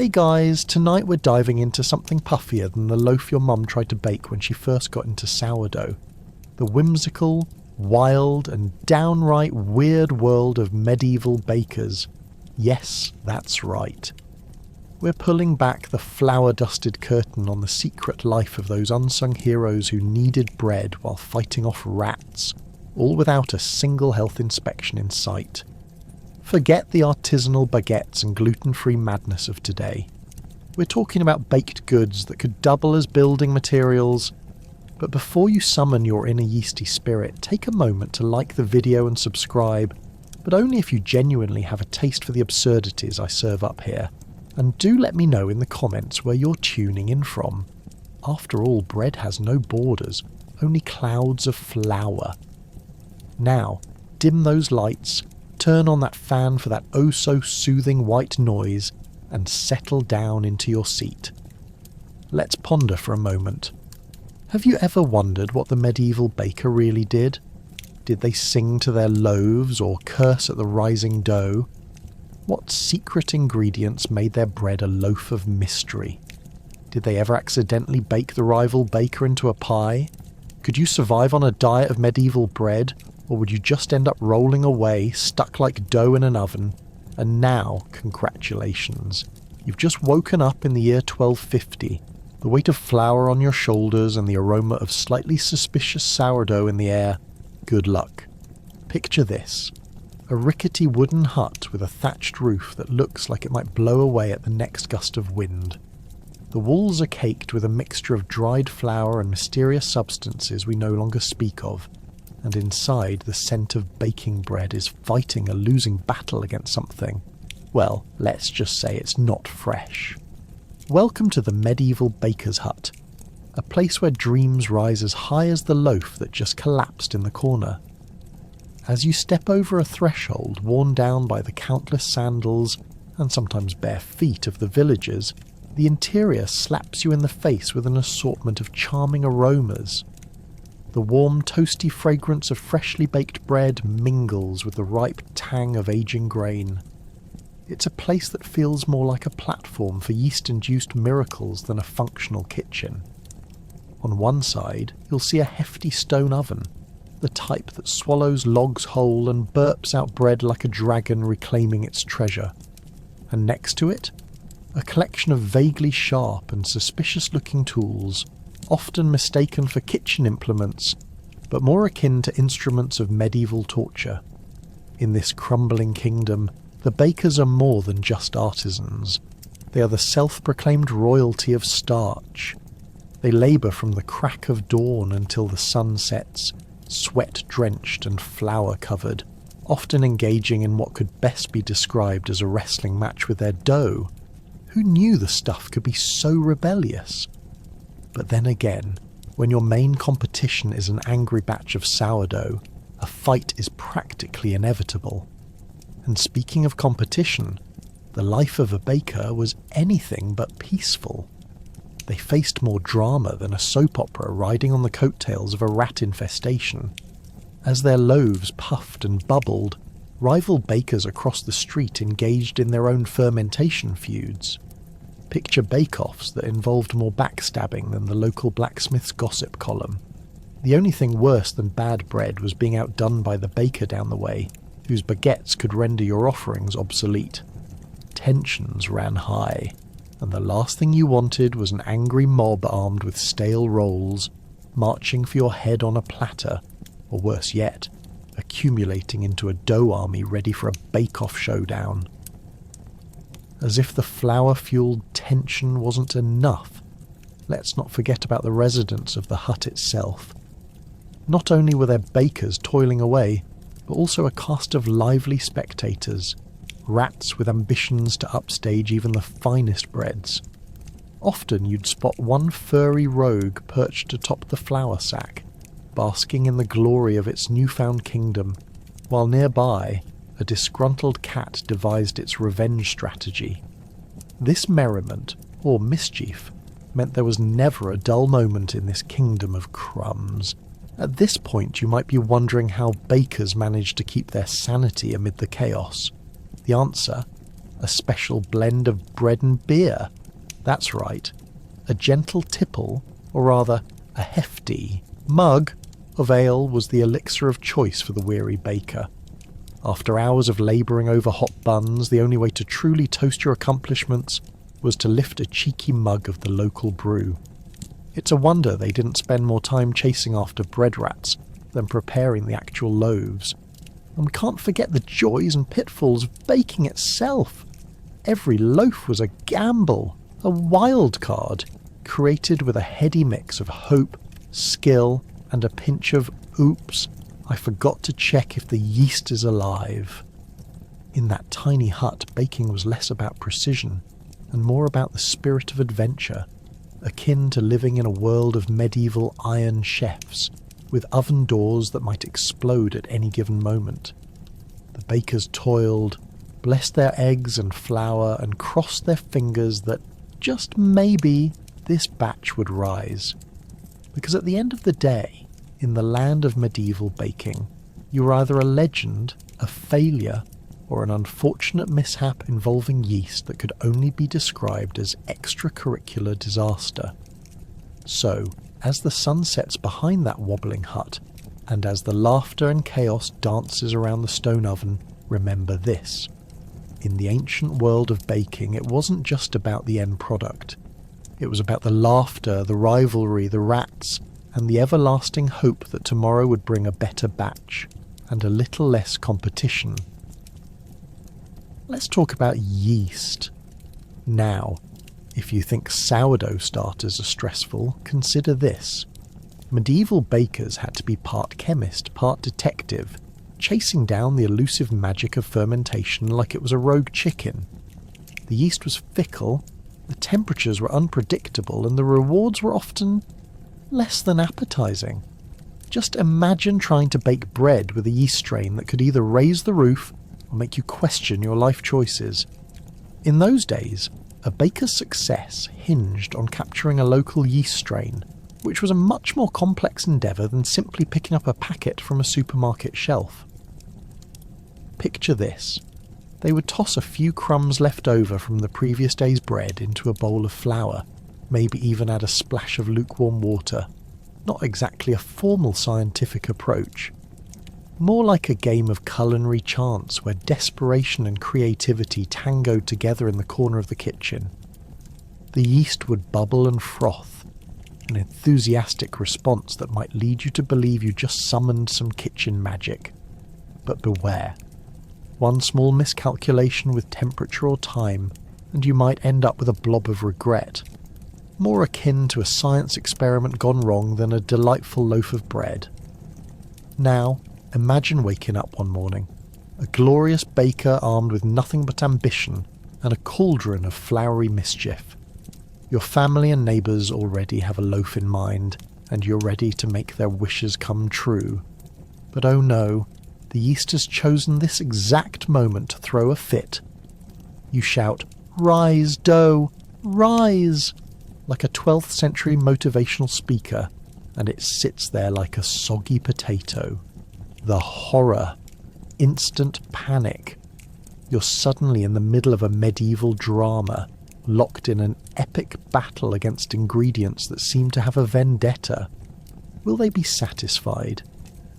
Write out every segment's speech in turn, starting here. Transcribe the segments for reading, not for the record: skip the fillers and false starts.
Hey guys, tonight we're diving into something puffier than the loaf your mum tried to bake when she first got into sourdough. The whimsical, wild and downright weird world of medieval bakers. Yes, that's right. We're pulling back the flour-dusted curtain on the secret life of those unsung heroes who kneaded bread while fighting off rats, all without a single health inspection in sight. Forget the artisanal baguettes and gluten-free madness of today. We're talking about baked goods that could double as building materials. But before you summon your inner yeasty spirit, take a moment to like the video and subscribe, but only if you genuinely have a taste for the absurdities I serve up here. And do let me know in the comments where you're tuning in from. After all, bread has no borders, only clouds of flour. Now, dim those lights, turn on that fan for that oh-so-soothing white noise, and settle down into your seat. Let's ponder for a moment. Have you ever wondered what the medieval baker really did? Did they sing to their loaves or curse at the rising dough? What secret ingredients made their bread a loaf of mystery? Did they ever accidentally bake the rival baker into a pie? Could you survive on a diet of medieval bread, or would you just end up rolling away, stuck like dough in an oven? And now, congratulations. You've just woken up in the year 1250, the weight of flour on your shoulders and the aroma of slightly suspicious sourdough in the air. Good luck. Picture this. A rickety wooden hut with a thatched roof that looks like it might blow away at the next gust of wind. The walls are caked with a mixture of dried flour and mysterious substances we no longer speak of, and inside the scent of baking bread is fighting a losing battle against something. Well, let's just say it's not fresh. Welcome to the medieval baker's hut, a place where dreams rise as high as the loaf that just collapsed in the corner. As you step over a threshold worn down by the countless sandals and sometimes bare feet of the villagers, the interior slaps you in the face with an assortment of charming aromas. The warm, toasty fragrance of freshly baked bread mingles with the ripe tang of aging grain. It's a place that feels more like a platform for yeast-induced miracles than a functional kitchen. On one side, you'll see a hefty stone oven, the type that swallows logs whole and burps out bread like a dragon reclaiming its treasure. And next to it, a collection of vaguely sharp and suspicious-looking tools, often mistaken for kitchen implements, but more akin to instruments of medieval torture. In this crumbling kingdom, the bakers are more than just artisans. They are the self-proclaimed royalty of starch. They labour from the crack of dawn until the sun sets, sweat-drenched and flour-covered, often engaging in what could best be described as a wrestling match with their dough. Who knew the stuff could be so rebellious? But then again, when your main competition is an angry batch of sourdough, a fight is practically inevitable. And speaking of competition, the life of a baker was anything but peaceful. They faced more drama than a soap opera riding on the coattails of a rat infestation. As their loaves puffed and bubbled, rival bakers across the street engaged in their own fermentation feuds. Picture bake-offs that involved more backstabbing than the local blacksmith's gossip column. The only thing worse than bad bread was being outdone by the baker down the way, whose baguettes could render your offerings obsolete. Tensions ran high, and the last thing you wanted was an angry mob armed with stale rolls, marching for your head on a platter, or worse yet, accumulating into a dough army ready for a bake-off showdown. As if the flour-fueled tension wasn't enough, let's not forget about the residents of the hut itself. Not only were there bakers toiling away, but also a cast of lively spectators, rats with ambitions to upstage even the finest breads. Often you'd spot one furry rogue perched atop the flour sack, basking in the glory of its newfound kingdom, while nearby a disgruntled cat devised its revenge strategy. This merriment, or mischief, meant there was never a dull moment in this kingdom of crumbs. At this point you might be wondering how bakers managed to keep their sanity amid the chaos. The answer? a special blend of bread and beer. That's right, a gentle tipple, or rather a hefty, mug of ale was the elixir of choice for the weary baker. After hours of labouring over hot buns, the only way to truly toast your accomplishments was to lift a cheeky mug of the local brew. It's a wonder they didn't spend more time chasing after bread rats than preparing the actual loaves. And we can't forget the joys and pitfalls of baking itself. Every loaf was a gamble, a wild card, created with a heady mix of hope, skill, and a pinch of oops, I forgot to check if the yeast is alive. In that tiny hut, baking was less about precision and more about the spirit of adventure, akin to living in a world of medieval iron chefs, with oven doors that might explode at any given moment. The bakers toiled, blessed their eggs and flour, and crossed their fingers that just maybe this batch would rise. Because at the end of the day, in the land of medieval baking, you were either a legend, a failure, or an unfortunate mishap involving yeast that could only be described as extracurricular disaster. So, as the sun sets behind that wobbling hut, and as the laughter and chaos dances around the stone oven, remember this. In the ancient world of baking, it wasn't just about the end product. It was about the laughter, the rivalry, the rats, and the everlasting hope that tomorrow would bring a better batch, and a little less competition. Let's talk about yeast. Now, if you think sourdough starters are stressful, consider this. Medieval bakers had to be part chemist, part detective, chasing down the elusive magic of fermentation like it was a rogue chicken. The yeast was fickle, the temperatures were unpredictable, and the rewards were often less than appetizing. Just imagine trying to bake bread with a yeast strain that could either raise the roof or make you question your life choices. In those days, a baker's success hinged on capturing a local yeast strain, which was a much more complex endeavour than simply picking up a packet from a supermarket shelf. Picture this. They would toss a few crumbs left over from the previous day's bread into a bowl of flour, maybe even add a splash of lukewarm water. Not exactly a formal scientific approach. More like a game of culinary chance where desperation and creativity tangoed together in the corner of the kitchen. The yeast would bubble and froth, an enthusiastic response that might lead you to believe you just summoned some kitchen magic. But beware. One small miscalculation with temperature or time, and you might end up with a blob of regret. More akin to a science experiment gone wrong than a delightful loaf of bread. Now, imagine waking up one morning, a glorious baker armed with nothing but ambition and a cauldron of floury mischief. Your family and neighbours already have a loaf in mind, and you're ready to make their wishes come true. But oh no, the yeast has chosen this exact moment to throw a fit. You shout, "Rise, dough, rise!" like a 12th century motivational speaker, and it sits there like a soggy potato. The horror, instant panic. You're suddenly in the middle of a medieval drama, locked in an epic battle against ingredients that seem to have a vendetta. Will they be satisfied?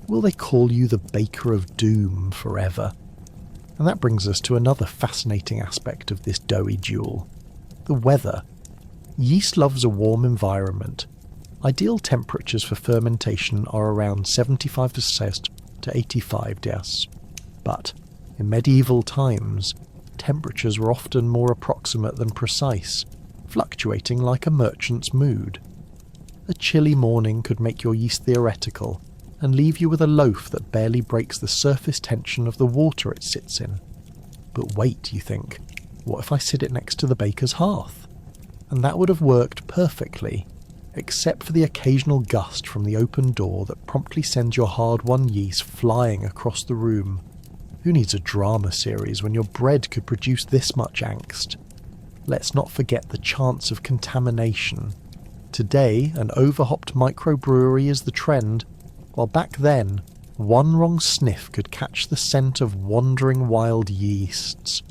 Will they call you the Baker of Doom forever? And that brings us to another fascinating aspect of this doughy duel. The weather. Yeast loves a warm environment. Ideal temperatures for fermentation are around 75 to 85 degrees. But in medieval times, temperatures were often more approximate than precise, fluctuating like a merchant's mood. A chilly morning could make your yeast theoretical and leave you with a loaf that barely breaks the surface tension of the water it sits in. But wait, you think, what if I sit it next to the baker's hearth? And that would have worked perfectly, except for the occasional gust from the open door that promptly sends your hard-won yeast flying across the room. Who needs a drama series when your bread could produce this much angst? Let's not forget the chance of contamination. Today, an overhopped microbrewery is the trend, while back then, one wrong sniff could catch the scent of wandering wild yeasts.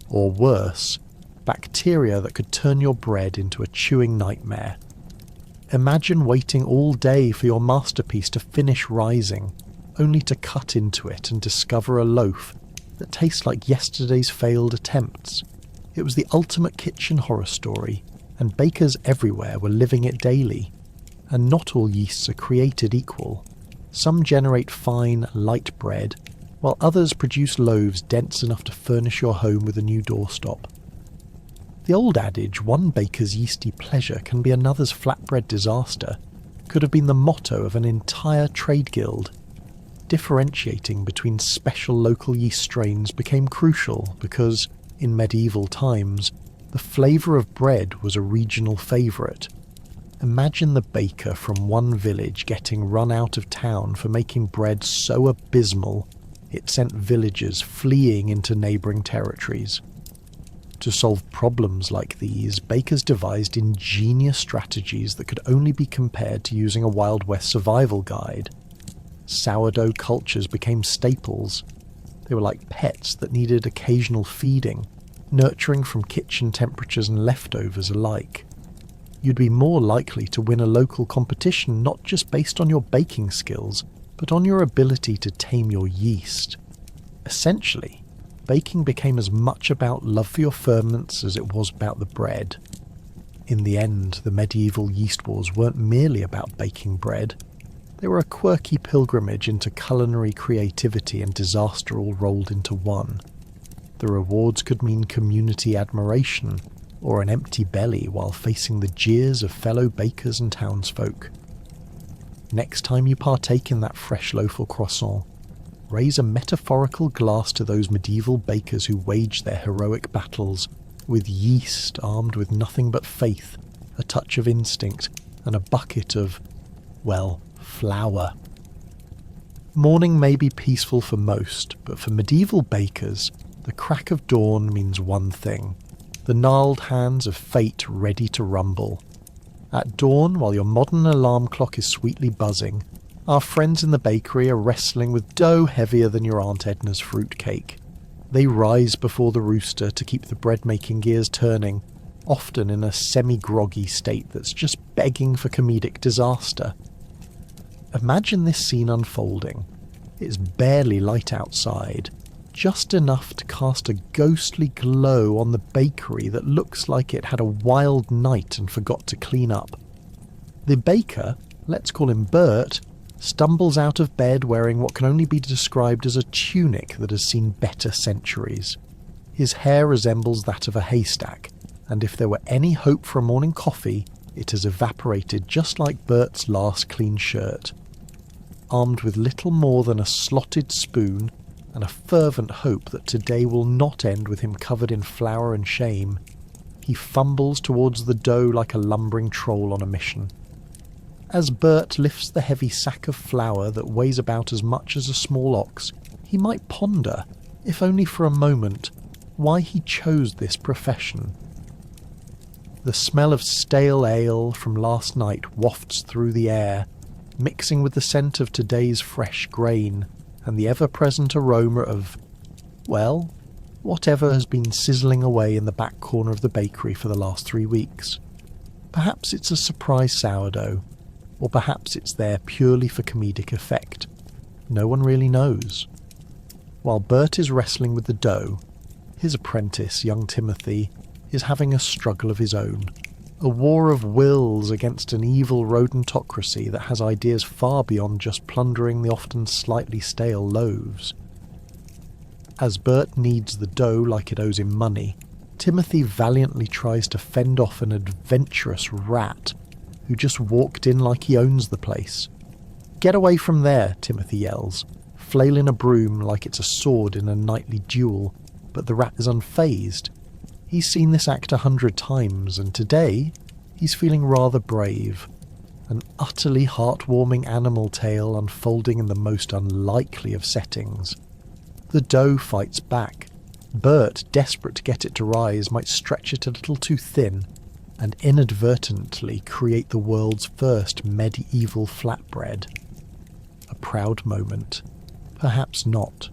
or worse, bacteria that could turn your bread into a chewing nightmare. Imagine waiting all day for your masterpiece to finish rising, only to cut into it and discover a loaf that tastes like yesterday's failed attempts. It was the ultimate kitchen horror story, and bakers everywhere were living it daily. And not all yeasts are created equal. Some generate fine, light bread, while others produce loaves dense enough to furnish your home with a new doorstop. The old adage, one baker's yeasty pleasure can be another's flatbread disaster, could have been the motto of an entire trade guild. Differentiating between special local yeast strains became crucial because, in medieval times, the flavour of bread was a regional favourite. Imagine the baker from one village getting run out of town for making bread so abysmal it sent villagers fleeing into neighbouring territories. To solve problems like these, bakers devised ingenious strategies that could only be compared to using a Wild West survival guide. Sourdough cultures became staples. They were like pets that needed occasional feeding, nurturing from kitchen temperatures and leftovers alike. You'd be more likely to win a local competition not just based on your baking skills, but on your ability to tame your yeast. Essentially, baking became as much about love for your ferments as it was about the bread. In the end, the medieval yeast wars weren't merely about baking bread. They were a quirky pilgrimage into culinary creativity and disaster all rolled into one. The rewards could mean community admiration, or an empty belly while facing the jeers of fellow bakers and townsfolk. Next time you partake in that fresh loaf or croissant, raise a metaphorical glass to those medieval bakers who waged their heroic battles with yeast armed with nothing but faith, a touch of instinct, and a bucket of, well, flour. Morning may be peaceful for most, but for medieval bakers, the crack of dawn means one thing: the gnarled hands of fate ready to rumble. At dawn, while your modern alarm clock is sweetly buzzing, our friends in the bakery are wrestling with dough heavier than your Aunt Edna's fruitcake. They rise before the rooster to keep the bread-making gears turning, often in a semi-groggy state that's just begging for comedic disaster. Imagine this scene unfolding. It's barely light outside, just enough to cast a ghostly glow on the bakery that looks like it had a wild night and forgot to clean up. The baker, let's call him Bert, stumbles out of bed wearing what can only be described as a tunic that has seen better centuries. His hair resembles that of a haystack, and if there were any hope for a morning coffee, it has evaporated just like Bert's last clean shirt. Armed with little more than a slotted spoon, and a fervent hope that today will not end with him covered in flour and shame, he fumbles towards the dough like a lumbering troll on a mission. As Bert lifts the heavy sack of flour that weighs about as much as a small ox, he might ponder, if only for a moment, why he chose this profession. The smell of stale ale from last night wafts through the air, mixing with the scent of today's fresh grain, and the ever-present aroma of, well, whatever has been sizzling away in the back corner of the bakery for the last 3 weeks. Perhaps it's a surprise sourdough, or perhaps it's there purely for comedic effect. No one really knows. While Bert is wrestling with the dough, his apprentice, young Timothy, is having a struggle of his own. A war of wills against an evil rodentocracy that has ideas far beyond just plundering the often slightly stale loaves. As Bert kneads the dough like it owes him money, Timothy valiantly tries to fend off an adventurous rat who just walked in like he owns the place. "Get away from there," Timothy yells, flailing a broom like it's a sword in a knightly duel, but the rat is unfazed. He's seen this act 100 times, and today he's feeling rather brave. An utterly heartwarming animal tale unfolding in the most unlikely of settings. The dough fights back. Bert, desperate to get it to rise, might stretch it a little too thin, and inadvertently create the world's first medieval flatbread. A proud moment. Perhaps not.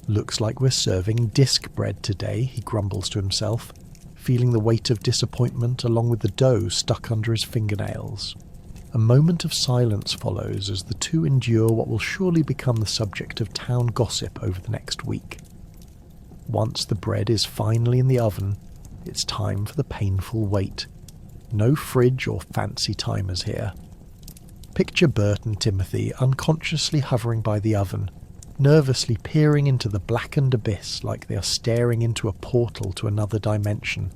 Looks like we're serving disc bread today, he grumbles to himself, feeling the weight of disappointment along with the dough stuck under his fingernails. A moment of silence follows as the two endure what will surely become the subject of town gossip over the next week. Once the bread is finally in the oven, it's time for the painful wait. No fridge or fancy timers here. Picture Bert and Timothy unconsciously hovering by the oven, nervously peering into the blackened abyss like they are staring into a portal to another dimension.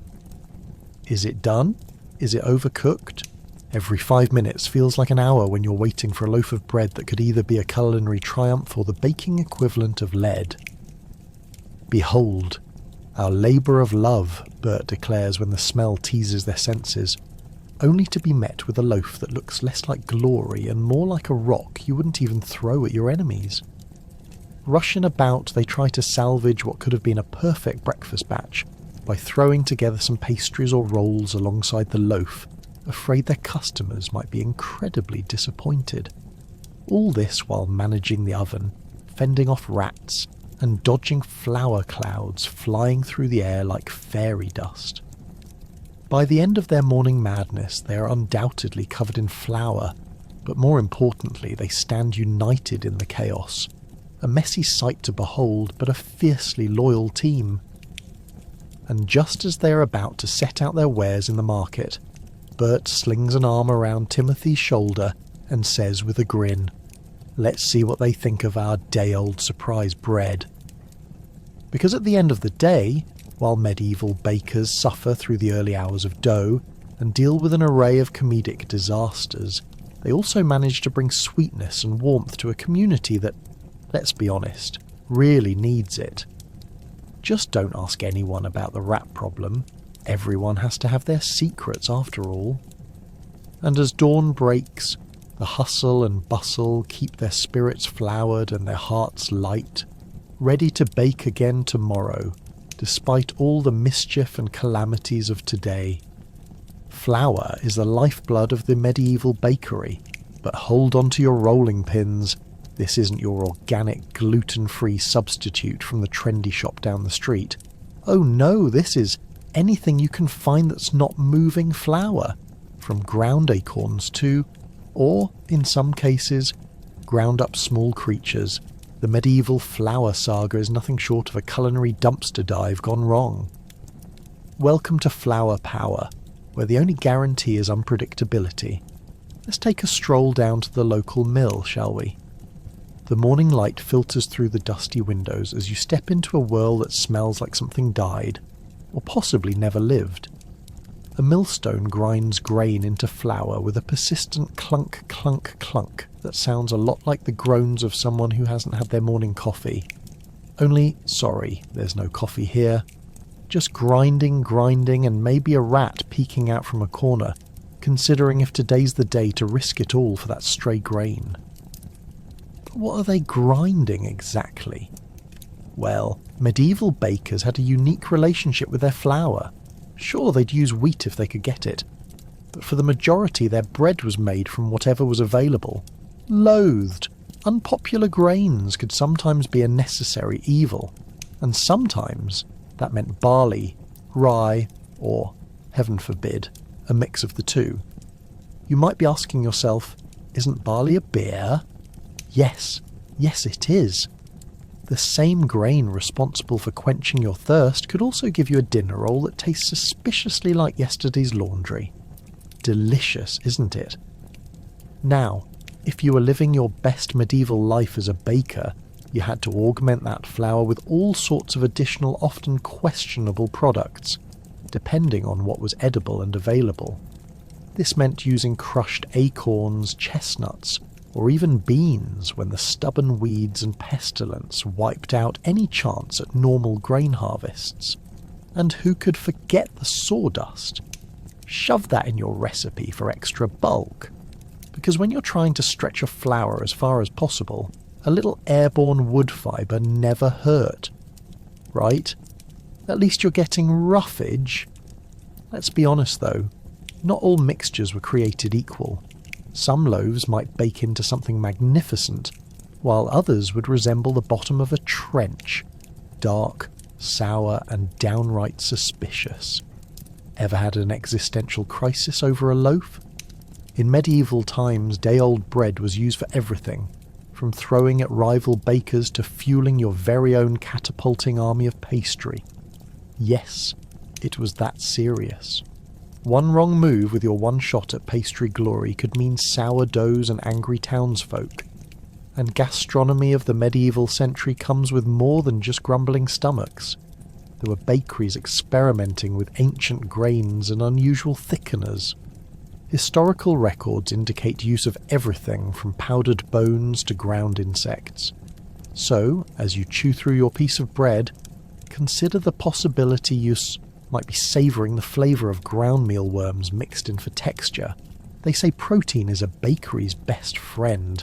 Is it done? Is it overcooked? Every 5 minutes feels like an hour when you're waiting for a loaf of bread that could either be a culinary triumph or the baking equivalent of lead. Behold, our labour of love, Bert declares when the smell teases their senses, only to be met with a loaf that looks less like glory and more like a rock you wouldn't even throw at your enemies. Rushing about, they try to salvage what could have been a perfect breakfast batch by throwing together some pastries or rolls alongside the loaf, afraid their customers might be incredibly disappointed. All this while managing the oven, fending off rats, and dodging flour clouds flying through the air like fairy dust. By the end of their morning madness, they are undoubtedly covered in flour, but more importantly, they stand united in the chaos. A messy sight to behold, but a fiercely loyal team. And just as they are about to set out their wares in the market, Bert slings an arm around Timothy's shoulder and says with a grin, "Let's see what they think of our day-old surprise bread." Because at the end of the day, while medieval bakers suffer through the early hours of dough and deal with an array of comedic disasters, they also manage to bring sweetness and warmth to a community that, let's be honest, really needs it. Just don't ask anyone about the rat problem. Everyone has to have their secrets after all. And as dawn breaks, the hustle and bustle keep their spirits flowered and their hearts light, ready to bake again tomorrow, despite all the mischief and calamities of today. Flour is the lifeblood of the medieval bakery, but hold on to your rolling pins. This isn't your organic, gluten-free substitute from the trendy shop down the street. Oh no, this is anything you can find that's not moving flour, from ground acorns to, or, in some cases, ground up small creatures. The medieval flour saga is nothing short of a culinary dumpster dive gone wrong. Welcome to Flour Power, where the only guarantee is unpredictability. Let's take a stroll down to the local mill, shall we? The morning light filters through the dusty windows as you step into a whirl that smells like something died, or possibly never lived. A millstone grinds grain into flour with a persistent clunk, clunk, clunk that sounds a lot like the groans of someone who hasn't had their morning coffee. Only, sorry, there's no coffee here. Just grinding, and maybe a rat peeking out from a corner, considering if today's the day to risk it all for that stray grain. But what are they grinding exactly? Well, medieval bakers had a unique relationship with their flour. Sure, they'd use wheat if they could get it, but for the majority their bread was made from whatever was available. Loathed, unpopular grains could sometimes be a necessary evil, and sometimes that meant barley, rye, or, heaven forbid, a mix of the two. You might be asking yourself, isn't barley a beer? Yes it is. The same grain responsible for quenching your thirst could also give you a dinner roll that tastes suspiciously like yesterday's laundry. Delicious, isn't it? Now, if you were living your best medieval life as a baker, you had to augment that flour with all sorts of additional, often questionable products, depending on what was edible and available. This meant using crushed acorns, chestnuts, or even beans when the stubborn weeds and pestilence wiped out any chance at normal grain harvests. And who could forget the sawdust? Shove that in your recipe for extra bulk. Because when you're trying to stretch a flour as far as possible, a little airborne wood fibre never hurt. Right? At least you're getting roughage. Let's be honest though, not all mixtures were created equal. Some loaves might bake into something magnificent, while others would resemble the bottom of a trench, dark, sour, and downright suspicious. Ever had an existential crisis over a loaf? In medieval times, day-old bread was used for everything, from throwing at rival bakers to fueling your very own catapulting army of pastry. Yes, it was that serious. One wrong move with your one shot at pastry glory could mean sourdoughs and angry townsfolk. And gastronomy of the medieval century comes with more than just grumbling stomachs. There were bakeries experimenting with ancient grains and unusual thickeners. Historical records indicate use of everything from powdered bones to ground insects. So, as you chew through your piece of bread, consider the possibility you might be savouring the flavour of ground mealworms mixed in for texture. They say protein is a bakery's best friend.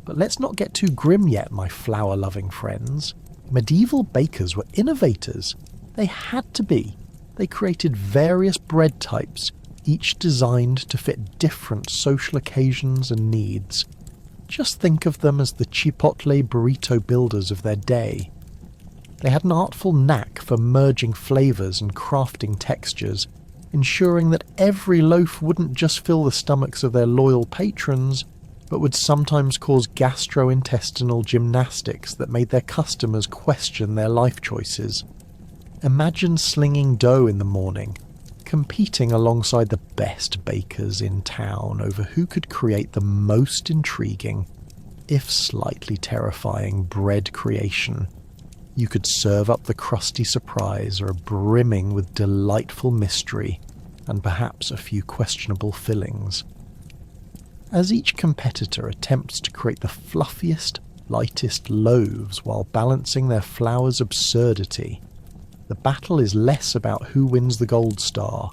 But let's not get too grim yet, my flour-loving friends. Medieval bakers were innovators. They had to be. They created various bread types, each designed to fit different social occasions and needs. Just think of them as the Chipotle burrito builders of their day. They had an artful knack for merging flavours and crafting textures, ensuring that every loaf wouldn't just fill the stomachs of their loyal patrons, but would sometimes cause gastrointestinal gymnastics that made their customers question their life choices. Imagine slinging dough in the morning, competing alongside the best bakers in town over who could create the most intriguing, if slightly terrifying, bread creation. You could serve up the crusty surprise or brimming with delightful mystery and perhaps a few questionable fillings. As each competitor attempts to create the fluffiest, lightest loaves while balancing their flour's absurdity, the battle is less about who wins the gold star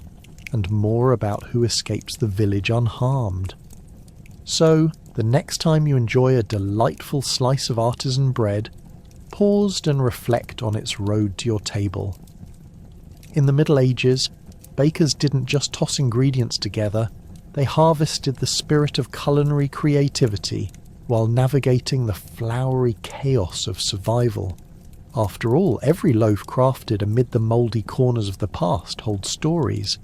and more about who escapes the village unharmed. So, the next time you enjoy a delightful slice of artisan bread, pause and reflect on its road to your table. In the Middle Ages, bakers didn't just toss ingredients together, they harvested the spirit of culinary creativity while navigating the floury chaos of survival. After all, every loaf crafted amid the mouldy corners of the past holds stories,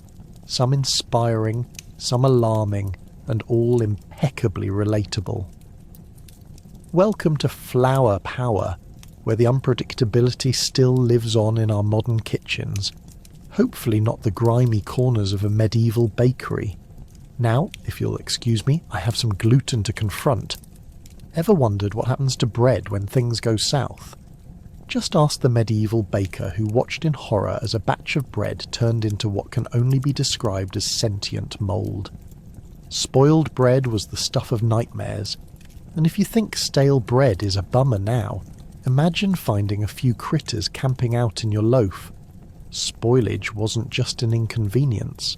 some inspiring, some alarming, and all impeccably relatable. Welcome to Flour Power, where the unpredictability still lives on in our modern kitchens, hopefully not the grimy corners of a medieval bakery. Now, if you'll excuse me, I have some gluten to confront. Ever wondered what happens to bread when things go south? Just ask the medieval baker who watched in horror as a batch of bread turned into what can only be described as sentient mould. Spoiled bread was the stuff of nightmares, and if you think stale bread is a bummer now, imagine finding a few critters camping out in your loaf. Spoilage wasn't just an inconvenience.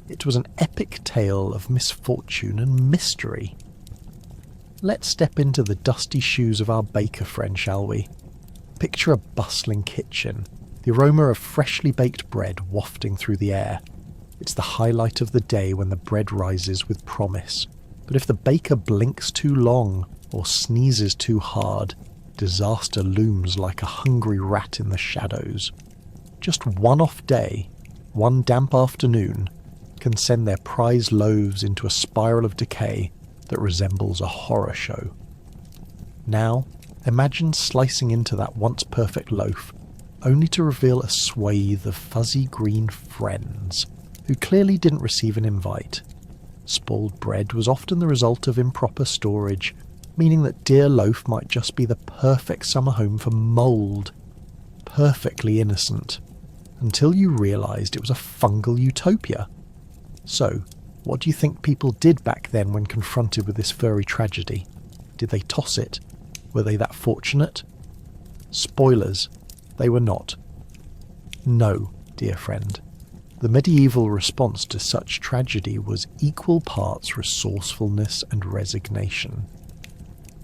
It was an epic tale of misfortune and mystery. Let's step into the dusty shoes of our baker friend, shall we? Picture a bustling kitchen, the aroma of freshly baked bread wafting through the air. It's the highlight of the day when the bread rises with promise. But if the baker blinks too long or sneezes too hard, disaster looms like a hungry rat in the shadows. Just one off day, one damp afternoon, can send their prized loaves into a spiral of decay that resembles a horror show. Now, imagine slicing into that once perfect loaf, only to reveal a swathe of fuzzy green friends, who clearly didn't receive an invite. Spoiled bread was often the result of improper storage, meaning that dear loaf might just be the perfect summer home for mould. Perfectly innocent, until you realised it was a fungal utopia. So, what do you think people did back then when confronted with this furry tragedy? Did they toss it? Were they that fortunate? Spoilers, they were not. No, dear friend. The medieval response to such tragedy was equal parts resourcefulness and resignation.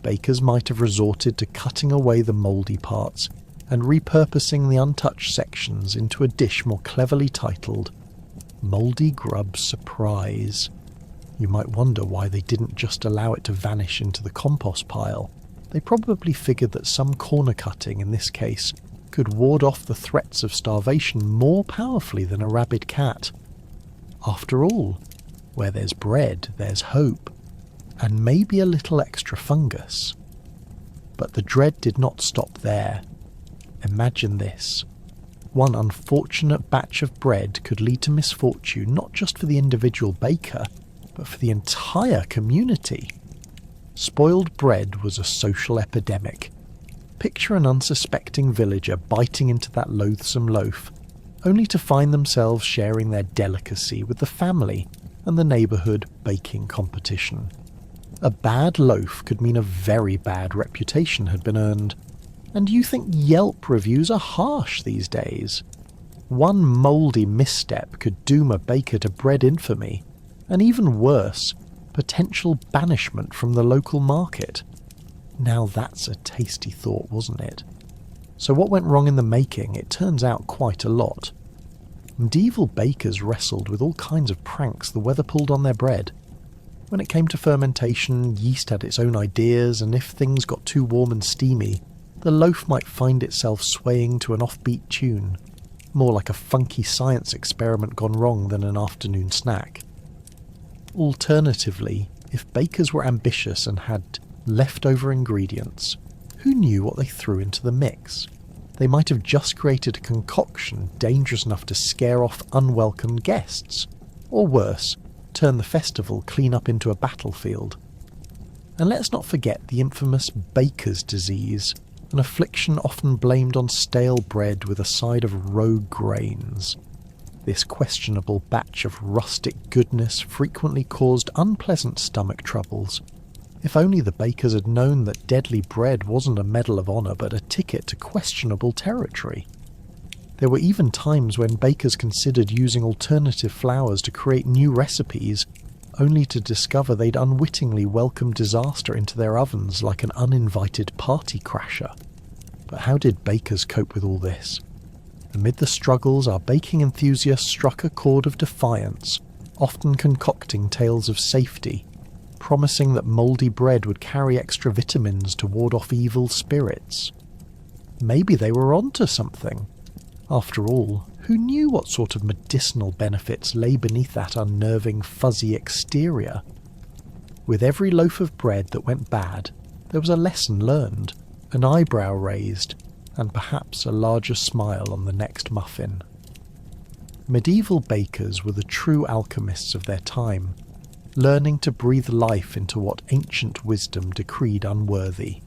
Bakers might have resorted to cutting away the mouldy parts and repurposing the untouched sections into a dish more cleverly titled Mouldy Grub Surprise. You might wonder why they didn't just allow it to vanish into the compost pile. They probably figured that some corner cutting, in this case, could ward off the threats of starvation more powerfully than a rabid cat. After all, where there's bread, there's hope, and maybe a little extra fungus. But the dread did not stop there. Imagine this. One unfortunate batch of bread could lead to misfortune not just for the individual baker, but for the entire community. Spoiled bread was a social epidemic. Picture an unsuspecting villager biting into that loathsome loaf, only to find themselves sharing their delicacy with the family and the neighbourhood baking competition. A bad loaf could mean a very bad reputation had been earned. And you think Yelp reviews are harsh these days? One mouldy misstep could doom a baker to bread infamy, and even worse, potential banishment from the local market. Now that's a tasty thought, wasn't it? So what went wrong in the making? It turns out quite a lot. Medieval bakers wrestled with all kinds of pranks the weather pulled on their bread. When it came to fermentation, yeast had its own ideas, and if things got too warm and steamy, the loaf might find itself swaying to an offbeat tune, more like a funky science experiment gone wrong than an afternoon snack. Alternatively, if bakers were ambitious and had leftover ingredients, who knew what they threw into the mix? They might have just created a concoction dangerous enough to scare off unwelcome guests, or worse, turn the festival clean up into a battlefield. And let's not forget the infamous baker's disease, an affliction often blamed on stale bread with a side of rogue grains. This questionable batch of rustic goodness frequently caused unpleasant stomach troubles. If only the bakers had known that deadly bread wasn't a medal of honour but a ticket to questionable territory. There were even times when bakers considered using alternative flours to create new recipes, only to discover they'd unwittingly welcomed disaster into their ovens like an uninvited party crasher. But how did bakers cope with all this? Amid the struggles, our baking enthusiasts struck a chord of defiance, often concocting tales of safety, promising that mouldy bread would carry extra vitamins to ward off evil spirits. Maybe they were onto something. After all, who knew what sort of medicinal benefits lay beneath that unnerving, fuzzy exterior? With every loaf of bread that went bad, there was a lesson learned, an eyebrow raised, and perhaps a larger smile on the next muffin. Medieval bakers were the true alchemists of their time, learning to breathe life into what ancient wisdom decreed unworthy.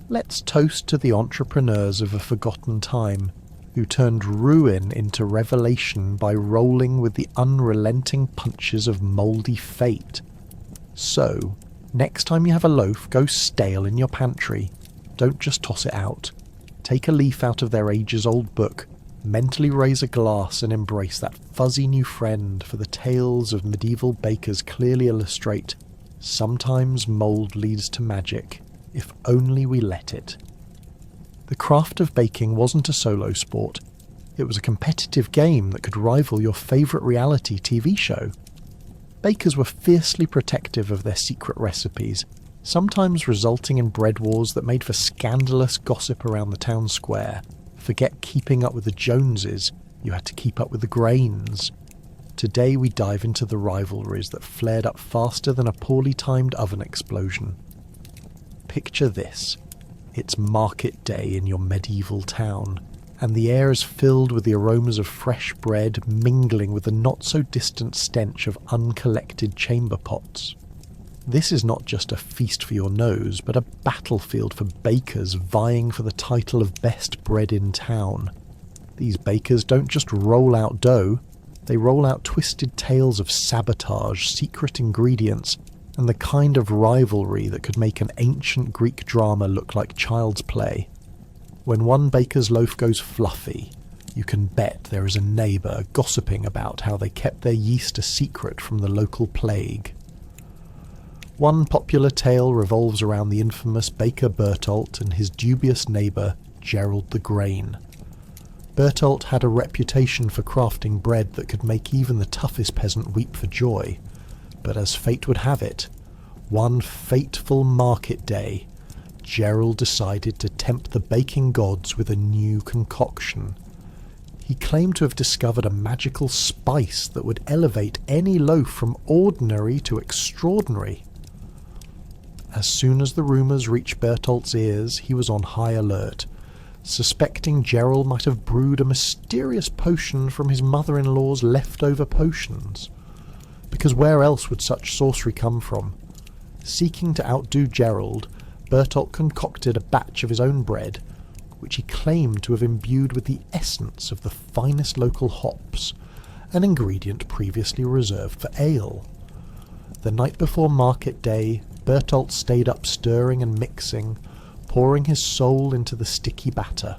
Let's toast to the entrepreneurs of a forgotten time, who turned ruin into revelation by rolling with the unrelenting punches of mouldy fate. So, next time you have a loaf go stale in your pantry, don't just toss it out. Take a leaf out of their ages-old book, mentally raise a glass and embrace that fuzzy new friend, for the tales of medieval bakers clearly illustrate sometimes mould leads to magic, if only we let it. The craft of baking wasn't a solo sport. It was a competitive game that could rival your favourite reality TV show. Bakers were fiercely protective of their secret recipes, sometimes resulting in bread wars that made for scandalous gossip around the town square. Forget keeping up with the Joneses, you had to keep up with the grains. Today we dive into the rivalries that flared up faster than a poorly timed oven explosion. Picture this. It's market day in your medieval town, and the air is filled with the aromas of fresh bread mingling with the not-so-distant stench of uncollected chamber pots. This is not just a feast for your nose, but a battlefield for bakers vying for the title of best bread in town. These bakers don't just roll out dough, they roll out twisted tales of sabotage, secret ingredients, and the kind of rivalry that could make an ancient Greek drama look like child's play. When one baker's loaf goes fluffy, you can bet there is a neighbour gossiping about how they kept their yeast a secret from the local plague. One popular tale revolves around the infamous Baker Bertolt and his dubious neighbour, Gerald the Grain. Bertolt had a reputation for crafting bread that could make even the toughest peasant weep for joy. But as fate would have it, one fateful market day, Gerald decided to tempt the baking gods with a new concoction. He claimed to have discovered a magical spice that would elevate any loaf from ordinary to extraordinary. As soon as the rumours reached Bertolt's ears, he was on high alert, suspecting Gerald might have brewed a mysterious potion from his mother-in-law's leftover potions. Because where else would such sorcery come from? Seeking to outdo Gerald, Bertolt concocted a batch of his own bread, which he claimed to have imbued with the essence of the finest local hops, an ingredient previously reserved for ale. The night before market day, Bertolt stayed up stirring and mixing, pouring his soul into the sticky batter.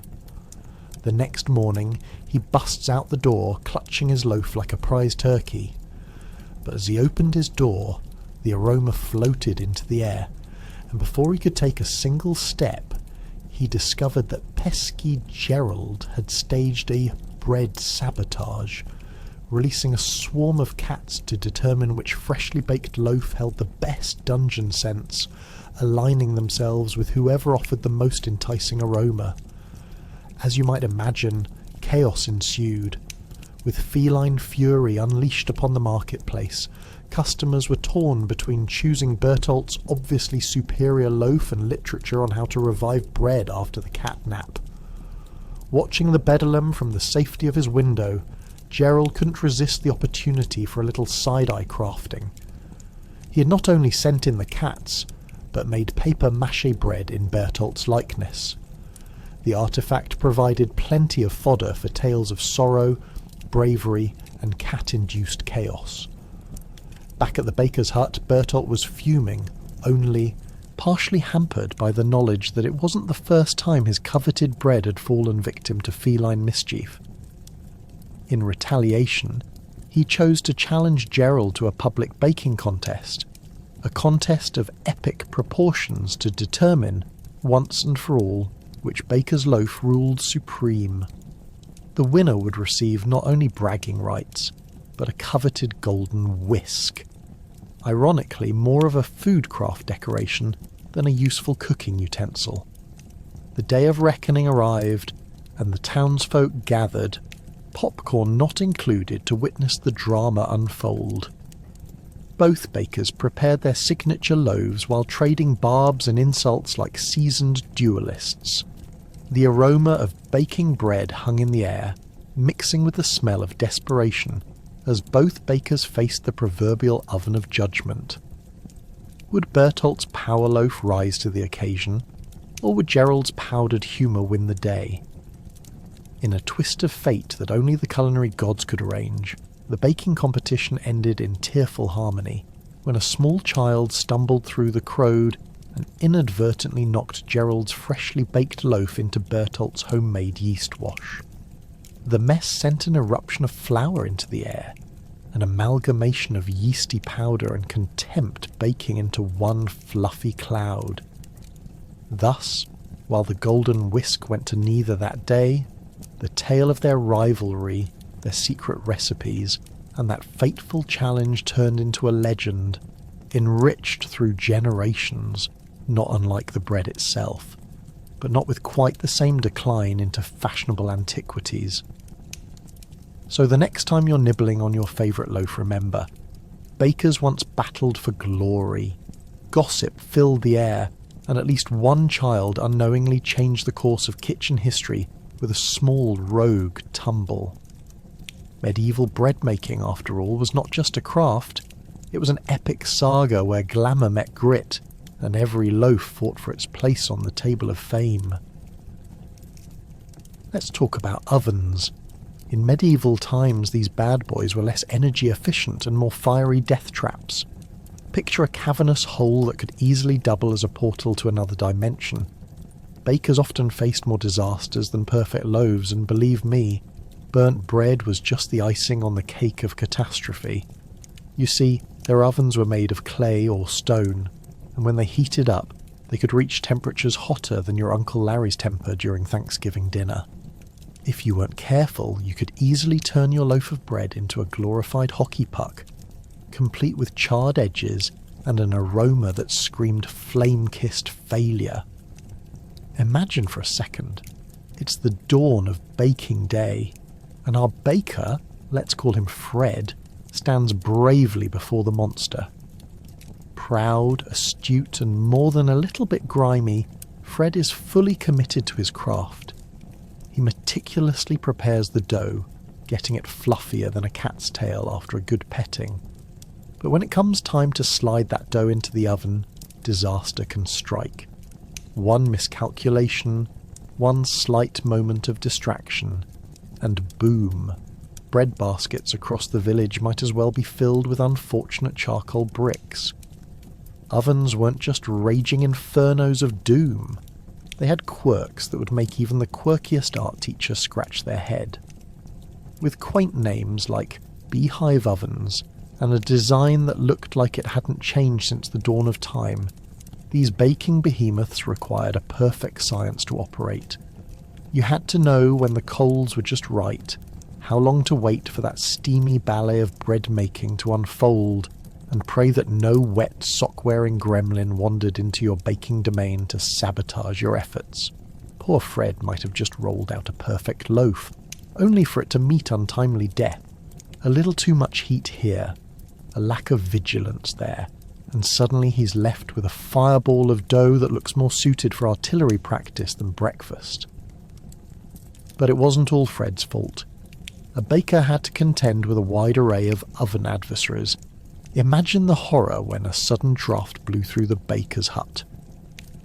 The next morning he busts out the door, clutching his loaf like a prize turkey. But as he opened his door, the aroma floated into the air, and before he could take a single step, he discovered that pesky Gerald had staged a bread sabotage, releasing a swarm of cats to determine which freshly baked loaf held the best dungeon scents, aligning themselves with whoever offered the most enticing aroma. As you might imagine, chaos ensued. With feline fury unleashed upon the marketplace, customers were torn between choosing Bertolt's obviously superior loaf and literature on how to revive bread after the cat nap. Watching the bedlam from the safety of his window, Gerald couldn't resist the opportunity for a little side-eye crafting. He had not only sent in the cats, but made paper-mache bread in Bertolt's likeness. The artefact provided plenty of fodder for tales of sorrow, bravery, and cat-induced chaos. Back at the baker's hut, Bertolt was fuming, only partially hampered by the knowledge that it wasn't the first time his coveted bread had fallen victim to feline mischief. In retaliation, he chose to challenge Gerald to a public baking contest, a contest of epic proportions to determine, once and for all, which baker's loaf ruled supreme. The winner would receive not only bragging rights, but a coveted golden whisk. Ironically, more of a foodcraft decoration than a useful cooking utensil. The day of reckoning arrived, and the townsfolk gathered, popcorn not included, to witness the drama unfold. Both bakers prepared their signature loaves while trading barbs and insults like seasoned duelists. The aroma of baking bread hung in the air, mixing with the smell of desperation, as both bakers faced the proverbial oven of judgment. Would Bertolt's power loaf rise to the occasion, or would Gerald's powdered humour win the day? In a twist of fate that only the culinary gods could arrange, the baking competition ended in tearful harmony, when a small child stumbled through the crowd and inadvertently knocked Gerald's freshly baked loaf into Bertolt's homemade yeast wash. The mess sent an eruption of flour into the air, an amalgamation of yeasty powder and contempt baking into one fluffy cloud. Thus, while the golden whisk went to neither that day, the tale of their rivalry, their secret recipes, and that fateful challenge turned into a legend, enriched through generations, not unlike the bread itself, but not with quite the same decline into fashionable antiquities. So the next time you're nibbling on your favourite loaf, remember, bakers once battled for glory, gossip filled the air, and at least one child unknowingly changed the course of kitchen history with a small rogue tumble. Medieval bread making, after all, was not just a craft, it was an epic saga where glamour met grit, and every loaf fought for its place on the table of fame. Let's talk about ovens. In medieval times, these bad boys were less energy efficient and more fiery death traps. Picture a cavernous hole that could easily double as a portal to another dimension. Bakers often faced more disasters than perfect loaves, and believe me, burnt bread was just the icing on the cake of catastrophe. You see, their ovens were made of clay or stone, and when they heated up, they could reach temperatures hotter than your Uncle Larry's temper during Thanksgiving dinner. If you weren't careful, you could easily turn your loaf of bread into a glorified hockey puck, complete with charred edges and an aroma that screamed flame-kissed failure. Imagine for a second, it's the dawn of baking day, and our baker, let's call him Fred, stands bravely before the monster. Proud, astute, and more than a little bit grimy, Fred is fully committed to his craft. He meticulously prepares the dough, getting it fluffier than a cat's tail after a good petting. But when it comes time to slide that dough into the oven, disaster can strike. One miscalculation, one slight moment of distraction, and boom, bread baskets across the village might as well be filled with unfortunate charcoal bricks. Ovens weren't just raging infernos of doom. They had quirks that would make even the quirkiest art teacher scratch their head. With quaint names like beehive ovens and a design that looked like it hadn't changed since the dawn of time, these baking behemoths required a perfect science to operate. You had to know when the coals were just right, how long to wait for that steamy ballet of bread making to unfold, and pray that no wet sock-wearing gremlin wandered into your baking domain to sabotage your efforts. Poor Fred might have just rolled out a perfect loaf, only for it to meet untimely death. A little too much heat here, a lack of vigilance there, and suddenly he's left with a fireball of dough that looks more suited for artillery practice than breakfast. But it wasn't all Fred's fault. A baker had to contend with a wide array of oven adversaries. Imagine the horror when a sudden draught blew through the baker's hut.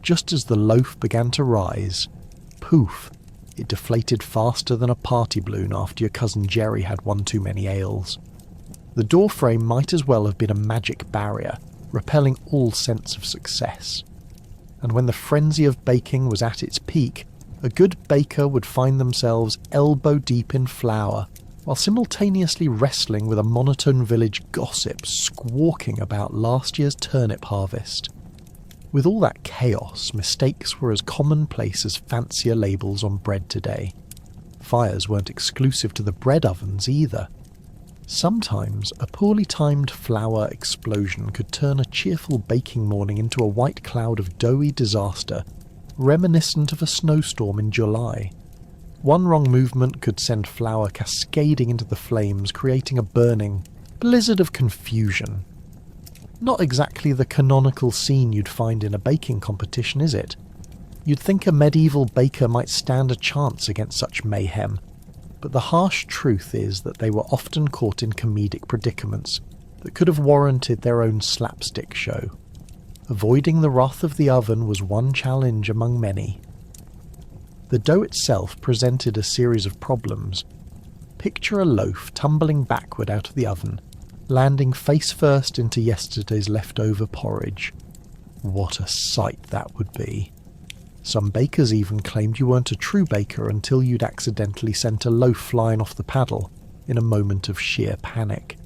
Just as the loaf began to rise, poof, it deflated faster than a party balloon after your cousin Jerry had one too many ales. The doorframe might as well have been a magic barrier, repelling all sense of success. And when the frenzy of baking was at its peak, a good baker would find themselves elbow deep in flour, while simultaneously wrestling with a monotone village gossip squawking about last year's turnip harvest. With all that chaos, mistakes were as commonplace as fancier labels on bread today. Fires weren't exclusive to the bread ovens either. Sometimes a poorly timed flour explosion could turn a cheerful baking morning into a white cloud of doughy disaster, reminiscent of a snowstorm in July. One wrong movement could send flour cascading into the flames, creating a burning blizzard of confusion. Not exactly the canonical scene you'd find in a baking competition, is it? You'd think a medieval baker might stand a chance against such mayhem, but the harsh truth is that they were often caught in comedic predicaments that could have warranted their own slapstick show. Avoiding the wrath of the oven was one challenge among many. The dough itself presented a series of problems. Picture a loaf tumbling backward out of the oven, landing face first into yesterday's leftover porridge. What a sight that would be. Some bakers even claimed you weren't a true baker until you'd accidentally sent a loaf flying off the paddle in a moment of sheer panic.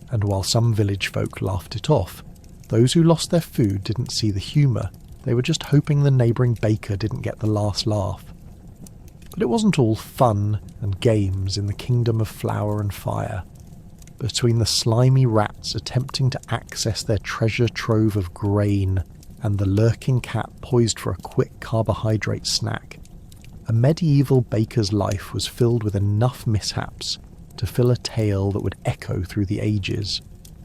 And while some village folk laughed it off, those who lost their food didn't see the humour. They were just hoping the neighbouring baker didn't get the last laugh. But it wasn't all fun and games in the kingdom of flour and fire. Between the slimy rats attempting to access their treasure trove of grain and the lurking cat poised for a quick carbohydrate snack, a medieval baker's life was filled with enough mishaps to fill a tale that would echo through the ages.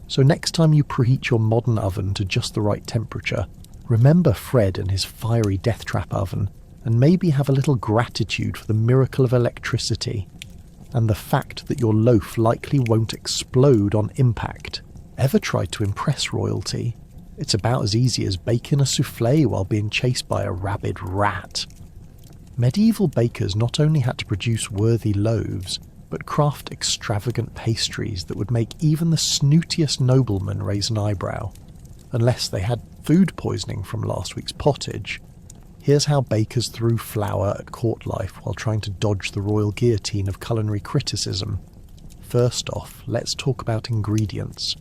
So next time you preheat your modern oven to just the right temperature, remember Fred and his fiery death trap oven, and maybe have a little gratitude for the miracle of electricity, and the fact that your loaf likely won't explode on impact. Ever tried to impress royalty? It's about as easy as baking a soufflé while being chased by a rabid rat. Medieval bakers not only had to produce worthy loaves, but craft extravagant pastries that would make even the snootiest nobleman raise an eyebrow. Unless they had food poisoning from last week's pottage. Here's how bakers threw flour at court life while trying to dodge the royal guillotine of culinary criticism. First off, let's talk about ingredients.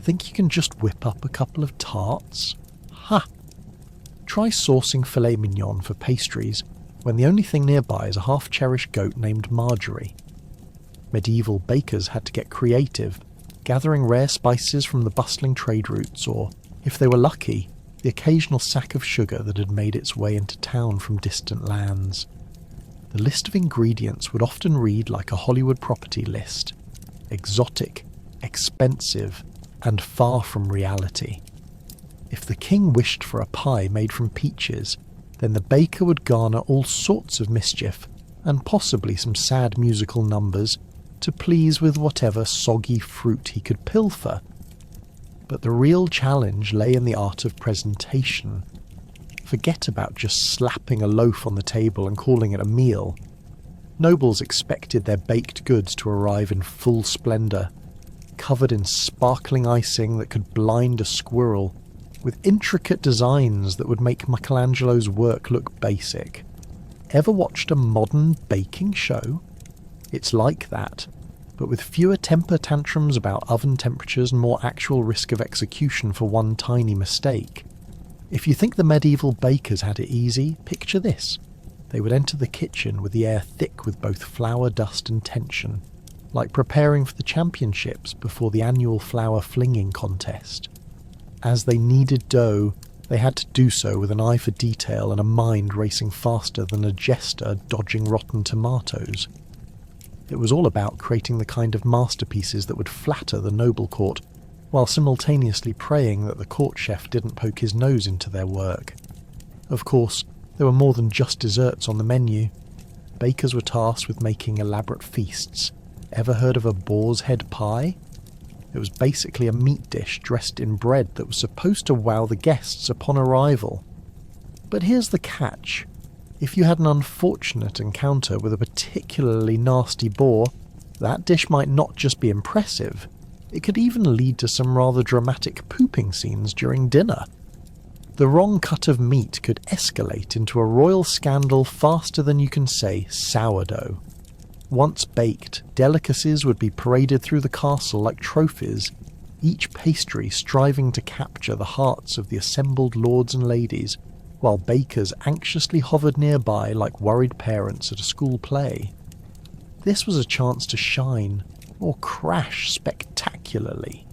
Think you can just whip up a couple of tarts? Ha! Try sourcing filet mignon for pastries when the only thing nearby is a half-cherished goat named Marjorie. Medieval bakers had to get creative, gathering rare spices from the bustling trade routes, or, if they were lucky, the occasional sack of sugar that had made its way into town from distant lands. The list of ingredients would often read like a Hollywood property list: exotic, expensive, and far from reality. If the king wished for a pie made from peaches, then the baker would garner all sorts of mischief, and possibly some sad musical numbers, to please with whatever soggy fruit he could pilfer. But the real challenge lay in the art of presentation. Forget about just slapping a loaf on the table and calling it a meal. Nobles expected their baked goods to arrive in full splendour, covered in sparkling icing that could blind a squirrel, with intricate designs that would make Michelangelo's work look basic. Ever watched a modern baking show? It's like that, but with fewer temper tantrums about oven temperatures and more actual risk of execution for one tiny mistake. If you think the medieval bakers had it easy, picture this. They would enter the kitchen with the air thick with both flour dust and tension, like preparing for the championships before the annual flour flinging contest. As they kneaded dough, they had to do so with an eye for detail and a mind racing faster than a jester dodging rotten tomatoes. It was all about creating the kind of masterpieces that would flatter the noble court, while simultaneously praying that the court chef didn't poke his nose into their work. Of course, there were more than just desserts on the menu. Bakers were tasked with making elaborate feasts. Ever heard of a boar's head pie? It was basically a meat dish dressed in bread that was supposed to wow the guests upon arrival. But here's the catch. If you had an unfortunate encounter with a particularly nasty boar, that dish might not just be impressive, it could even lead to some rather dramatic pooping scenes during dinner. The wrong cut of meat could escalate into a royal scandal faster than you can say sourdough. Once baked, delicacies would be paraded through the castle like trophies, each pastry striving to capture the hearts of the assembled lords and ladies, while bakers anxiously hovered nearby like worried parents at a school play. This was a chance to shine, or crash spectacularly.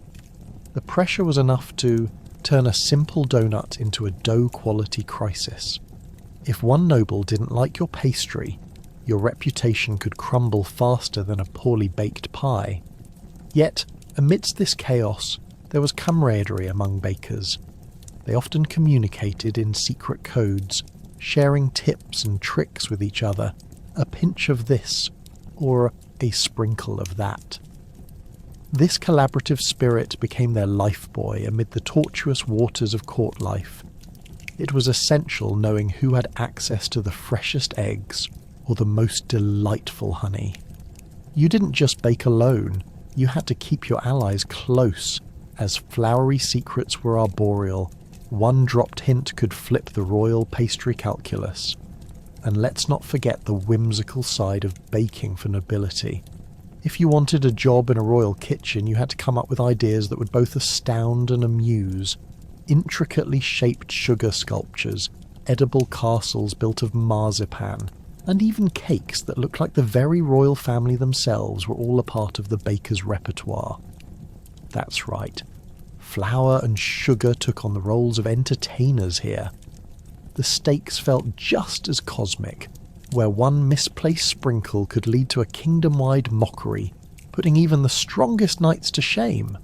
The pressure was enough to turn a simple donut into a dough-quality crisis. If one noble didn't like your pastry, your reputation could crumble faster than a poorly baked pie. Yet, amidst this chaos, there was camaraderie among bakers. They often communicated in secret codes, sharing tips and tricks with each other, a pinch of this, or a sprinkle of that. This collaborative spirit became their lifebuoy amid the tortuous waters of court life. It was essential knowing who had access to the freshest eggs or the most delightful honey. You didn't just bake alone, you had to keep your allies close, as flowery secrets were arboreal. One dropped hint could flip the royal pastry calculus. And let's not forget the whimsical side of baking for nobility. If you wanted a job in a royal kitchen, you had to come up with ideas that would both astound and amuse. Intricately shaped sugar sculptures, edible castles built of marzipan, and even cakes that looked like the very royal family themselves were all a part of the baker's repertoire. That's right. Flour and sugar took on the roles of entertainers here. The stakes felt just as cosmic, where one misplaced sprinkle could lead to a kingdom-wide mockery, putting even the strongest knights to shame.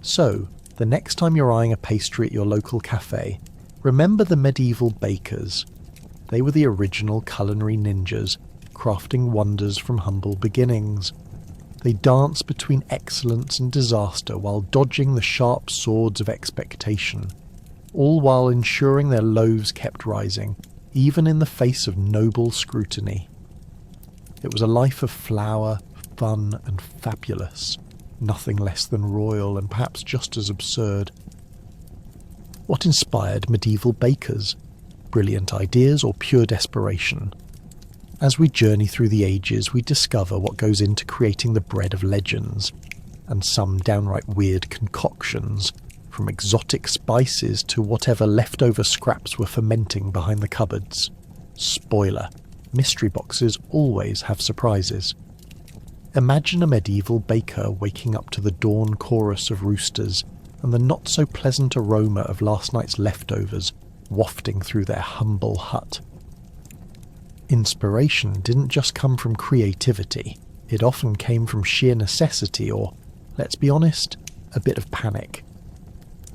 So, the next time you're eyeing a pastry at your local cafe, remember the medieval bakers. They were the original culinary ninjas, crafting wonders from humble beginnings. They danced between excellence and disaster while dodging the sharp swords of expectation, all while ensuring their loaves kept rising, even in the face of noble scrutiny. It was a life of flour, fun, and fabulous, nothing less than royal and perhaps just as absurd. What inspired medieval bakers? Brilliant ideas or pure desperation? As we journey through the ages, we discover what goes into creating the bread of legends, and some downright weird concoctions, from exotic spices to whatever leftover scraps were fermenting behind the cupboards. Spoiler: mystery boxes always have surprises. Imagine a medieval baker waking up to the dawn chorus of roosters, and the not-so-pleasant aroma of last night's leftovers wafting through their humble hut. Inspiration didn't just come from creativity, it often came from sheer necessity or, let's be honest, a bit of panic.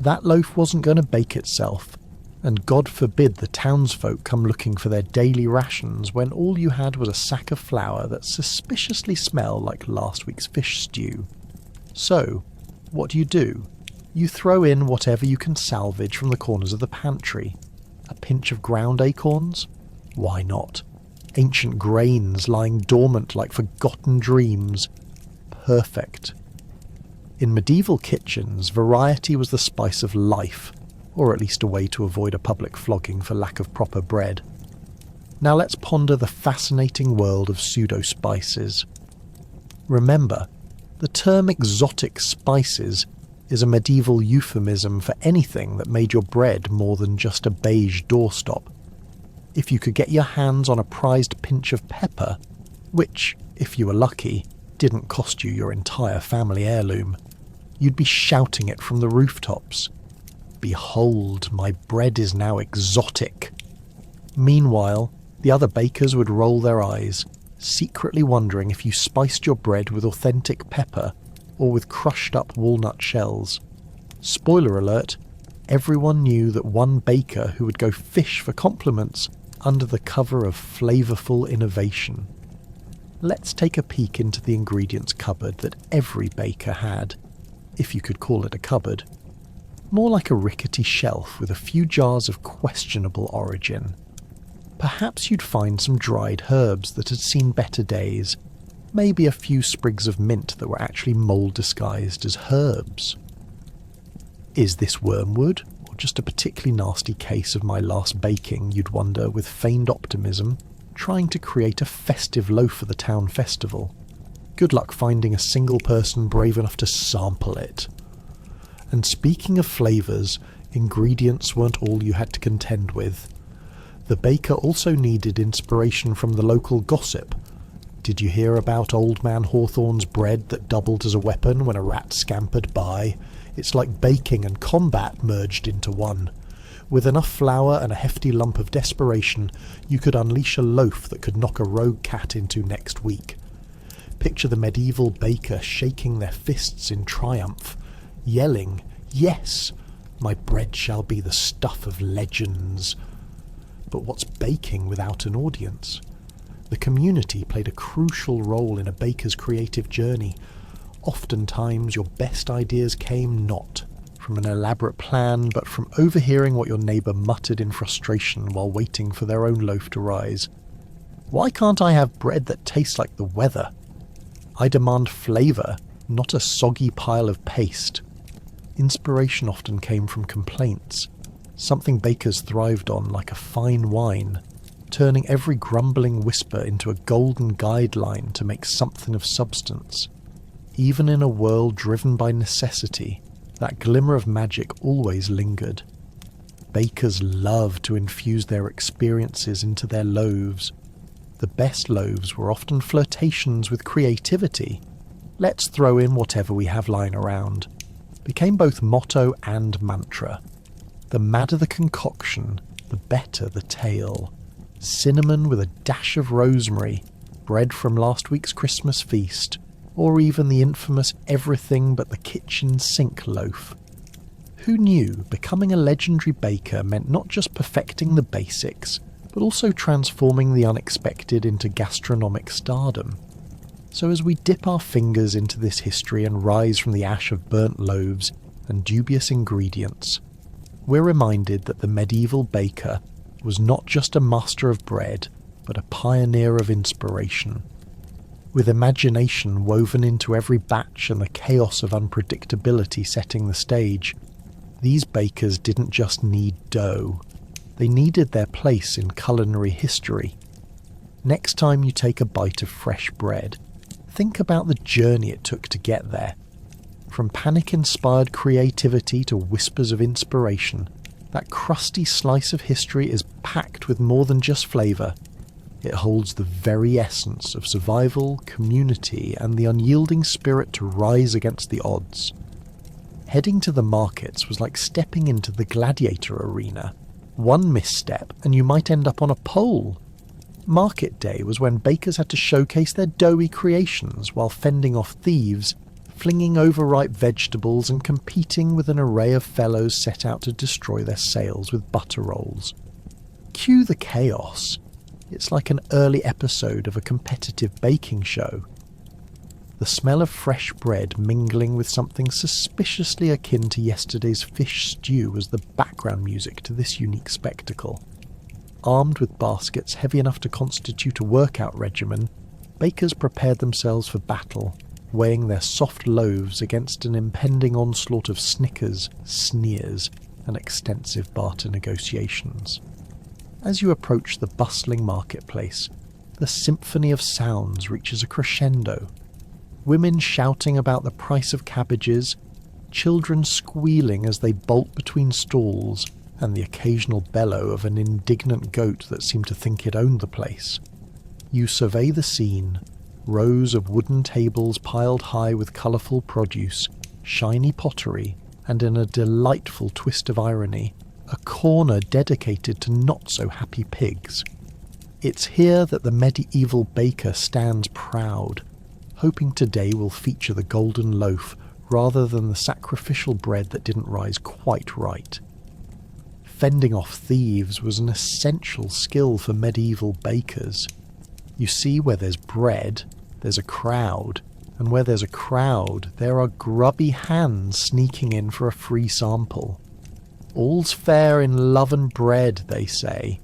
That loaf wasn't going to bake itself, and God forbid the townsfolk come looking for their daily rations when all you had was a sack of flour that suspiciously smelled like last week's fish stew. So, what do? You throw in whatever you can salvage from the corners of the pantry. A pinch of ground acorns? Why not? Ancient grains lying dormant like forgotten dreams. Perfect. In medieval kitchens, variety was the spice of life, or at least a way to avoid a public flogging for lack of proper bread. Now let's ponder the fascinating world of pseudo-spices. Remember, the term exotic spices is a medieval euphemism for anything that made your bread more than just a beige doorstop. If you could get your hands on a prized pinch of pepper, which, if you were lucky, didn't cost you your entire family heirloom, you'd be shouting it from the rooftops. Behold, my bread is now exotic. Meanwhile, the other bakers would roll their eyes, secretly wondering if you spiced your bread with authentic pepper or with crushed up walnut shells. Spoiler alert, everyone knew that one baker who would go fish for compliments under the cover of flavourful innovation. Let's take a peek into the ingredients cupboard that every baker had, if you could call it a cupboard. More like a rickety shelf with a few jars of questionable origin. Perhaps you'd find some dried herbs that had seen better days, maybe a few sprigs of mint that were actually mould disguised as herbs. Is this wormwood, or just a particularly nasty case of my last baking, you'd wonder with feigned optimism, trying to create a festive loaf for the town festival? Good luck finding a single person brave enough to sample it. And speaking of flavours, ingredients weren't all you had to contend with. The baker also needed inspiration from the local gossip. Did you hear about Old Man Hawthorne's bread that doubled as a weapon when a rat scampered by? It's like baking and combat merged into one. With enough flour and a hefty lump of desperation, you could unleash a loaf that could knock a rogue cat into next week. Picture the medieval baker shaking their fists in triumph, yelling, "Yes, my bread shall be the stuff of legends." But what's baking without an audience? The community played a crucial role in a baker's creative journey. Oftentimes your best ideas came not from an elaborate plan, but from overhearing what your neighbour muttered in frustration while waiting for their own loaf to rise. Why can't I have bread that tastes like the weather? I demand flavour, not a soggy pile of paste. Inspiration often came from complaints, something bakers thrived on like a fine wine, turning every grumbling whisper into a golden guideline to make something of substance. Even in a world driven by necessity, that glimmer of magic always lingered. Bakers loved to infuse their experiences into their loaves. The best loaves were often flirtations with creativity. Let's throw in whatever we have lying around. Became both motto and mantra. The madder the concoction, the better the tale. Cinnamon with a dash of rosemary, bread from last week's Christmas feast, or even the infamous everything but the kitchen sink loaf. Who knew becoming a legendary baker meant not just perfecting the basics, but also transforming the unexpected into gastronomic stardom? So as we dip our fingers into this history and rise from the ash of burnt loaves and dubious ingredients, we're reminded that the medieval baker was not just a master of bread, but a pioneer of inspiration. With imagination woven into every batch and the chaos of unpredictability setting the stage, these bakers didn't just need dough, they needed their place in culinary history. Next time you take a bite of fresh bread, think about the journey it took to get there. From panic-inspired creativity to whispers of inspiration, that crusty slice of history is packed with more than just flavour. It holds the very essence of survival, community, and the unyielding spirit to rise against the odds. Heading to the markets was like stepping into the gladiator arena. One misstep and you might end up on a pole. Market day was when bakers had to showcase their doughy creations while fending off thieves, flinging overripe vegetables and competing with an array of fellows set out to destroy their sales with butter rolls. Cue the chaos. It's like an early episode of a competitive baking show. The smell of fresh bread mingling with something suspiciously akin to yesterday's fish stew was the background music to this unique spectacle. Armed with baskets heavy enough to constitute a workout regimen, bakers prepared themselves for battle, weighing their soft loaves against an impending onslaught of snickers, sneers, and extensive barter negotiations. As you approach the bustling marketplace, the symphony of sounds reaches a crescendo. Women shouting about the price of cabbages, children squealing as they bolt between stalls, and the occasional bellow of an indignant goat that seemed to think it owned the place. You survey the scene, rows of wooden tables piled high with colourful produce, shiny pottery, and in a delightful twist of irony, a corner dedicated to not-so-happy pigs. It's here that the medieval baker stands proud, hoping today will feature the golden loaf rather than the sacrificial bread that didn't rise quite right. Fending off thieves was an essential skill for medieval bakers. You see, where there's bread, there's a crowd, and where there's a crowd, there are grubby hands sneaking in for a free sample. All's fair in love and bread, they say.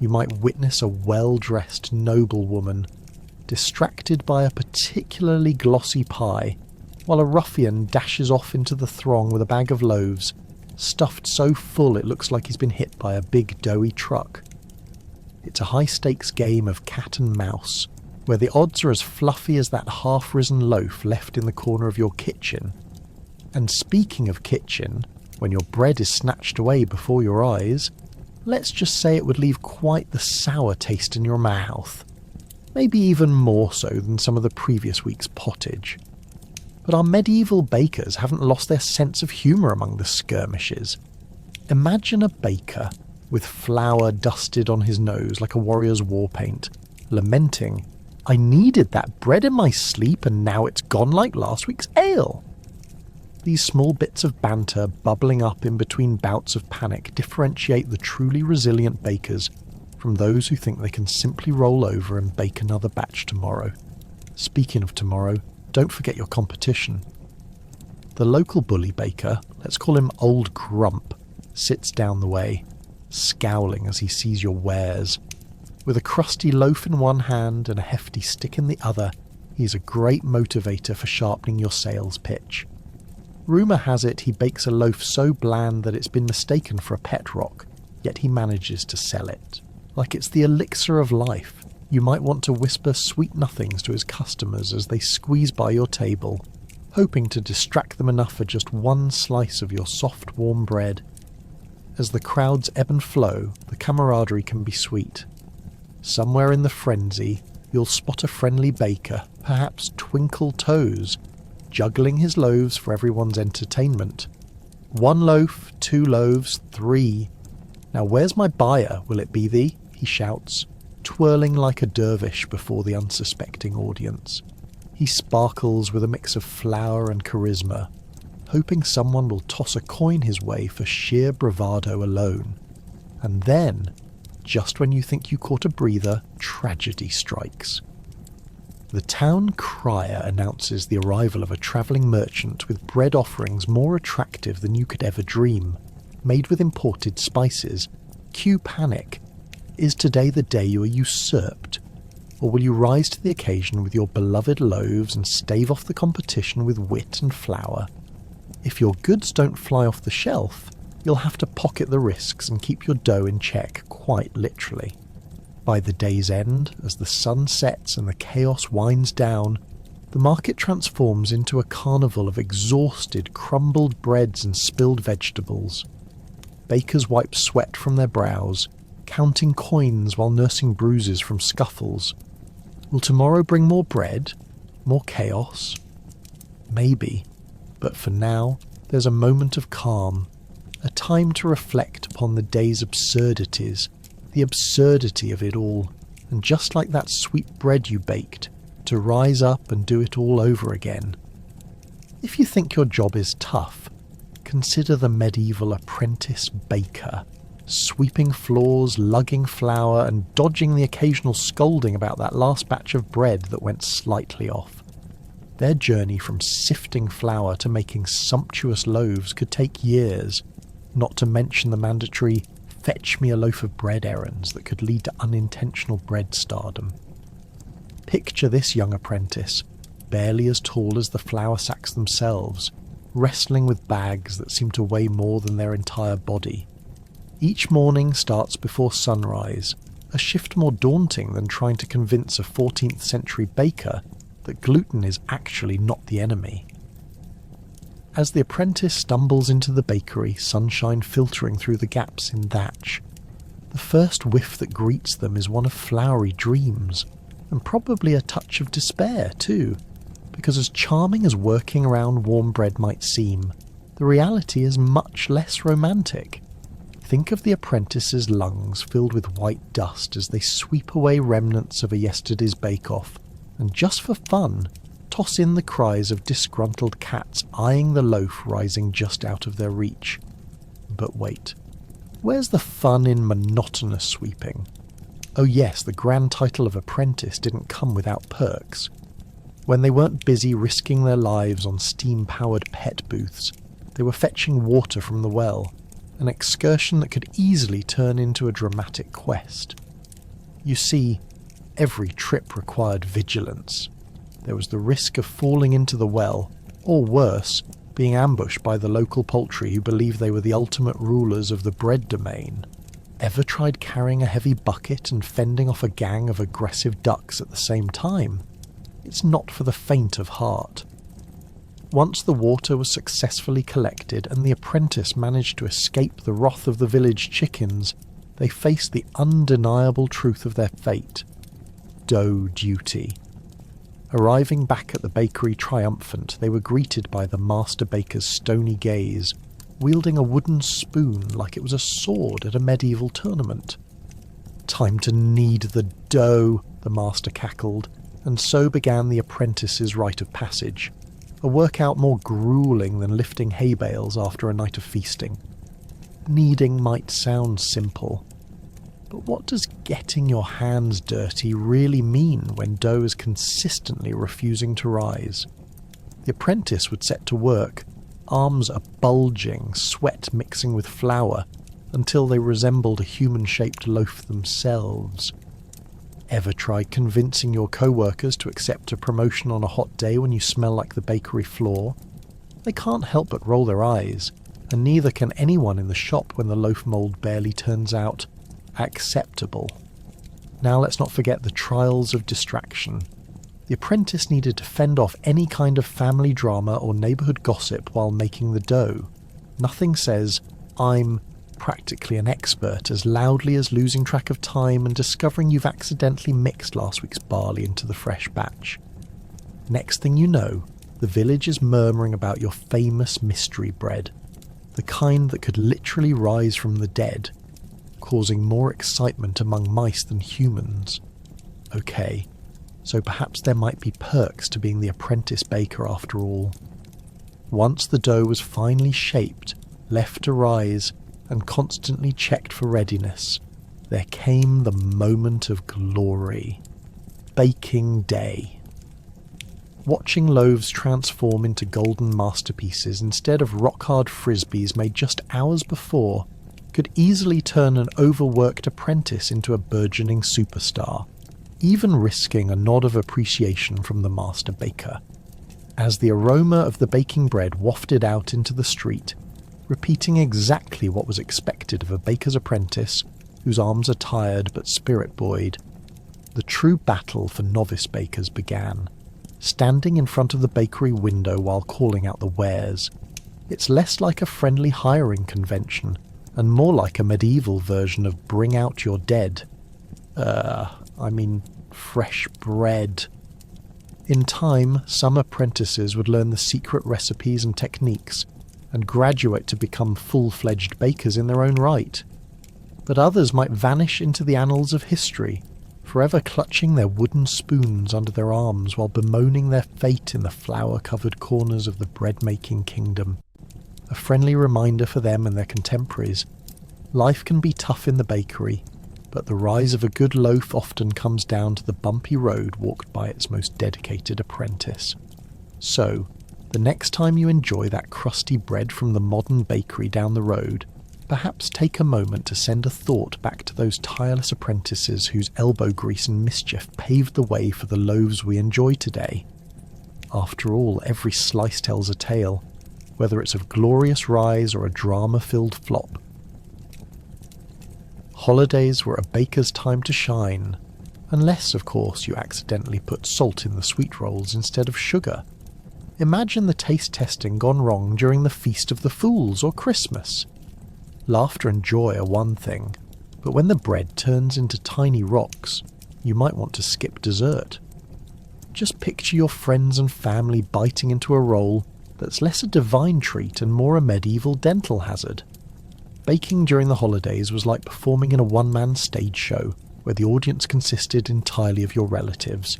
You might witness a well-dressed noblewoman distracted by a particularly glossy pie, while a ruffian dashes off into the throng with a bag of loaves, stuffed so full it looks like he's been hit by a big doughy truck. It's a high-stakes game of cat and mouse, where the odds are as fluffy as that half-risen loaf left in the corner of your kitchen. And speaking of kitchen, when your bread is snatched away before your eyes, let's just say it would leave quite the sour taste in your mouth. Maybe even more so than some of the previous week's pottage. But our medieval bakers haven't lost their sense of humour among the skirmishes. Imagine a baker, with flour dusted on his nose like a warrior's war paint, lamenting, "I needed that bread in my sleep and now it's gone like last week's ale." These small bits of banter bubbling up in between bouts of panic differentiate the truly resilient bakers from those who think they can simply roll over and bake another batch tomorrow. Speaking of tomorrow, don't forget your competition. The local bully baker, let's call him Old Grump, sits down the way, scowling as he sees your wares. With a crusty loaf in one hand and a hefty stick in the other, he's a great motivator for sharpening your sales pitch. Rumour has it he bakes a loaf so bland that it's been mistaken for a pet rock, yet he manages to sell it. Like it's the elixir of life. You might want to whisper sweet nothings to his customers as they squeeze by your table, hoping to distract them enough for just one slice of your soft, warm bread. As the crowds ebb and flow, the camaraderie can be sweet. Somewhere in the frenzy, you'll spot a friendly baker, perhaps Twinkle Toes, juggling his loaves for everyone's entertainment. 1 loaf, 2 loaves, 3. Now where's my buyer, will it be thee? He shouts, twirling like a dervish before the unsuspecting audience. He sparkles with a mix of flour and charisma, hoping someone will toss a coin his way for sheer bravado alone. And then, just when you think you caught a breather, tragedy strikes. The town crier announces the arrival of a travelling merchant with bread offerings more attractive than you could ever dream, made with imported spices. Cue panic. Is today the day you are usurped? Or will you rise to the occasion with your beloved loaves and stave off the competition with wit and flour? If your goods don't fly off the shelf, you'll have to pocket the risks and keep your dough in check, quite literally. By the day's end, as the sun sets and the chaos winds down, the market transforms into a carnival of exhausted, crumbled breads and spilled vegetables. Bakers wipe sweat from their brows, counting coins while nursing bruises from scuffles. Will tomorrow bring more bread? More chaos? Maybe. But for now, there's a moment of calm, a time to reflect upon the day's absurdities, the absurdity of it all, and just like that sweet bread you baked, to rise up and do it all over again. If you think your job is tough, consider the medieval apprentice baker, sweeping floors, lugging flour, and dodging the occasional scolding about that last batch of bread that went slightly off. Their journey from sifting flour to making sumptuous loaves could take years, not to mention the mandatory fetch me a loaf of bread errands that could lead to unintentional bread stardom. Picture this young apprentice, barely as tall as the flour sacks themselves, wrestling with bags that seem to weigh more than their entire body. Each morning starts before sunrise, a shift more daunting than trying to convince a 14th century baker that gluten is actually not the enemy. As the apprentice stumbles into the bakery, sunshine filtering through the gaps in thatch, the first whiff that greets them is one of floury dreams, and probably a touch of despair too, because as charming as working around warm bread might seem, the reality is much less romantic. Think of the apprentice's lungs filled with white dust as they sweep away remnants of a yesterday's bake-off, and just for fun, toss in the cries of disgruntled cats eyeing the loaf rising just out of their reach. But wait, where's the fun in monotonous sweeping? Oh yes, the grand title of apprentice didn't come without perks. When they weren't busy risking their lives on steam-powered pet booths, they were fetching water from the well, an excursion that could easily turn into a dramatic quest. You see, every trip required vigilance. There was the risk of falling into the well, or worse, being ambushed by the local poultry who believed they were the ultimate rulers of the bread domain. Ever tried carrying a heavy bucket and fending off a gang of aggressive ducks at the same time? It's not for the faint of heart. Once the water was successfully collected and the apprentice managed to escape the wrath of the village chickens, they faced the undeniable truth of their fate: dough duty. Arriving back at the bakery triumphant, they were greeted by the master baker's stony gaze, wielding a wooden spoon like it was a sword at a medieval tournament. "Time to knead the dough," the master cackled, and so began the apprentice's rite of passage, a workout more gruelling than lifting hay bales after a night of feasting. Kneading might sound simple, but what does getting your hands dirty really mean when dough is consistently refusing to rise? The apprentice would set to work, arms a bulging, sweat mixing with flour, until they resembled a human-shaped loaf themselves. Ever tried convincing your co-workers to accept a promotion on a hot day when you smell like the bakery floor? They can't help but roll their eyes, and neither can anyone in the shop when the loaf mould barely turns out acceptable. Now let's not forget the trials of distraction. The apprentice needed to fend off any kind of family drama or neighbourhood gossip while making the dough. Nothing says, "I'm practically an expert," as loudly as losing track of time and discovering you've accidentally mixed last week's barley into the fresh batch. Next thing you know, the village is murmuring about your famous mystery bread, the kind that could literally rise from the dead, causing more excitement among mice than humans. Okay, so perhaps there might be perks to being the apprentice baker after all. Once the dough was finally shaped, left to rise, and constantly checked for readiness, there came the moment of glory. Baking day. Watching loaves transform into golden masterpieces instead of rock-hard frisbees made just hours before could easily turn an overworked apprentice into a burgeoning superstar, even risking a nod of appreciation from the master baker. As the aroma of the baking bread wafted out into the street, repeating exactly what was expected of a baker's apprentice whose arms are tired but spirit buoyed, the true battle for novice bakers began, standing in front of the bakery window while calling out the wares. It's less like a friendly hiring convention, and more like a medieval version of Bring Out Your Dead. Fresh bread. In time, some apprentices would learn the secret recipes and techniques, and graduate to become full-fledged bakers in their own right. But others might vanish into the annals of history, forever clutching their wooden spoons under their arms while bemoaning their fate in the flour-covered corners of the bread-making kingdom. A friendly reminder for them and their contemporaries. Life can be tough in the bakery, but the rise of a good loaf often comes down to the bumpy road walked by its most dedicated apprentice. So, the next time you enjoy that crusty bread from the modern bakery down the road, perhaps take a moment to send a thought back to those tireless apprentices whose elbow grease and mischief paved the way for the loaves we enjoy today. After all, every slice tells a tale, whether it's of glorious rise or a drama-filled flop. Holidays were a baker's time to shine, unless, of course, you accidentally put salt in the sweet rolls instead of sugar. Imagine the taste testing gone wrong during the Feast of the Fools or Christmas. Laughter and joy are one thing, but when the bread turns into tiny rocks, you might want to skip dessert. Just picture your friends and family biting into a roll that's less a divine treat and more a medieval dental hazard. Baking during the holidays was like performing in a one-man stage show where the audience consisted entirely of your relatives,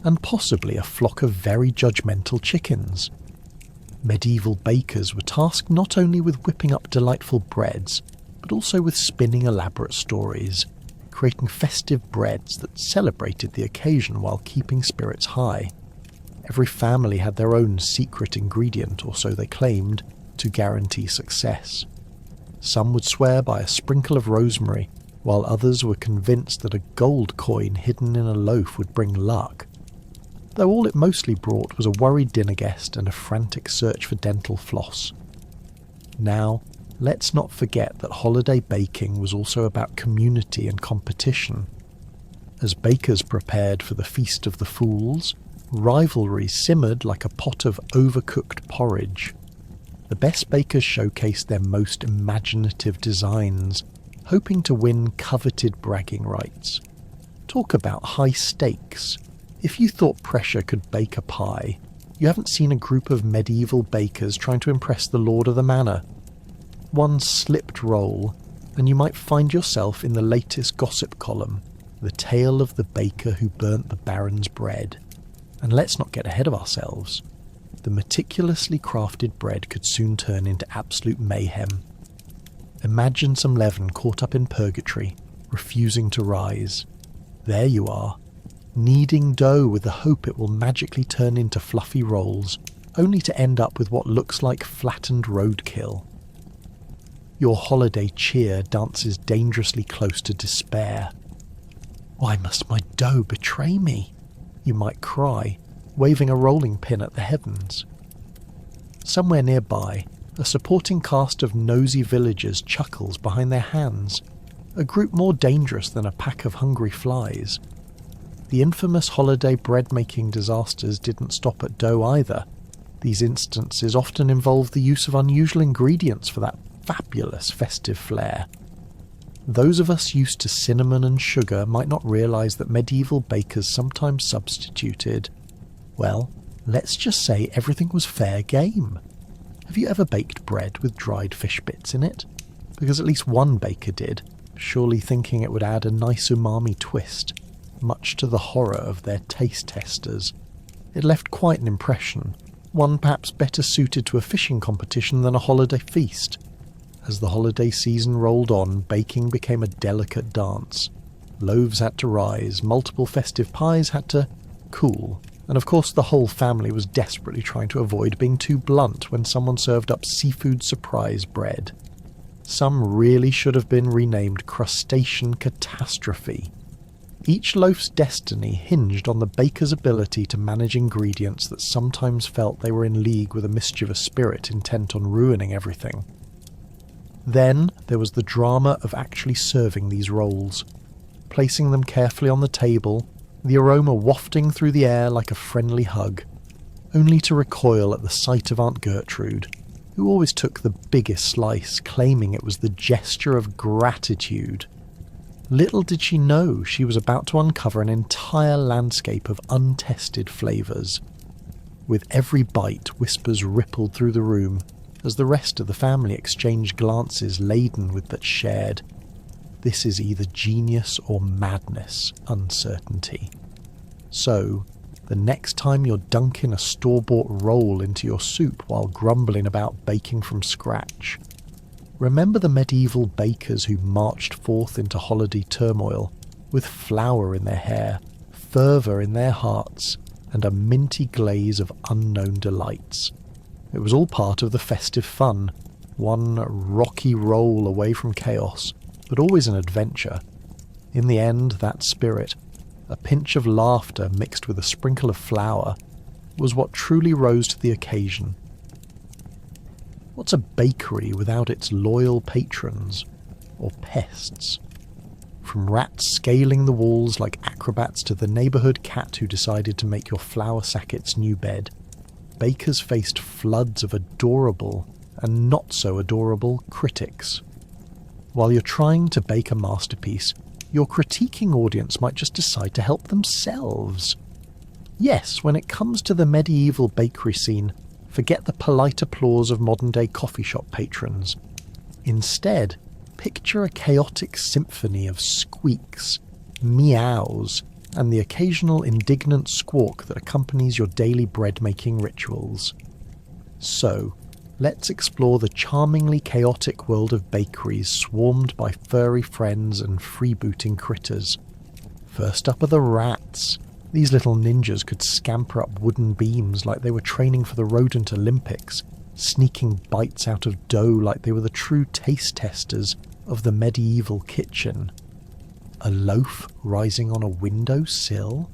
and possibly a flock of very judgmental chickens. Medieval bakers were tasked not only with whipping up delightful breads, but also with spinning elaborate stories, creating festive breads that celebrated the occasion while keeping spirits high. Every family had their own secret ingredient, or so they claimed, to guarantee success. Some would swear by a sprinkle of rosemary, while others were convinced that a gold coin hidden in a loaf would bring luck. Though all it mostly brought was a worried dinner guest and a frantic search for dental floss. Now, let's not forget that holiday baking was also about community and competition. As bakers prepared for the Feast of the Fools, rivalry simmered like a pot of overcooked porridge. The best bakers showcased their most imaginative designs, hoping to win coveted bragging rights. Talk about high stakes. If you thought pressure could bake a pie, you haven't seen a group of medieval bakers trying to impress the lord of the manor. One slipped roll, and you might find yourself in the latest gossip column, the tale of the baker who burnt the baron's bread. And let's not get ahead of ourselves. The meticulously crafted bread could soon turn into absolute mayhem. Imagine some leaven caught up in purgatory, refusing to rise. There you are, kneading dough with the hope it will magically turn into fluffy rolls, only to end up with what looks like flattened roadkill. Your holiday cheer dances dangerously close to despair. Why must my dough betray me? You might cry, waving a rolling pin at the heavens. Somewhere nearby, a supporting cast of nosy villagers chuckles behind their hands, a group more dangerous than a pack of hungry flies. The infamous holiday bread-making disasters didn't stop at dough either. These instances often involved the use of unusual ingredients for that fabulous festive flair. Those of us used to cinnamon and sugar might not realise that medieval bakers sometimes substituted, well, let's just say everything was fair game. Have you ever baked bread with dried fish bits in it? Because at least one baker did, surely thinking it would add a nice umami twist, much to the horror of their taste testers. It left quite an impression, one perhaps better suited to a fishing competition than a holiday feast. As the holiday season rolled on, baking became a delicate dance. Loaves had to rise, multiple festive pies had to cool, and of course the whole family was desperately trying to avoid being too blunt when someone served up seafood surprise bread. Some really should have been renamed Crustacean Catastrophe. Each loaf's destiny hinged on the baker's ability to manage ingredients that sometimes felt they were in league with a mischievous spirit intent on ruining everything. Then there was the drama of actually serving these rolls, placing them carefully on the table, the aroma wafting through the air like a friendly hug, only to recoil at the sight of Aunt Gertrude, who always took the biggest slice, claiming it was the gesture of gratitude. Little did she know she was about to uncover an entire landscape of untested flavours. With every bite, whispers rippled through the room, as the rest of the family exchanged glances laden with that shared, "This is either genius or madness" uncertainty. So, the next time you're dunking a store-bought roll into your soup while grumbling about baking from scratch, remember the medieval bakers who marched forth into holiday turmoil with flour in their hair, fervour in their hearts, and a minty glaze of unknown delights. It was all part of the festive fun, one rocky roll away from chaos, but always an adventure. In the end, that spirit, a pinch of laughter mixed with a sprinkle of flour, was what truly rose to the occasion. What's a bakery without its loyal patrons, or pests? From rats scaling the walls like acrobats to the neighbourhood cat who decided to make your flour sack its new bed, bakers faced floods of adorable and not so adorable critics. While you're trying to bake a masterpiece, your critiquing audience might just decide to help themselves. Yes, when it comes to the medieval bakery scene, forget the polite applause of modern-day coffee shop patrons. Instead, picture a chaotic symphony of squeaks, meows, and the occasional indignant squawk that accompanies your daily bread-making rituals. So, let's explore the charmingly chaotic world of bakeries swarmed by furry friends and freebooting critters. First up are the rats. These little ninjas could scamper up wooden beams like they were training for the rodent Olympics, sneaking bites out of dough like they were the true taste testers of the medieval kitchen. A loaf rising on a window sill?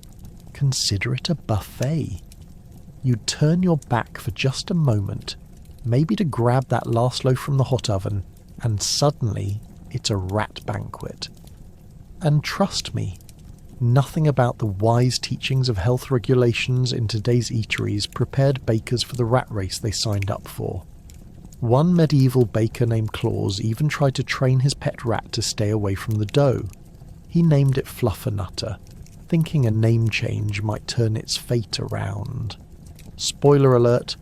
Consider it a buffet. You'd turn your back for just a moment, maybe to grab that last loaf from the hot oven, and suddenly it's a rat banquet. And trust me, nothing about the wise teachings of health regulations in today's eateries prepared bakers for the rat race they signed up for. One medieval baker named Claus even tried to train his pet rat to stay away from the dough. He named it Fluffernutter, thinking a name change might turn its fate around. Spoiler alert,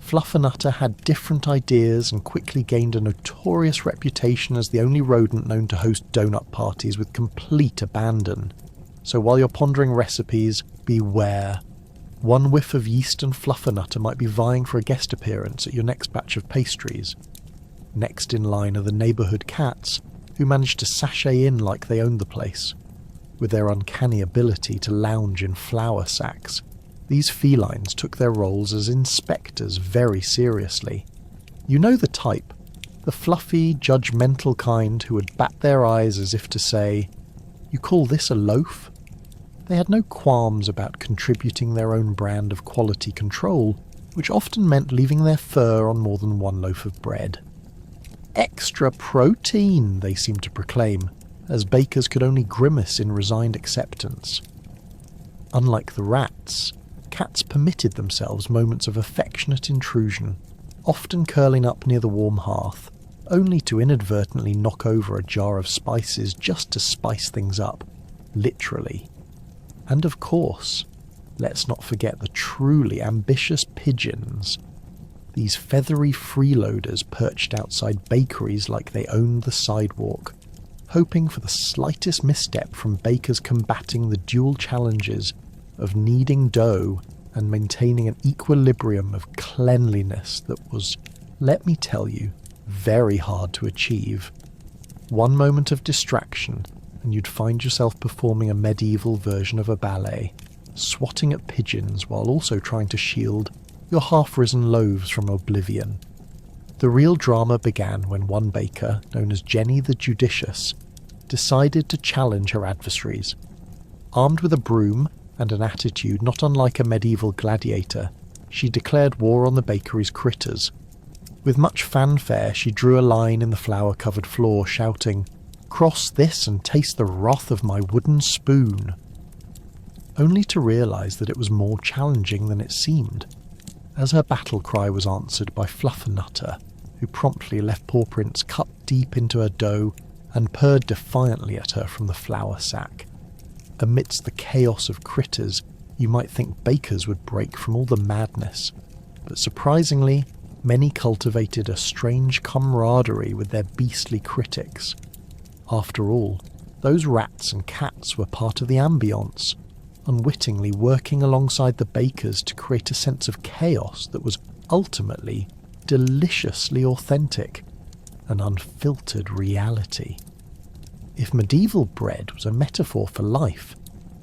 Fluffernutter had different ideas and quickly gained a notorious reputation as the only rodent known to host donut parties with complete abandon. So while you're pondering recipes, beware. One whiff of yeast and Fluffernutter might be vying for a guest appearance at your next batch of pastries. Next in line are the neighbourhood cats, who managed to sashay in like they owned the place. With their uncanny ability to lounge in flour sacks, these felines took their roles as inspectors very seriously. You know the type, the fluffy, judgmental kind who would bat their eyes as if to say, "You call this a loaf?" They had no qualms about contributing their own brand of quality control, which often meant leaving their fur on more than one loaf of bread. Extra protein, they seemed to proclaim, as bakers could only grimace in resigned acceptance. Unlike the rats, cats permitted themselves moments of affectionate intrusion, often curling up near the warm hearth, only to inadvertently knock over a jar of spices just to spice things up, literally. And of course, let's not forget the truly ambitious pigeons. These feathery freeloaders perched outside bakeries like they owned the sidewalk, hoping for the slightest misstep from bakers combating the dual challenges of kneading dough and maintaining an equilibrium of cleanliness that was, let me tell you, very hard to achieve. One moment of distraction, and you'd find yourself performing a medieval version of a ballet, swatting at pigeons while also trying to shield your half-risen loaves from oblivion. The real drama began when one baker, known as Jenny the Judicious, decided to challenge her adversaries. Armed with a broom and an attitude not unlike a medieval gladiator, she declared war on the bakery's critters. With much fanfare, she drew a line in the flour-covered floor, shouting, "Cross this and taste the wrath of my wooden spoon," only to realise that it was more challenging than it seemed, as her battle cry was answered by Fluffernutter, who promptly left paw prints cut deep into her dough and purred defiantly at her from the flour sack. Amidst the chaos of critters, you might think bakers would break from all the madness, but surprisingly, Many cultivated a strange camaraderie with their beastly critics. After all, those rats and cats were part of the ambience, unwittingly working alongside the bakers to create a sense of chaos that was ultimately deliciously authentic, an unfiltered reality. If medieval bread was a metaphor for life,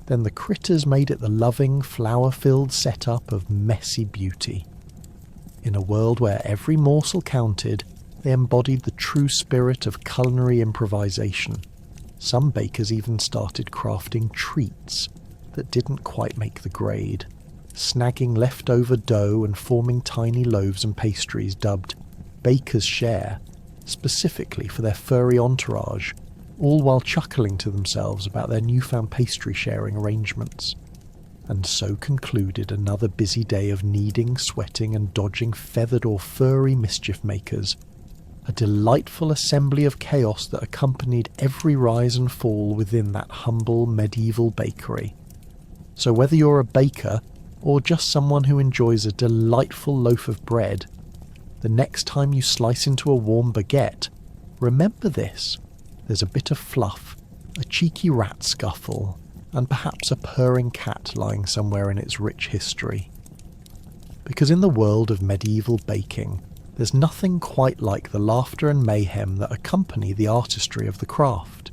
then the critters made it the loving, flower-filled setup of messy beauty. In a world where every morsel counted, they embodied the true spirit of culinary improvisation. Some bakers even started crafting treats that didn't quite make the grade, snagging leftover dough and forming tiny loaves and pastries dubbed baker's share, specifically for their furry entourage, all while chuckling to themselves about their newfound pastry sharing arrangements. And so concluded another busy day of kneading, sweating and dodging feathered or furry mischief makers, a delightful assembly of chaos that accompanied every rise and fall within that humble medieval bakery. So whether you're a baker or just someone who enjoys a delightful loaf of bread, the next time you slice into a warm baguette, remember this: there's a bit of fluff, a cheeky rat scuffle, and perhaps a purring cat lying somewhere in its rich history. Because in the world of medieval baking, there's nothing quite like the laughter and mayhem that accompany the artistry of the craft.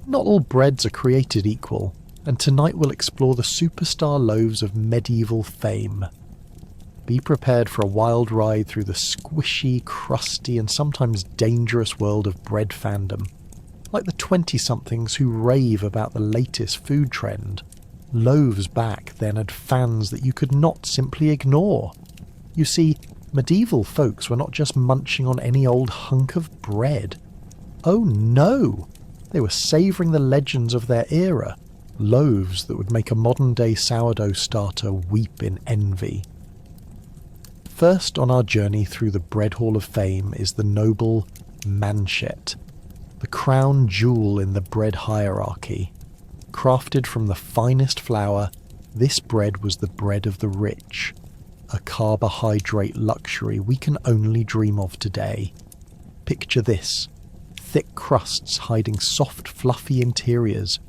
Not all breads are created equal, and tonight we'll explore the superstar loaves of medieval fame. Be prepared for a wild ride through the squishy, crusty, and sometimes dangerous world of bread fandom. Like the 20-somethings who rave about the latest food trend, loaves back then had fans that you could not simply ignore. You see, medieval folks were not just munching on any old hunk of bread. Oh no! They were savouring the legends of their era, loaves that would make a modern-day sourdough starter weep in envy. First on our journey through the Bread Hall of Fame is the noble manchet, the crown jewel in the bread hierarchy. Crafted from the finest flour, this bread was the bread of the rich, a carbohydrate luxury we can only dream of today. Picture this: thick crusts hiding soft, fluffy interiors,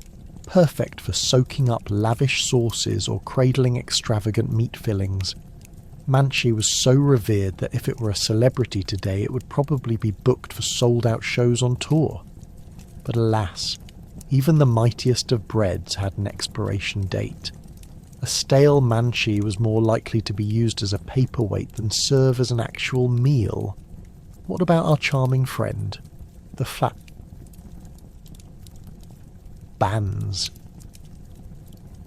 perfect for soaking up lavish sauces or cradling extravagant meat fillings. Manchi was so revered that if it were a celebrity today, it would probably be booked for sold-out shows on tour. But alas, even the mightiest of breads had an expiration date. A stale manchi was more likely to be used as a paperweight than serve as an actual meal. What about our charming friend, the flat bands?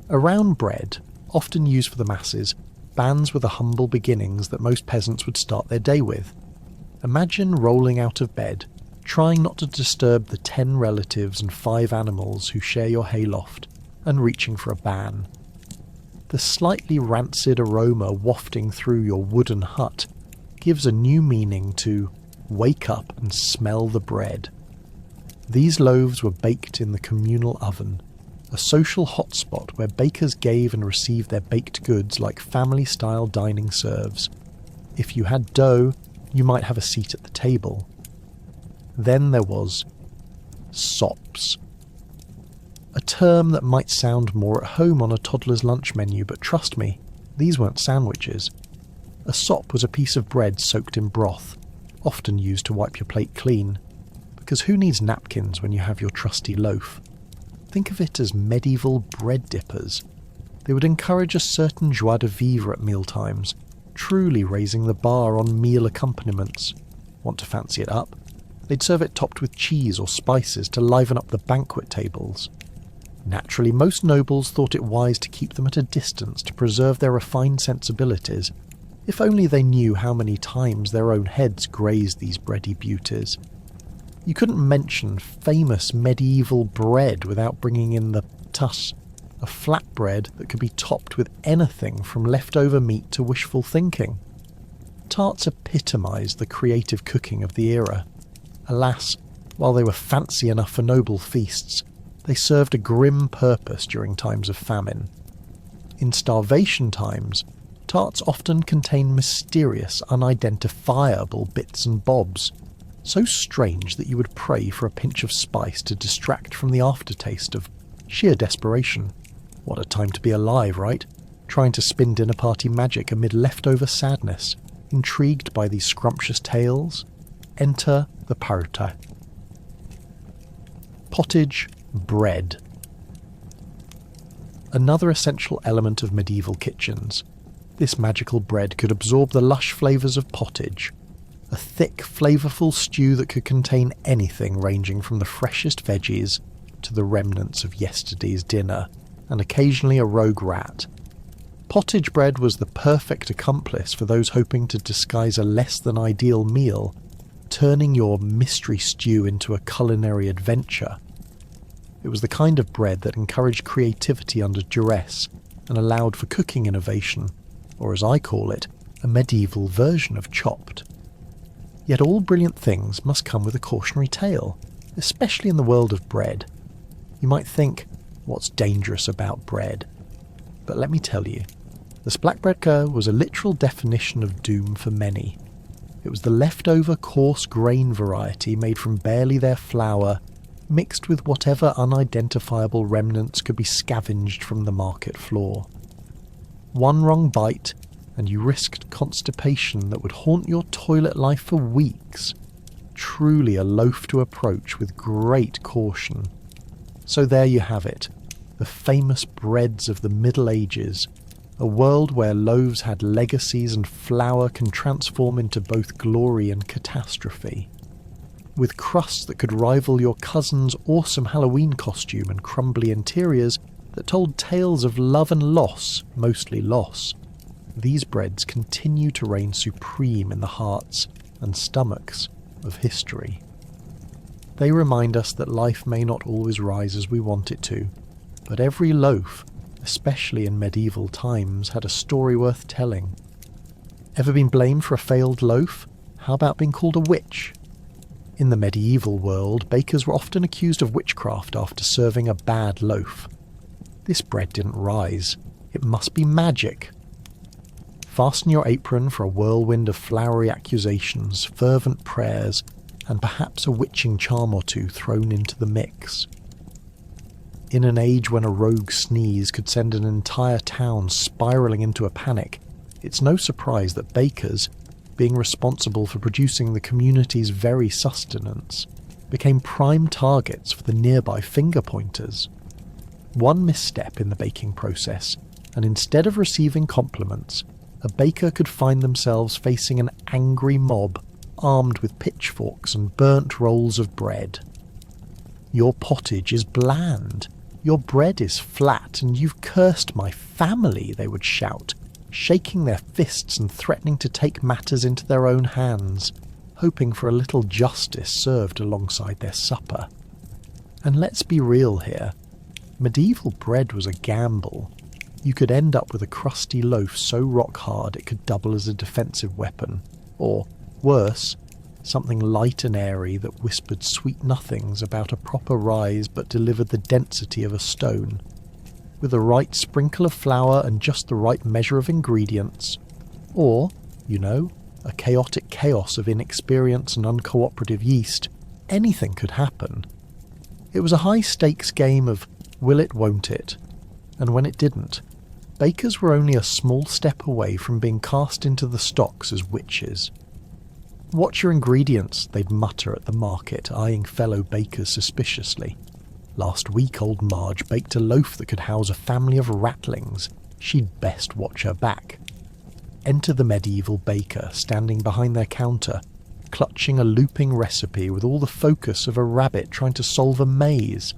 A round bread, often used for the masses, bands were the humble beginnings that most peasants would start their day with. Imagine rolling out of bed, trying not to disturb the 10 relatives and 5 animals who share your hayloft, and reaching for a ban. The slightly rancid aroma wafting through your wooden hut gives a new meaning to wake up and smell the bread. These loaves were baked in the communal oven, a social hotspot where bakers gave and received their baked goods like family-style dining serves. If you had dough, you might have a seat at the table. Then there was sops. A term that might sound more at home on a toddler's lunch menu, but trust me, these weren't sandwiches. A sop was a piece of bread soaked in broth, often used to wipe your plate clean, because who needs napkins when you have your trusty loaf? Think of it as medieval bread dippers. They would encourage a certain joie de vivre at mealtimes, truly raising the bar on meal accompaniments. Want to fancy it up? They'd serve it topped with cheese or spices to liven up the banquet tables. Naturally, most nobles thought it wise to keep them at a distance to preserve their refined sensibilities, if only they knew how many times their own heads grazed these bready beauties. You couldn't mention famous medieval bread without bringing in the tuss, a flatbread that could be topped with anything from leftover meat to wishful thinking. Tarts epitomised the creative cooking of the era. Alas, while they were fancy enough for noble feasts, they served a grim purpose during times of famine. In starvation times, Tarts often contain mysterious, unidentifiable bits and bobs, so strange that you would pray for a pinch of spice to distract from the aftertaste of sheer desperation. What a time to be alive, right? Trying to spin dinner party magic amid leftover sadness, intrigued by these scrumptious tales. Enter the parota. Pottage bread. Another essential element of medieval kitchens. This magical bread could absorb the lush flavours of pottage, a thick, flavourful stew that could contain anything ranging from the freshest veggies to the remnants of yesterday's dinner, and occasionally a rogue rat. Pottage bread was the perfect accomplice for those hoping to disguise a less-than-ideal meal, turning your mystery stew into a culinary adventure. It was the kind of bread that encouraged creativity under duress and allowed for cooking innovation, or as I call it, a medieval version of chopped. Yet all brilliant things must come with a cautionary tale, especially in the world of bread. You might think, what's dangerous about bread? But let me tell you, the splackbreaker was a literal definition of doom for many. It was the leftover coarse grain variety made from barely their flour, mixed with whatever unidentifiable remnants could be scavenged from the market floor. One wrong bite, and you risked constipation that would haunt your toilet life for weeks. Truly a loaf to approach with great caution. So there you have it, the famous breads of the Middle Ages, a world where loaves had legacies and flour can transform into both glory and catastrophe. With crusts that could rival your cousin's awesome Halloween costume and crumbly interiors that told tales of love and loss, mostly loss, these breads continue to reign supreme in the hearts and stomachs of history. They remind us that life may not always rise as we want it to, but every loaf, especially in medieval times, had a story worth telling. Ever been blamed for a failed loaf? How about being called a witch? In the medieval world, bakers were often accused of witchcraft after serving a bad loaf. This bread didn't rise. It must be magic. Fasten your apron for a whirlwind of flowery accusations, fervent prayers, and perhaps a witching charm or two thrown into the mix. In an age when a rogue sneeze could send an entire town spiralling into a panic, it's no surprise that bakers, being responsible for producing the community's very sustenance, became prime targets for the nearby finger-pointers. One misstep in the baking process, and instead of receiving compliments, a baker could find themselves facing an angry mob armed with pitchforks and burnt rolls of bread. Your pottage is bland. Your bread is flat, and you've cursed my family, they would shout, shaking their fists and threatening to take matters into their own hands, hoping for a little justice served alongside their supper. And let's be real here. Medieval bread was a gamble. You could end up with a crusty loaf so rock hard it could double as a defensive weapon, or, worse, something light and airy that whispered sweet nothings about a proper rise but delivered the density of a stone. With the right sprinkle of flour and just the right measure of ingredients, or, a chaotic chaos of inexperience and uncooperative yeast, anything could happen. It was a high-stakes game of will it, won't it, and when it didn't, bakers were only a small step away from being cast into the stocks as witches. Watch your ingredients, they'd mutter at the market, eyeing fellow bakers suspiciously. Last week old Marge baked a loaf that could house a family of ratlings. She'd best watch her back. Enter the medieval baker, standing behind their counter, clutching a looping recipe with all the focus of a rabbit trying to solve a maze.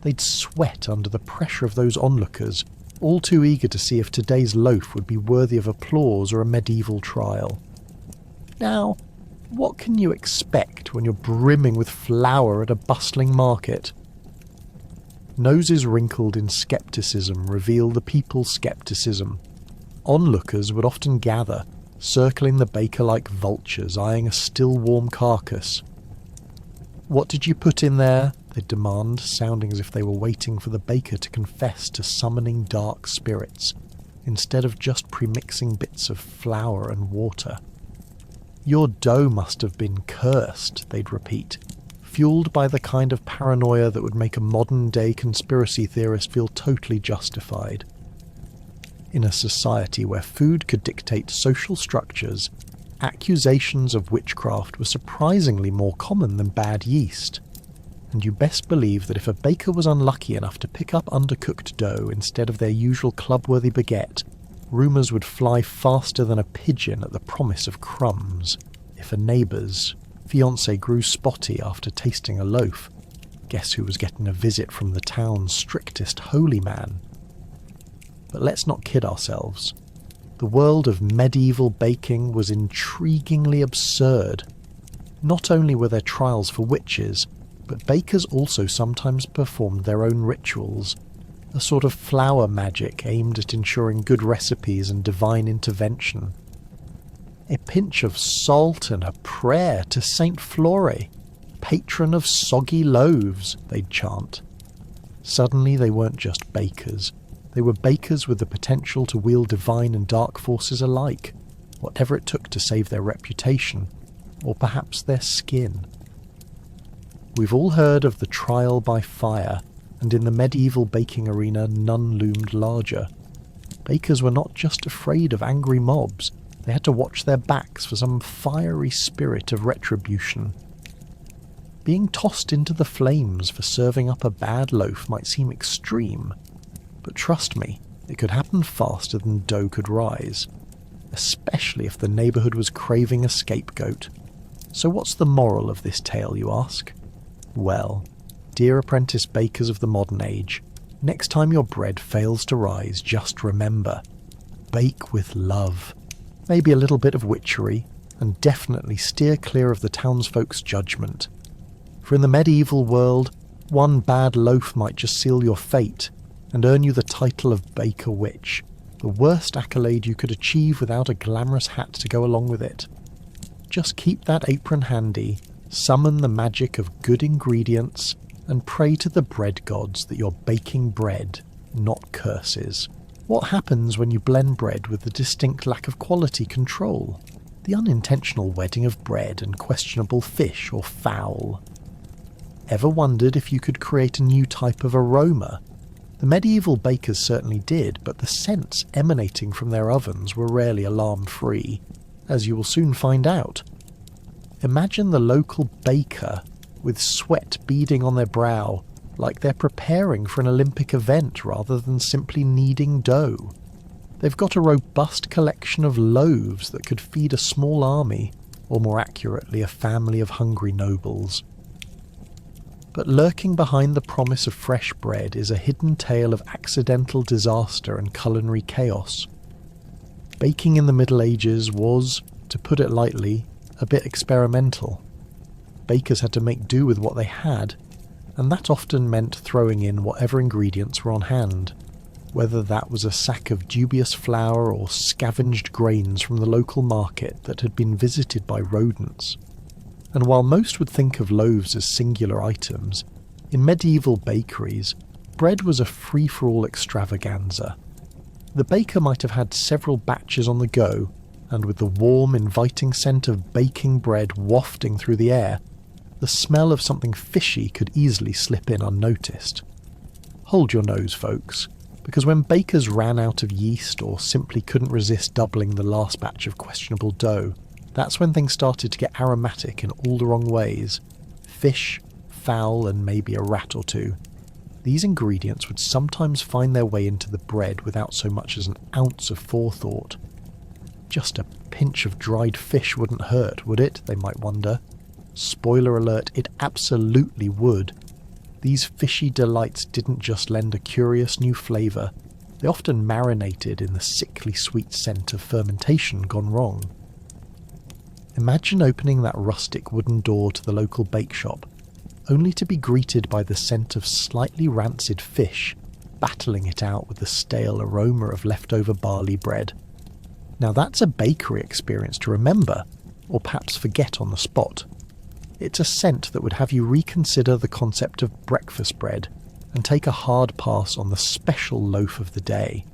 They'd sweat under the pressure of those onlookers, all too eager to see if today's loaf would be worthy of applause or a medieval trial. Now, what can you expect when you're brimming with flour at a bustling market? Noses wrinkled in scepticism reveal the people's scepticism. Onlookers would often gather, circling the baker like vultures eyeing a still-warm carcass. "What did you put in there?" they'd demand, sounding as if they were waiting for the baker to confess to summoning dark spirits. instead of just premixing bits of flour and water. "Your dough must have been cursed," they'd repeat, fueled by the kind of paranoia that would make a modern-day conspiracy theorist feel totally justified. In a society where food could dictate social structures, accusations of witchcraft were surprisingly more common than bad yeast. And you best believe that if a baker was unlucky enough to pick up undercooked dough instead of their usual club-worthy baguette, rumours would fly faster than a pigeon at the promise of crumbs. If a neighbour's fiancé grew spotty after tasting a loaf, guess who was getting a visit from the town's strictest holy man? But let's not kid ourselves. The world of medieval baking was intriguingly absurd. Not only were there trials for witches, but bakers also sometimes performed their own rituals, a sort of flour magic aimed at ensuring good recipes and divine intervention. "A pinch of salt and a prayer to Saint Flore, patron of soggy loaves," they'd chant. Suddenly they weren't just bakers. They were bakers with the potential to wield divine and dark forces alike, whatever it took to save their reputation, or perhaps their skin. We've all heard of the trial by fire, and in the medieval baking arena none loomed larger. Bakers were not just afraid of angry mobs, they had to watch their backs for some fiery spirit of retribution. Being tossed into the flames for serving up a bad loaf might seem extreme, but trust me, it could happen faster than dough could rise, especially if the neighbourhood was craving a scapegoat. So what's the moral of this tale, you ask? Well, dear apprentice bakers of the modern age, next time your bread fails to rise, just remember, bake with love. Maybe a little bit of witchery, and definitely steer clear of the townsfolk's judgment. For in the medieval world, one bad loaf might just seal your fate, and earn you the title of Baker Witch, the worst accolade you could achieve without a glamorous hat to go along with it. Just keep that apron handy, summon the magic of good ingredients, and pray to the bread gods that you're baking bread, not curses. What happens when you blend bread with a distinct lack of quality control? The unintentional wedding of bread and questionable fish or fowl. Ever wondered if you could create a new type of aroma? The medieval bakers certainly did, but the scents emanating from their ovens were rarely alarm-free, as you will soon find out. Imagine the local baker with sweat beading on their brow, like they're preparing for an Olympic event rather than simply kneading dough. They've got a robust collection of loaves that could feed a small army, or more accurately, a family of hungry nobles. But lurking behind the promise of fresh bread is a hidden tale of accidental disaster and culinary chaos. Baking in the Middle Ages was, to put it lightly, a bit experimental. Bakers had to make do with what they had, and that often meant throwing in whatever ingredients were on hand, whether that was a sack of dubious flour or scavenged grains from the local market that had been visited by rodents. And while most would think of loaves as singular items, in medieval bakeries, bread was a free-for-all extravaganza. The baker might have had several batches on the go, and with the warm, inviting scent of baking bread wafting through the air, the smell of something fishy could easily slip in unnoticed. Hold your nose, folks, because when bakers ran out of yeast or simply couldn't resist doubling the last batch of questionable dough, that's when things started to get aromatic in all the wrong ways. Fish, fowl, and maybe a rat or two. These ingredients would sometimes find their way into the bread without so much as an ounce of forethought. Just a pinch of dried fish wouldn't hurt, would it, they might wonder? Spoiler alert, it absolutely would. These fishy delights didn't just lend a curious new flavour, they often marinated in the sickly sweet scent of fermentation gone wrong. Imagine opening that rustic wooden door to the local bake shop, only to be greeted by the scent of slightly rancid fish, battling it out with the stale aroma of leftover barley bread. Now that's a bakery experience to remember, or perhaps forget on the spot. It's a scent that would have you reconsider the concept of breakfast bread, and take a hard pass on the special loaf of the day.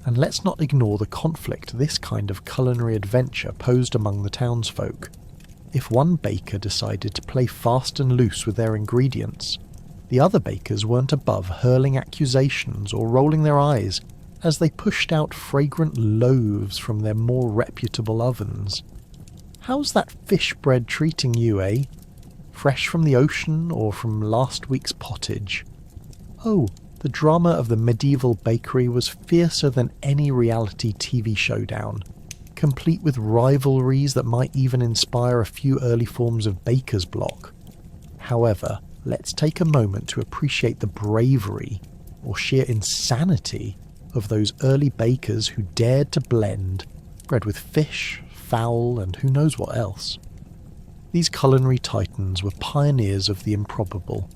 And let's not ignore the conflict this kind of culinary adventure posed among the townsfolk. If one baker decided to play fast and loose with their ingredients, the other bakers weren't above hurling accusations or rolling their eyes as they pushed out fragrant loaves from their more reputable ovens. How's that fish bread treating you, eh? Fresh from the ocean or from last week's pottage? Oh, the drama of the medieval bakery was fiercer than any reality TV showdown, complete with rivalries that might even inspire a few early forms of baker's block. However, let's take a moment to appreciate the bravery, or sheer insanity, of those early bakers who dared to blend bread with fish, fowl, and who knows what else. These culinary titans were pioneers of the improbable,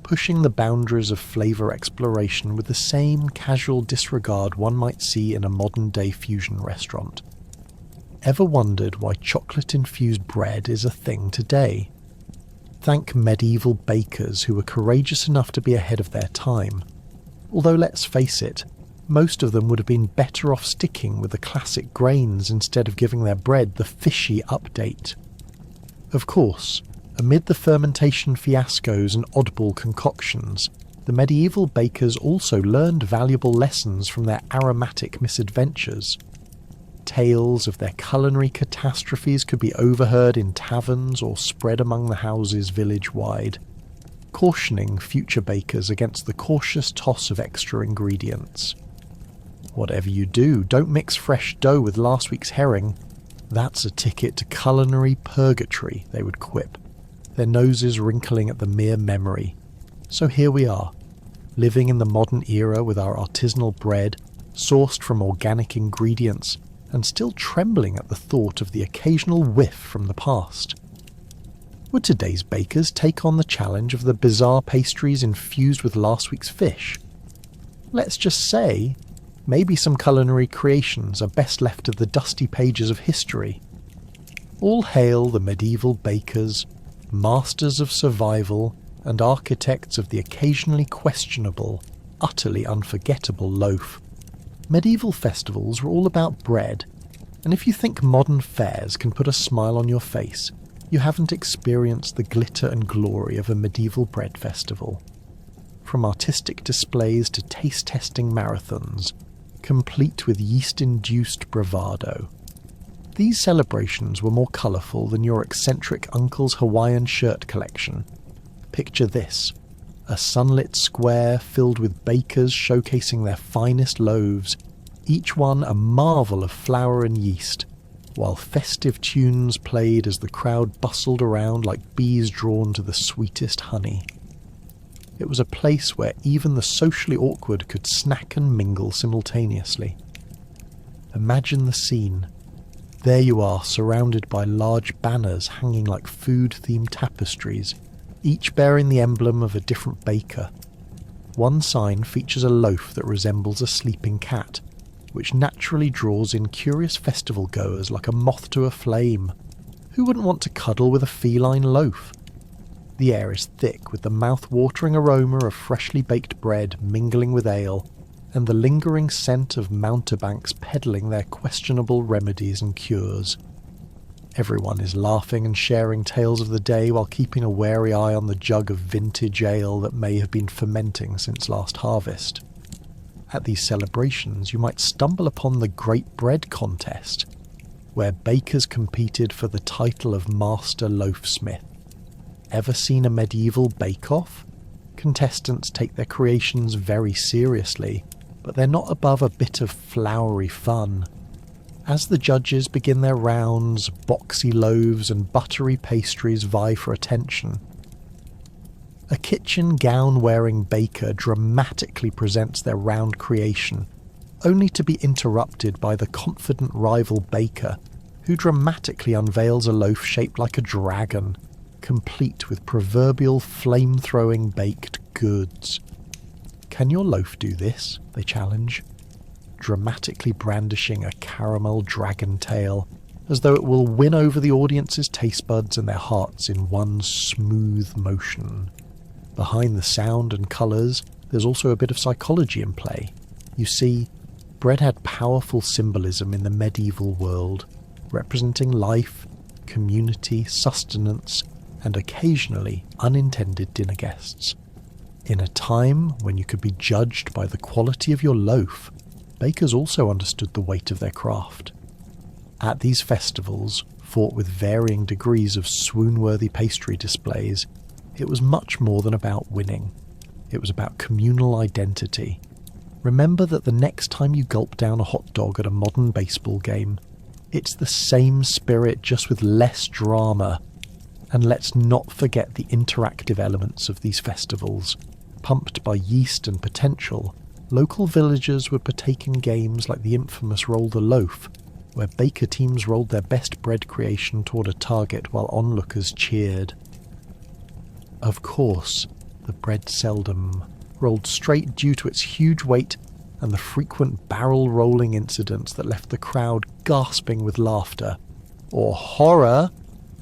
pushing the boundaries of flavour exploration with the same casual disregard one might see in a modern-day fusion restaurant. Ever wondered why chocolate-infused bread is a thing today? Thank medieval bakers who were courageous enough to be ahead of their time. Although let's face it, most of them would have been better off sticking with the classic grains instead of giving their bread the fishy update. Of course, amid the fermentation fiascos and oddball concoctions, the medieval bakers also learned valuable lessons from their aromatic misadventures. Tales of their culinary catastrophes could be overheard in taverns or spread among the houses village-wide, cautioning future bakers against the cautious toss of extra ingredients. Whatever you do, don't mix fresh dough with last week's herring. That's a ticket to culinary purgatory, they would quip, their noses wrinkling at the mere memory. So here we are, living in the modern era with our artisanal bread, sourced from organic ingredients, and still trembling at the thought of the occasional whiff from the past. Would today's bakers take on the challenge of the bizarre pastries infused with last week's fish? Let's just say, maybe some culinary creations are best left to the dusty pages of history. All hail the medieval bakers, masters of survival, and architects of the occasionally questionable, utterly unforgettable loaf. Medieval festivals were all about bread, and if you think modern fairs can put a smile on your face, you haven't experienced the glitter and glory of a medieval bread festival. From artistic displays to taste-testing marathons, complete with yeast-induced bravado. These celebrations were more colourful than your eccentric uncle's Hawaiian shirt collection. Picture this: a sunlit square filled with bakers showcasing their finest loaves, each one a marvel of flour and yeast, while festive tunes played as the crowd bustled around like bees drawn to the sweetest honey. It was a place where even the socially awkward could snack and mingle simultaneously. Imagine the scene. There you are, surrounded by large banners hanging like food-themed tapestries, each bearing the emblem of a different baker. One sign features a loaf that resembles a sleeping cat, which naturally draws in curious festival goers like a moth to a flame. Who wouldn't want to cuddle with a feline loaf? The air is thick with the mouth-watering aroma of freshly baked bread mingling with ale, and the lingering scent of mountebanks peddling their questionable remedies and cures. Everyone is laughing and sharing tales of the day while keeping a wary eye on the jug of vintage ale that may have been fermenting since last harvest. At these celebrations you might stumble upon the Great Bread Contest, where bakers competed for the title of Master Loafsmith. Ever seen a medieval bake-off? Contestants take their creations very seriously, but they're not above a bit of flowery fun. As the judges begin their rounds, boxy loaves and buttery pastries vie for attention. A kitchen gown-wearing baker dramatically presents their round creation, only to be interrupted by the confident rival baker, who dramatically unveils a loaf shaped like a dragon, complete with proverbial flame-throwing baked goods. "Can your loaf do this?" they challenge, dramatically brandishing a caramel dragon tail, as though it will win over the audience's taste buds and their hearts in one smooth motion. Behind the sound and colours, there's also a bit of psychology in play. You see, bread had powerful symbolism in the medieval world, representing life, community, sustenance, and occasionally unintended dinner guests. In a time when you could be judged by the quality of your loaf, bakers also understood the weight of their craft. At these festivals, fraught with varying degrees of swoon-worthy pastry displays, it was much more than about winning. It was about communal identity. Remember that the next time you gulp down a hot dog at a modern baseball game, it's the same spirit, just with less drama. And let's not forget the interactive elements of these festivals. Pumped by yeast and potential, local villagers would partake in games like the infamous Roll the Loaf, where baker teams rolled their best bread creation toward a target while onlookers cheered. Of course, the bread seldom rolled straight due to its huge weight and the frequent barrel-rolling incidents that left the crowd gasping with laughter, or horror,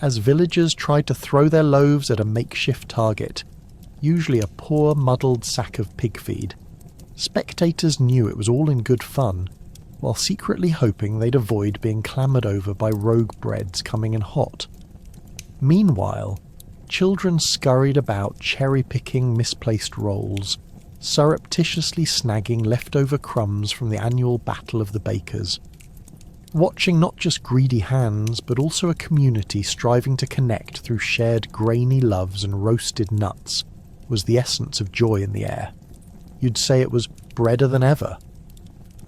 as villagers tried to throw their loaves at a makeshift target, usually a poor muddled sack of pig feed. Spectators knew it was all in good fun, while secretly hoping they'd avoid being clamoured over by rogue breads coming in hot. Meanwhile, children scurried about cherry-picking misplaced rolls, surreptitiously snagging leftover crumbs from the annual Battle of the Bakers. Watching not just greedy hands, but also a community striving to connect through shared grainy loves and roasted nuts was the essence of joy in the air. You'd say it was breader than ever.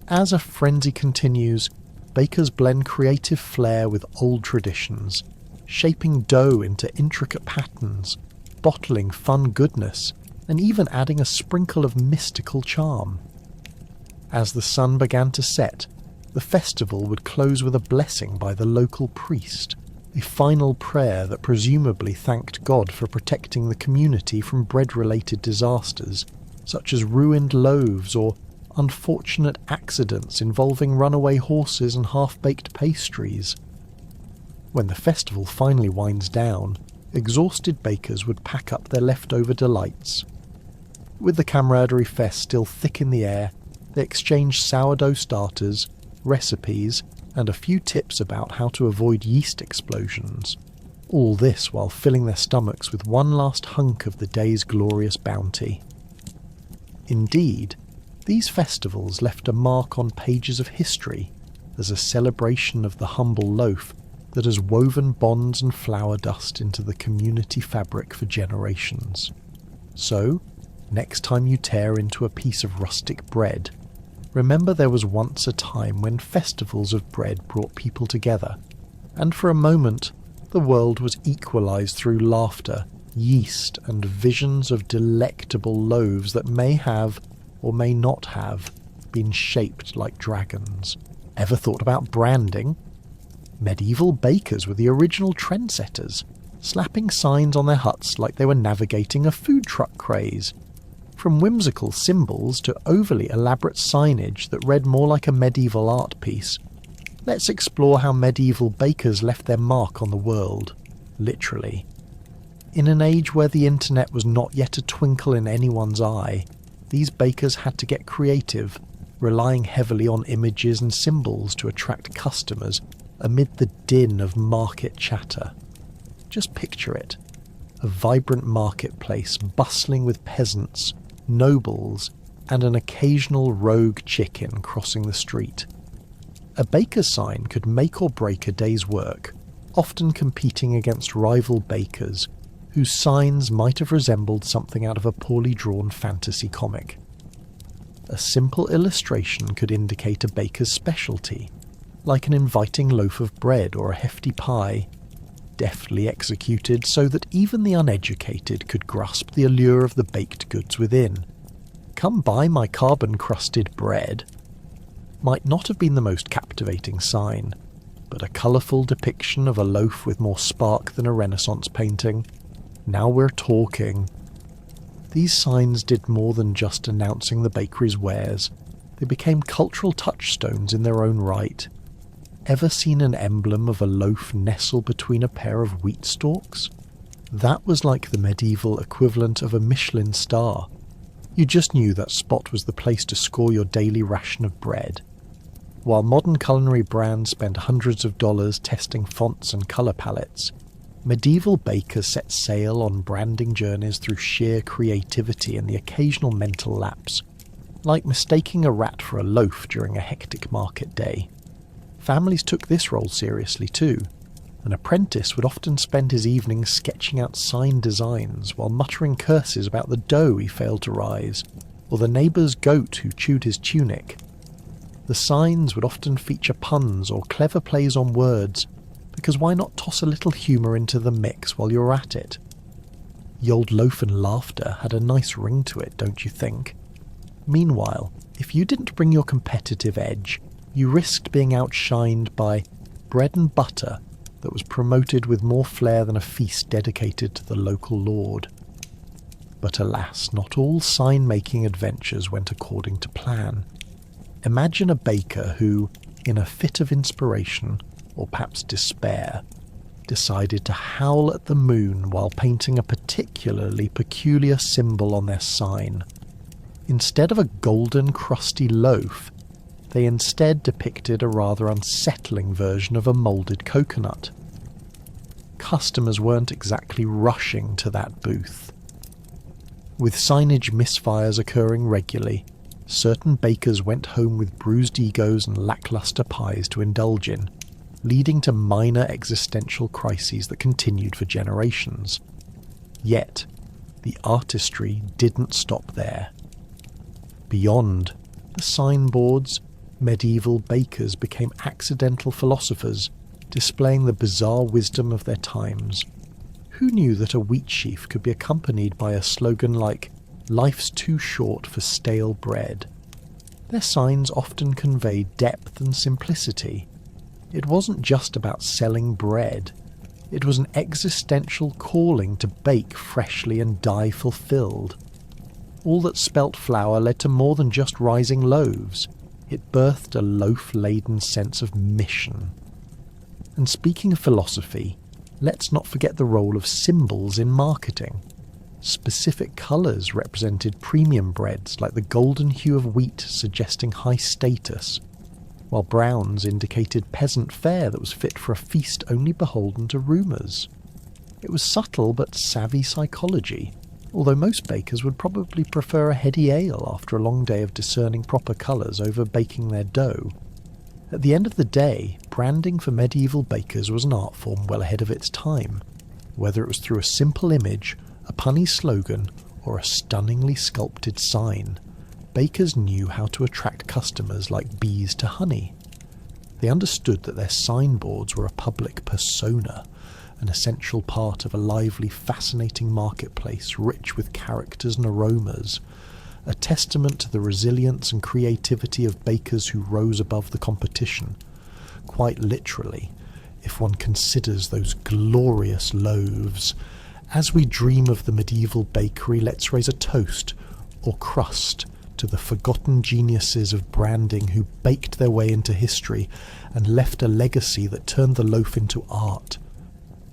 As a frenzy continues, bakers blend creative flair with old traditions, shaping dough into intricate patterns, bottling fun goodness, and even adding a sprinkle of mystical charm. As the sun began to set, the festival would close with a blessing by the local priest, a final prayer that presumably thanked God for protecting the community from bread-related disasters, such as ruined loaves or unfortunate accidents involving runaway horses and half-baked pastries. When the festival finally winds down, exhausted bakers would pack up their leftover delights. With the camaraderie fest still thick in the air, they exchanged sourdough starters, recipes, and a few tips about how to avoid yeast explosions. All this while filling their stomachs with one last hunk of the day's glorious bounty. Indeed, these festivals left a mark on pages of history as a celebration of the humble loaf that has woven bonds and flour dust into the community fabric for generations. So, next time you tear into a piece of rustic bread, remember there was once a time when festivals of bread brought people together, and for a moment the world was equalized through laughter, yeast, and visions of delectable loaves that may have, or may not have, been shaped like dragons. Ever thought about branding? Medieval bakers were the original trendsetters, slapping signs on their huts like they were navigating a food truck craze. From whimsical symbols to overly elaborate signage that read more like a medieval art piece, let's explore how medieval bakers left their mark on the world, literally. In an age where the internet was not yet a twinkle in anyone's eye, these bakers had to get creative, relying heavily on images and symbols to attract customers amid the din of market chatter. Just picture it. A vibrant marketplace bustling with peasants, nobles, and an occasional rogue chicken crossing the street. A baker's sign could make or break a day's work, often competing against rival bakers, whose signs might have resembled something out of a poorly drawn fantasy comic. A simple illustration could indicate a baker's specialty, like an inviting loaf of bread or a hefty pie, deftly executed so that even the uneducated could grasp the allure of the baked goods within. "Come buy my carbon-crusted bread" might not have been the most captivating sign, but a colourful depiction of a loaf with more spark than a Renaissance painting. Now we're talking. These signs did more than just announcing the bakery's wares. They became cultural touchstones in their own right. Ever seen an emblem of a loaf nestle between a pair of wheat stalks? That was like the medieval equivalent of a Michelin star. You just knew that spot was the place to score your daily ration of bread. While modern culinary brands spend hundreds of dollars testing fonts and colour palettes, medieval bakers set sail on branding journeys through sheer creativity and the occasional mental lapse, like mistaking a rat for a loaf during a hectic market day. Families took this role seriously too. An apprentice would often spend his evenings sketching out sign designs while muttering curses about the dough he failed to rise, or the neighbour's goat who chewed his tunic. The signs would often feature puns or clever plays on words, because why not toss a little humour into the mix while you're at it? The old loaf and laughter had a nice ring to it, don't you think? Meanwhile, if you didn't bring your competitive edge, you risked being outshined by bread and butter that was promoted with more flair than a feast dedicated to the local lord. But alas, not all sign-making adventures went according to plan. Imagine a baker who, in a fit of inspiration, or perhaps despair, decided to howl at the moon while painting a particularly peculiar symbol on their sign. Instead of a golden crusty loaf, they instead depicted a rather unsettling version of a moulded coconut. Customers weren't exactly rushing to that booth. With signage misfires occurring regularly, certain bakers went home with bruised egos and lackluster pies to indulge in, leading to minor existential crises that continued for generations. Yet, the artistry didn't stop there. Beyond the signboards, medieval bakers became accidental philosophers, displaying the bizarre wisdom of their times. Who knew that a wheat sheaf could be accompanied by a slogan like, "Life's too short for stale bread"? Their signs often conveyed depth and simplicity. It wasn't just about selling bread. It was an existential calling to bake freshly and die fulfilled. All that spelt flour led to more than just rising loaves. It birthed a loaf-laden sense of mission. And speaking of philosophy, let's not forget the role of symbols in marketing. Specific colours represented premium breads like the golden hue of wheat suggesting high status, while browns indicated peasant fare that was fit for a feast only beholden to rumours. It was subtle but savvy psychology, although most bakers would probably prefer a heady ale after a long day of discerning proper colours over baking their dough. At the end of the day, branding for medieval bakers was an art form well ahead of its time. Whether it was through a simple image, a punny slogan, or a stunningly sculpted sign, bakers knew how to attract customers like bees to honey. They understood that their signboards were a public persona, an essential part of a lively, fascinating marketplace rich with characters and aromas, a testament to the resilience and creativity of bakers who rose above the competition. Quite literally, if one considers those glorious loaves. As we dream of the medieval bakery, let's raise a toast, or crust, to the forgotten geniuses of branding who baked their way into history and left a legacy that turned the loaf into art.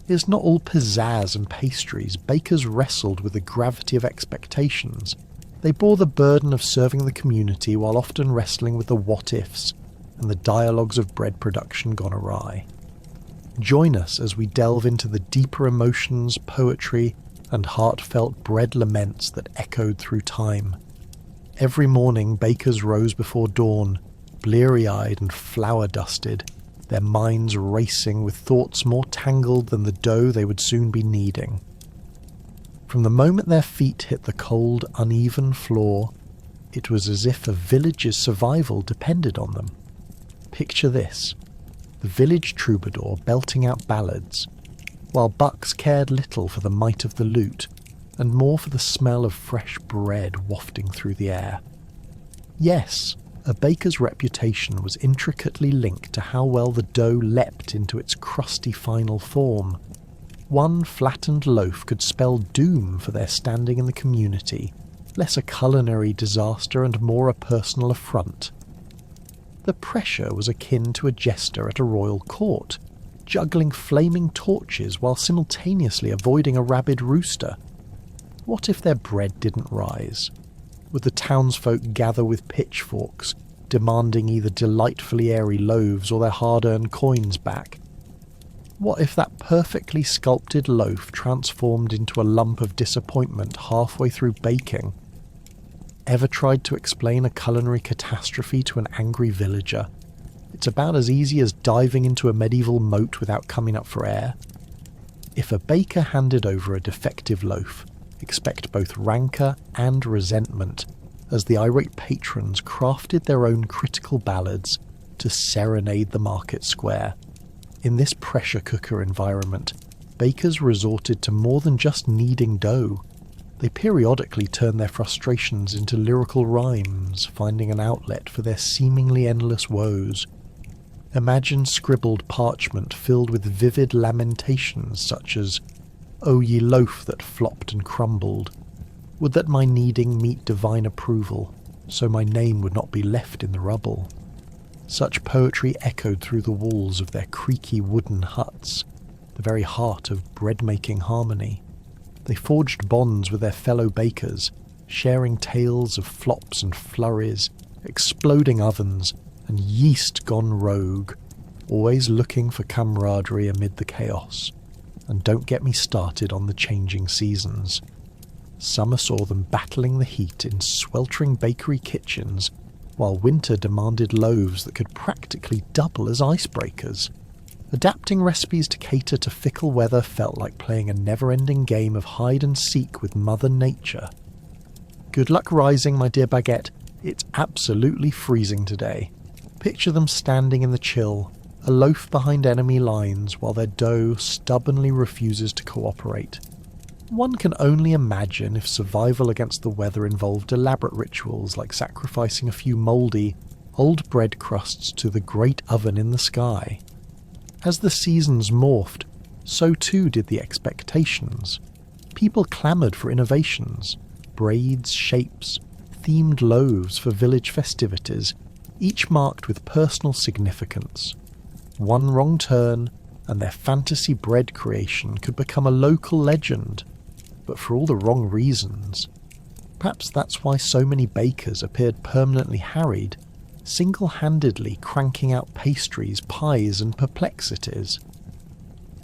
It's not all pizzazz and pastries. Bakers wrestled with the gravity of expectations. They bore the burden of serving the community while often wrestling with the what-ifs and the dialogues of bread production gone awry. Join us as we delve into the deeper emotions, poetry, and heartfelt bread laments that echoed through time. Every morning, bakers rose before dawn, bleary-eyed and flour-dusted, their minds racing with thoughts more tangled than the dough they would soon be kneading. From the moment their feet hit the cold, uneven floor, it was as if a village's survival depended on them. Picture this: the village troubadour belting out ballads, while bucks cared little for the might of the lute, and more for the smell of fresh bread wafting through the air. Yes, a baker's reputation was intricately linked to how well the dough leapt into its crusty final form. One flattened loaf could spell doom for their standing in the community, less a culinary disaster and more a personal affront. The pressure was akin to a jester at a royal court, juggling flaming torches while simultaneously avoiding a rabid rooster. What if their bread didn't rise? Would the townsfolk gather with pitchforks, demanding either delightfully airy loaves or their hard-earned coins back? What if that perfectly sculpted loaf transformed into a lump of disappointment halfway through baking? Ever tried to explain a culinary catastrophe to an angry villager? It's about as easy as diving into a medieval moat without coming up for air. If a baker handed over a defective loaf, expect both rancour and resentment as the irate patrons crafted their own critical ballads to serenade the market square. In this pressure cooker environment, bakers resorted to more than just kneading dough. They periodically turned their frustrations into lyrical rhymes, finding an outlet for their seemingly endless woes. Imagine scribbled parchment filled with vivid lamentations such as, "O ye loaf that flopped and crumbled, would that my kneading meet divine approval, so my name would not be left in the rubble." Such poetry echoed through the walls of their creaky wooden huts, the very heart of bread-making harmony. They forged bonds with their fellow bakers, sharing tales of flops and flurries, exploding ovens, and yeast gone rogue, always looking for camaraderie amid the chaos. And don't get me started on the changing seasons. Summer saw them battling the heat in sweltering bakery kitchens, while winter demanded loaves that could practically double as icebreakers. Adapting recipes to cater to fickle weather felt like playing a never-ending game of hide-and-seek with Mother Nature. Good luck rising, my dear baguette. It's absolutely freezing today. Picture them standing in the chill, a loaf behind enemy lines while their dough stubbornly refuses to cooperate. One can only imagine if survival against the weather involved elaborate rituals like sacrificing a few mouldy, old bread crusts to the great oven in the sky. As the seasons morphed, so too did the expectations. People clamoured for innovations, braids, shapes, themed loaves for village festivities, each marked with personal significance. One wrong turn, and their fantasy bread creation could become a local legend, but for all the wrong reasons. Perhaps that's why so many bakers appeared permanently harried, single-handedly cranking out pastries, pies, and perplexities.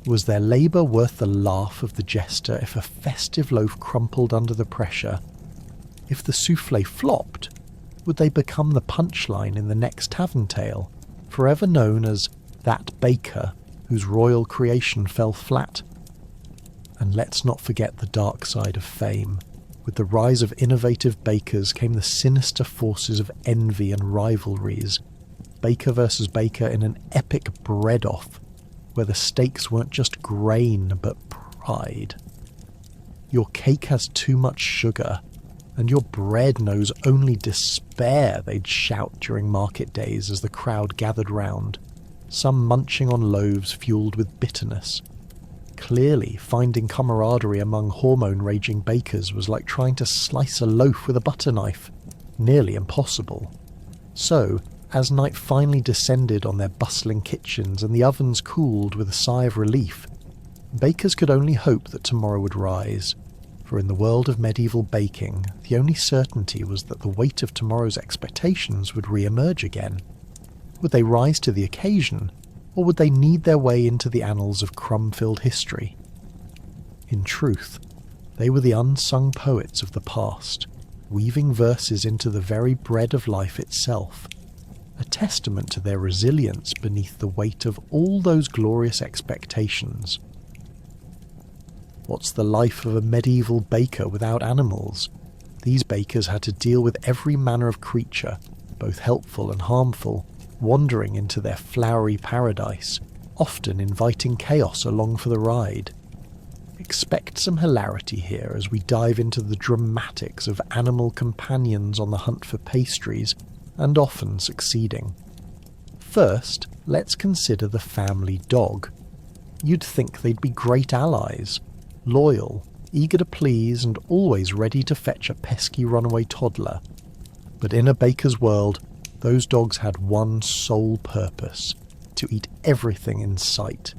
Was their labour worth the laugh of the jester if a festive loaf crumpled under the pressure? If the soufflé flopped, would they become the punchline in the next tavern tale, forever known as that baker whose royal creation fell flat? And let's not forget the dark side of fame. With the rise of innovative bakers came the sinister forces of envy and rivalries. Baker versus baker in an epic bread-off, where the stakes weren't just grain but pride. Your cake has too much sugar, and your bread knows only despair, they'd shout during market days as the crowd gathered round, some munching on loaves fueled with bitterness. Clearly, finding camaraderie among hormone-raging bakers was like trying to slice a loaf with a butter knife, nearly impossible. So, as night finally descended on their bustling kitchens and the ovens cooled with a sigh of relief, bakers could only hope that tomorrow would rise. For in the world of medieval baking, the only certainty was that the weight of tomorrow's expectations would re-emerge again. Would they rise to the occasion, or would they knead their way into the annals of crumb-filled history? In truth, they were the unsung poets of the past, weaving verses into the very bread of life itself, a testament to their resilience beneath the weight of all those glorious expectations. What's the life of a medieval baker without animals? These bakers had to deal with every manner of creature, both helpful and harmful, wandering into their flowery paradise, often inviting chaos along for the ride. Expect some hilarity here as we dive into the dramatics of animal companions on the hunt for pastries, and often succeeding. First, let's consider the family dog. You'd think they'd be great allies, loyal, eager to please, and always ready to fetch a pesky runaway toddler. But in a baker's world, those dogs had one sole purpose: to eat everything in sight.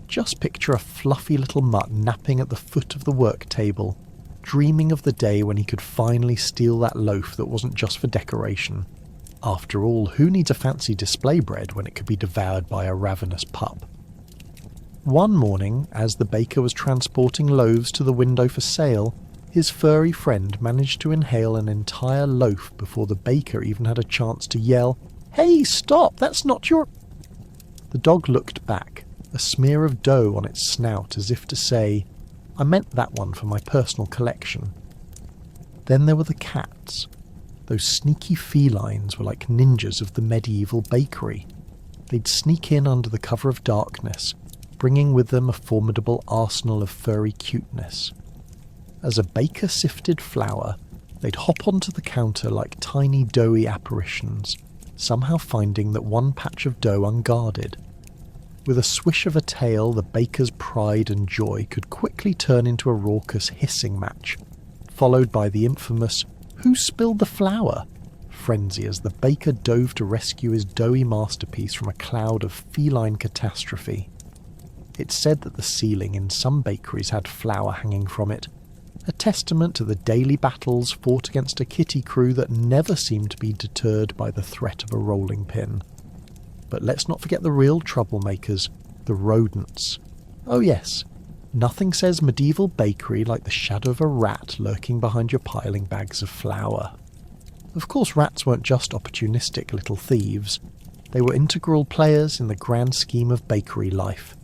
Just picture a fluffy little mutt napping at the foot of the work table, dreaming of the day when he could finally steal that loaf that wasn't just for decoration. After all, who needs a fancy display bread when it could be devoured by a ravenous pup? One morning, as the baker was transporting loaves to the window for sale, his furry friend managed to inhale an entire loaf before the baker even had a chance to yell, "Hey, stop! That's not your—" The dog looked back, a smear of dough on its snout as if to say, "I meant that one for my personal collection." Then there were the cats. Those sneaky felines were like ninjas of the medieval bakery. They'd sneak in under the cover of darkness, bringing with them a formidable arsenal of furry cuteness. As a baker sifted flour, they'd hop onto the counter like tiny doughy apparitions, somehow finding that one patch of dough unguarded. With a swish of a tail, the baker's pride and joy could quickly turn into a raucous hissing match, followed by the infamous "Who spilled the flour?" frenzy as the baker dove to rescue his doughy masterpiece from a cloud of feline catastrophe. It's said that the ceiling in some bakeries had flour hanging from it, a testament to the daily battles fought against a kitty crew that never seemed to be deterred by the threat of a rolling pin. But let's not forget the real troublemakers, the rodents. Oh yes, nothing says medieval bakery like the shadow of a rat lurking behind your piling bags of flour. Of course, rats weren't just opportunistic little thieves. They were integral players in the grand scheme of bakery life.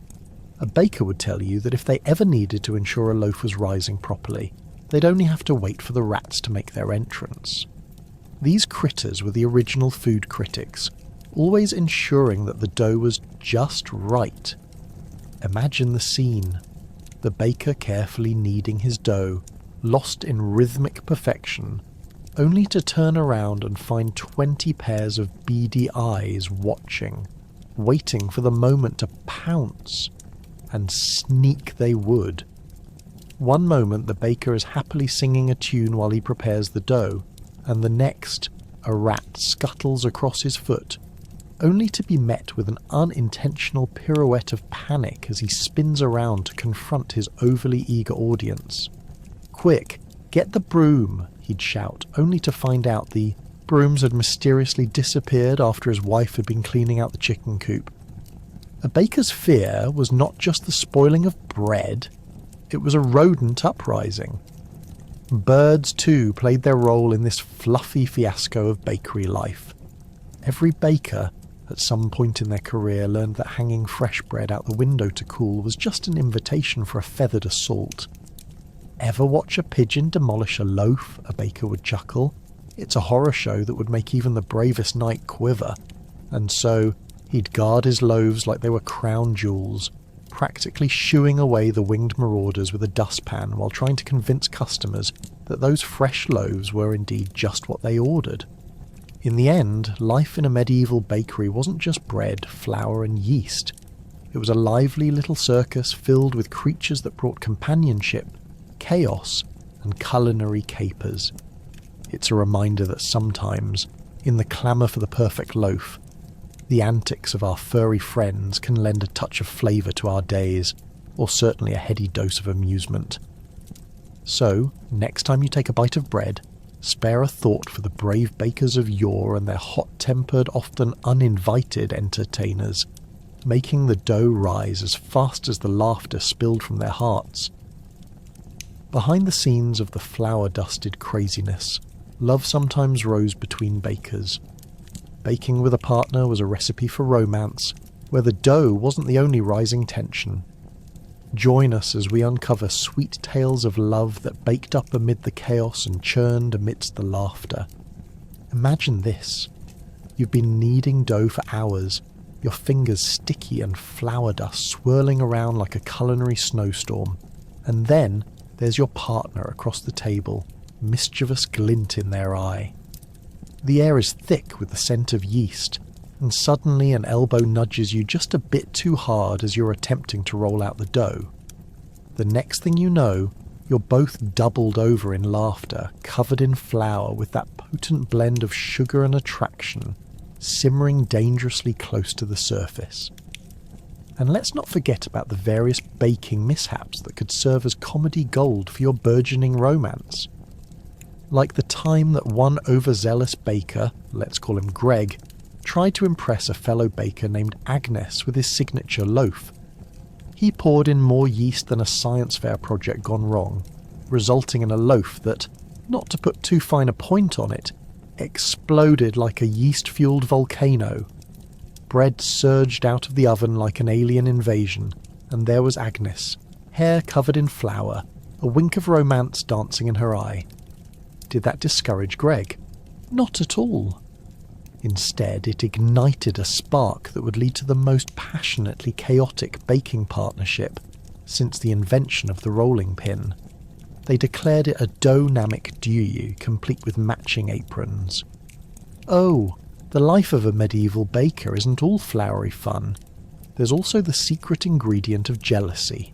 A baker would tell you that if they ever needed to ensure a loaf was rising properly, they'd only have to wait for the rats to make their entrance. These critters were the original food critics, always ensuring that the dough was just right. Imagine the scene. The baker carefully kneading his dough, lost in rhythmic perfection, only to turn around and find 20 pairs of beady eyes watching, waiting for the moment to pounce. And sneak they would. One moment the baker is happily singing a tune while he prepares the dough, and the next a rat scuttles across his foot, only to be met with an unintentional pirouette of panic as he spins around to confront his overly eager audience. "Quick, get the broom," he'd shout, only to find out the brooms had mysteriously disappeared after his wife had been cleaning out the chicken coop. A baker's fear was not just the spoiling of bread, it was a rodent uprising. Birds, too, played their role in this fluffy fiasco of bakery life. Every baker, at some point in their career, learned that hanging fresh bread out the window to cool was just an invitation for a feathered assault. "Ever watch a pigeon demolish a loaf?" a baker would chuckle. "It's a horror show that would make even the bravest knight quiver." And so he'd guard his loaves like they were crown jewels, practically shooing away the winged marauders with a dustpan while trying to convince customers that those fresh loaves were indeed just what they ordered. In the end, life in a medieval bakery wasn't just bread, flour and yeast. It was a lively little circus filled with creatures that brought companionship, chaos, and culinary capers. It's a reminder that sometimes, in the clamour for the perfect loaf, the antics of our furry friends can lend a touch of flavour to our days, or certainly a heady dose of amusement. So, next time you take a bite of bread, spare a thought for the brave bakers of yore and their hot-tempered, often uninvited entertainers, making the dough rise as fast as the laughter spilled from their hearts. Behind the scenes of the flour-dusted craziness, love sometimes rose between bakers. Baking with a partner was a recipe for romance, where the dough wasn't the only rising tension. Join us as we uncover sweet tales of love that baked up amid the chaos and churned amidst the laughter. Imagine this. You've been kneading dough for hours, your fingers sticky and flour dust swirling around like a culinary snowstorm, and then there's your partner across the table, mischievous glint in their eye. The air is thick with the scent of yeast, and suddenly an elbow nudges you just a bit too hard as you're attempting to roll out the dough. The next thing you know, you're both doubled over in laughter, covered in flour with that potent blend of sugar and attraction, simmering dangerously close to the surface. And let's not forget about the various baking mishaps that could serve as comedy gold for your burgeoning romance. like the time that one overzealous baker, let's call him Greg, tried to impress a fellow baker named Agnes with his signature loaf. He poured in more yeast than a science fair project gone wrong, resulting in a loaf that, not to put too fine a point on it, exploded like a yeast-fueled volcano. Bread surged out of the oven like an alien invasion, and there was Agnes, hair covered in flour, a wink of romance dancing in her eye. Did that discourage Greg? Not at all. Instead, it ignited a spark that would lead to the most passionately chaotic baking partnership since the invention of the rolling pin. They declared it a dynamic duo complete with matching aprons. Oh, the life of a medieval baker isn't all flowery fun. There's also the secret ingredient of jealousy.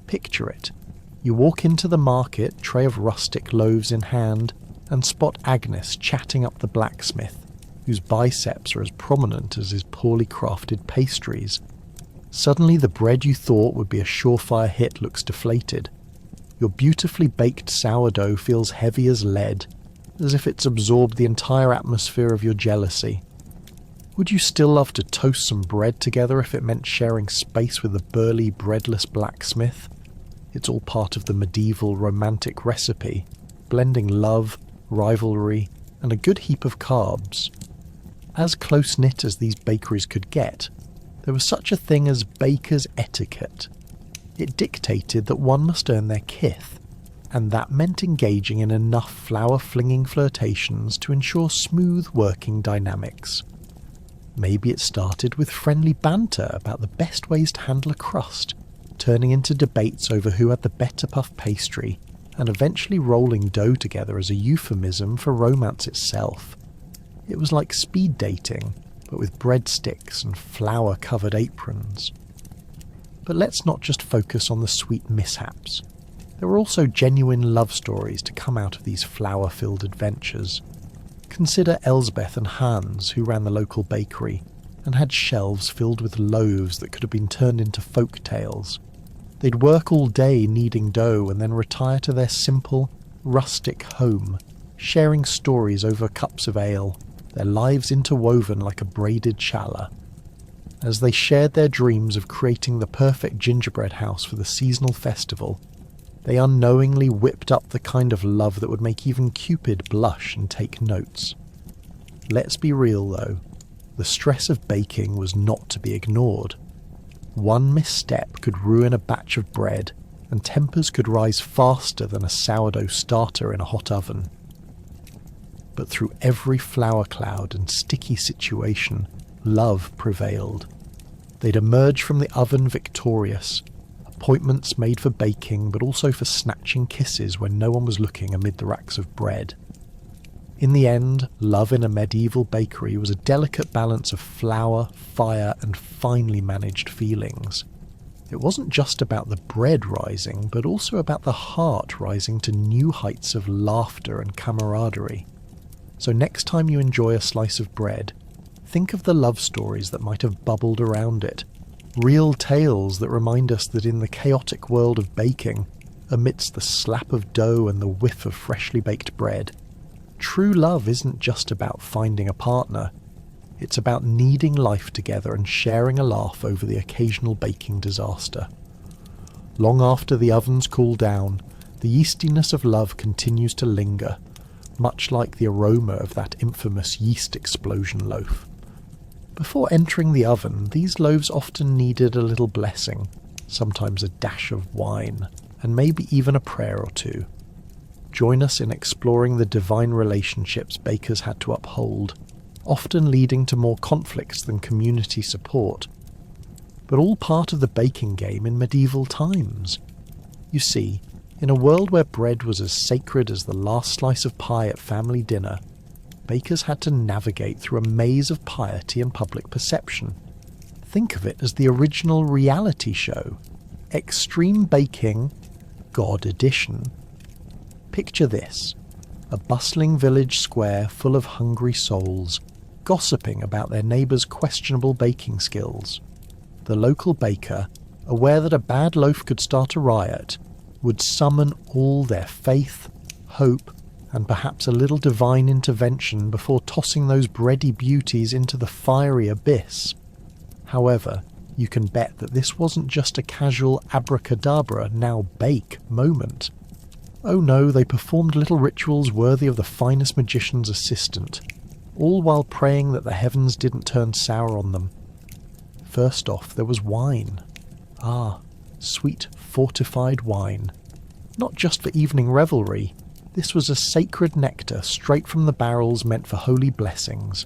Picture it. You walk into the market, tray of rustic loaves in hand, and spot Agnes chatting up the blacksmith, whose biceps are as prominent as his poorly crafted pastries. Suddenly the bread you thought would be a surefire hit looks deflated. Your beautifully baked sourdough feels heavy as lead, as if it's absorbed the entire atmosphere of your jealousy. Would you still love to toast some bread together if it meant sharing space with a burly, breadless blacksmith? It's all part of the medieval romantic recipe, blending love, rivalry, and a good heap of carbs. As close-knit as these bakeries could get, there was such a thing as baker's etiquette. It dictated that one must earn their kith, and that meant engaging in enough flower-flinging flirtations to ensure smooth working dynamics. Maybe it started with friendly banter about the best ways to handle a crust, turning into debates over who had the better puff pastry, and eventually rolling dough together as a euphemism for romance itself. It was like speed dating, but with breadsticks and flour-covered aprons. But let's not just focus on the sweet mishaps. There were also genuine love stories to come out of these flower-filled adventures. Consider Elsbeth and Hans, who ran the local bakery, and had shelves filled with loaves that could have been turned into folk tales. They'd work all day kneading dough and then retire to their simple, rustic home, sharing stories over cups of ale, their lives interwoven like a braided challah. As they shared their dreams of creating the perfect gingerbread house for the seasonal festival, they unknowingly whipped up the kind of love that would make even Cupid blush and take notes. Let's be real though, the stress of baking was not to be ignored. One misstep could ruin a batch of bread, and tempers could rise faster than a sourdough starter in a hot oven. But through every flour cloud and sticky situation, love prevailed. They'd emerge from the oven victorious, appointments made for baking but also for snatching kisses when no one was looking amid the racks of bread. In the end, love in a medieval bakery was a delicate balance of flour, fire, and finely managed feelings. It wasn't just about the bread rising, but also about the heart rising to new heights of laughter and camaraderie. So next time you enjoy a slice of bread, think of the love stories that might have bubbled around it, real tales that remind us that in the chaotic world of baking, amidst the slap of dough and the whiff of freshly baked bread, true love isn't just about finding a partner. It's about kneading life together and sharing a laugh over the occasional baking disaster. Long after the ovens cool down, the yeastiness of love continues to linger, much like the aroma of that infamous yeast explosion loaf. Before entering the oven, these loaves often needed a little blessing, sometimes a dash of wine, and maybe even a prayer or two. Join us in exploring the divine relationships bakers had to uphold, often leading to more conflicts than community support, but all part of the baking game in medieval times. You see, in a world where bread was as sacred as the last slice of pie at family dinner, bakers had to navigate through a maze of piety and public perception. Think of it as the original reality show, Extreme Baking, God Edition. Picture this, a bustling village square full of hungry souls, gossiping about their neighbours' questionable baking skills. The local baker, aware that a bad loaf could start a riot, would summon all their faith, hope, and perhaps a little divine intervention before tossing those bready beauties into the fiery abyss. However, you can bet that this wasn't just a casual abracadabra, now bake moment. Oh no, they performed little rituals worthy of the finest magician's assistant, all while praying that the heavens didn't turn sour on them. First off, there was wine. Ah, sweet fortified wine. Not just for evening revelry, this was a sacred nectar straight from the barrels meant for holy blessings.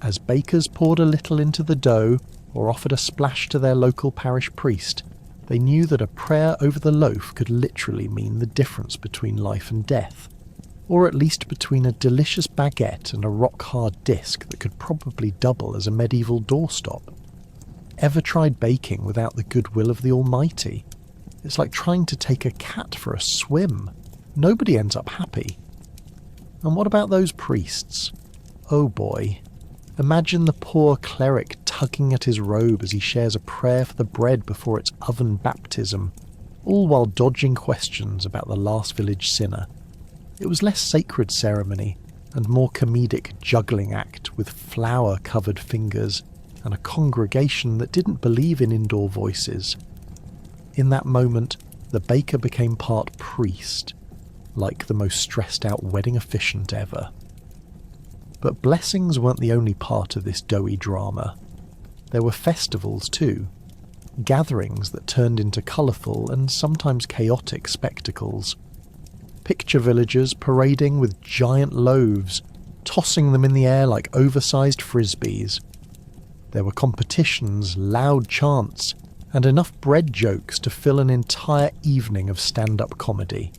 As bakers poured a little into the dough, or offered a splash to their local parish priest, they knew that a prayer over the loaf could literally mean the difference between life and death, or at least between a delicious baguette and a rock-hard disc that could probably double as a medieval doorstop. Ever tried baking without the goodwill of the Almighty? It's like trying to take a cat for a swim. Nobody ends up happy. And what about those priests? Oh boy. Imagine the poor cleric tugging at his robe as he shares a prayer for the bread before its oven baptism, all while dodging questions about the last village sinner. It was less sacred ceremony and more comedic juggling act with flour-covered fingers and a congregation that didn't believe in indoor voices. In that moment, the baker became part priest, like the most stressed-out wedding officiant ever. But blessings weren't the only part of this doughy drama. There were festivals too, gatherings that turned into colourful and sometimes chaotic spectacles. Picture villagers parading with giant loaves, tossing them in the air like oversized frisbees. There were competitions, loud chants, and enough bread jokes to fill an entire evening of stand-up comedy.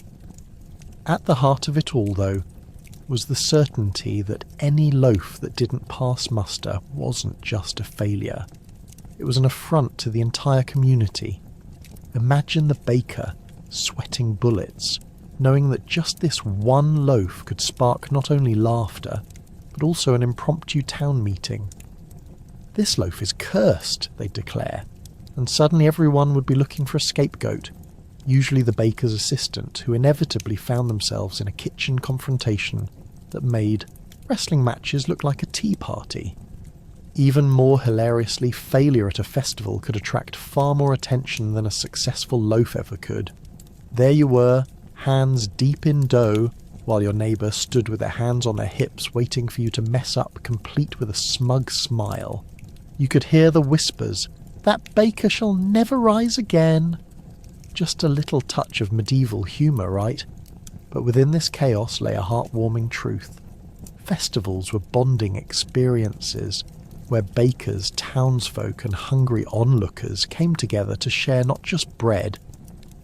At the heart of it all, though, was the certainty that any loaf that didn't pass muster wasn't just a failure. It was an affront to the entire community. Imagine the baker sweating bullets, knowing that just this one loaf could spark not only laughter, but also an impromptu town meeting. This loaf is cursed, they'd declare, and suddenly everyone would be looking for a scapegoat, usually the baker's assistant, who inevitably found themselves in a kitchen confrontation that made wrestling matches look like a tea party. Even more hilariously, failure at a festival could attract far more attention than a successful loaf ever could. There you were, hands deep in dough, while your neighbour stood with their hands on their hips waiting for you to mess up, complete with a smug smile. You could hear the whispers, "That baker shall never rise again." Just a little touch of medieval humour, right? But within this chaos lay a heartwarming truth. Festivals were bonding experiences, where bakers, townsfolk and hungry onlookers came together to share not just bread,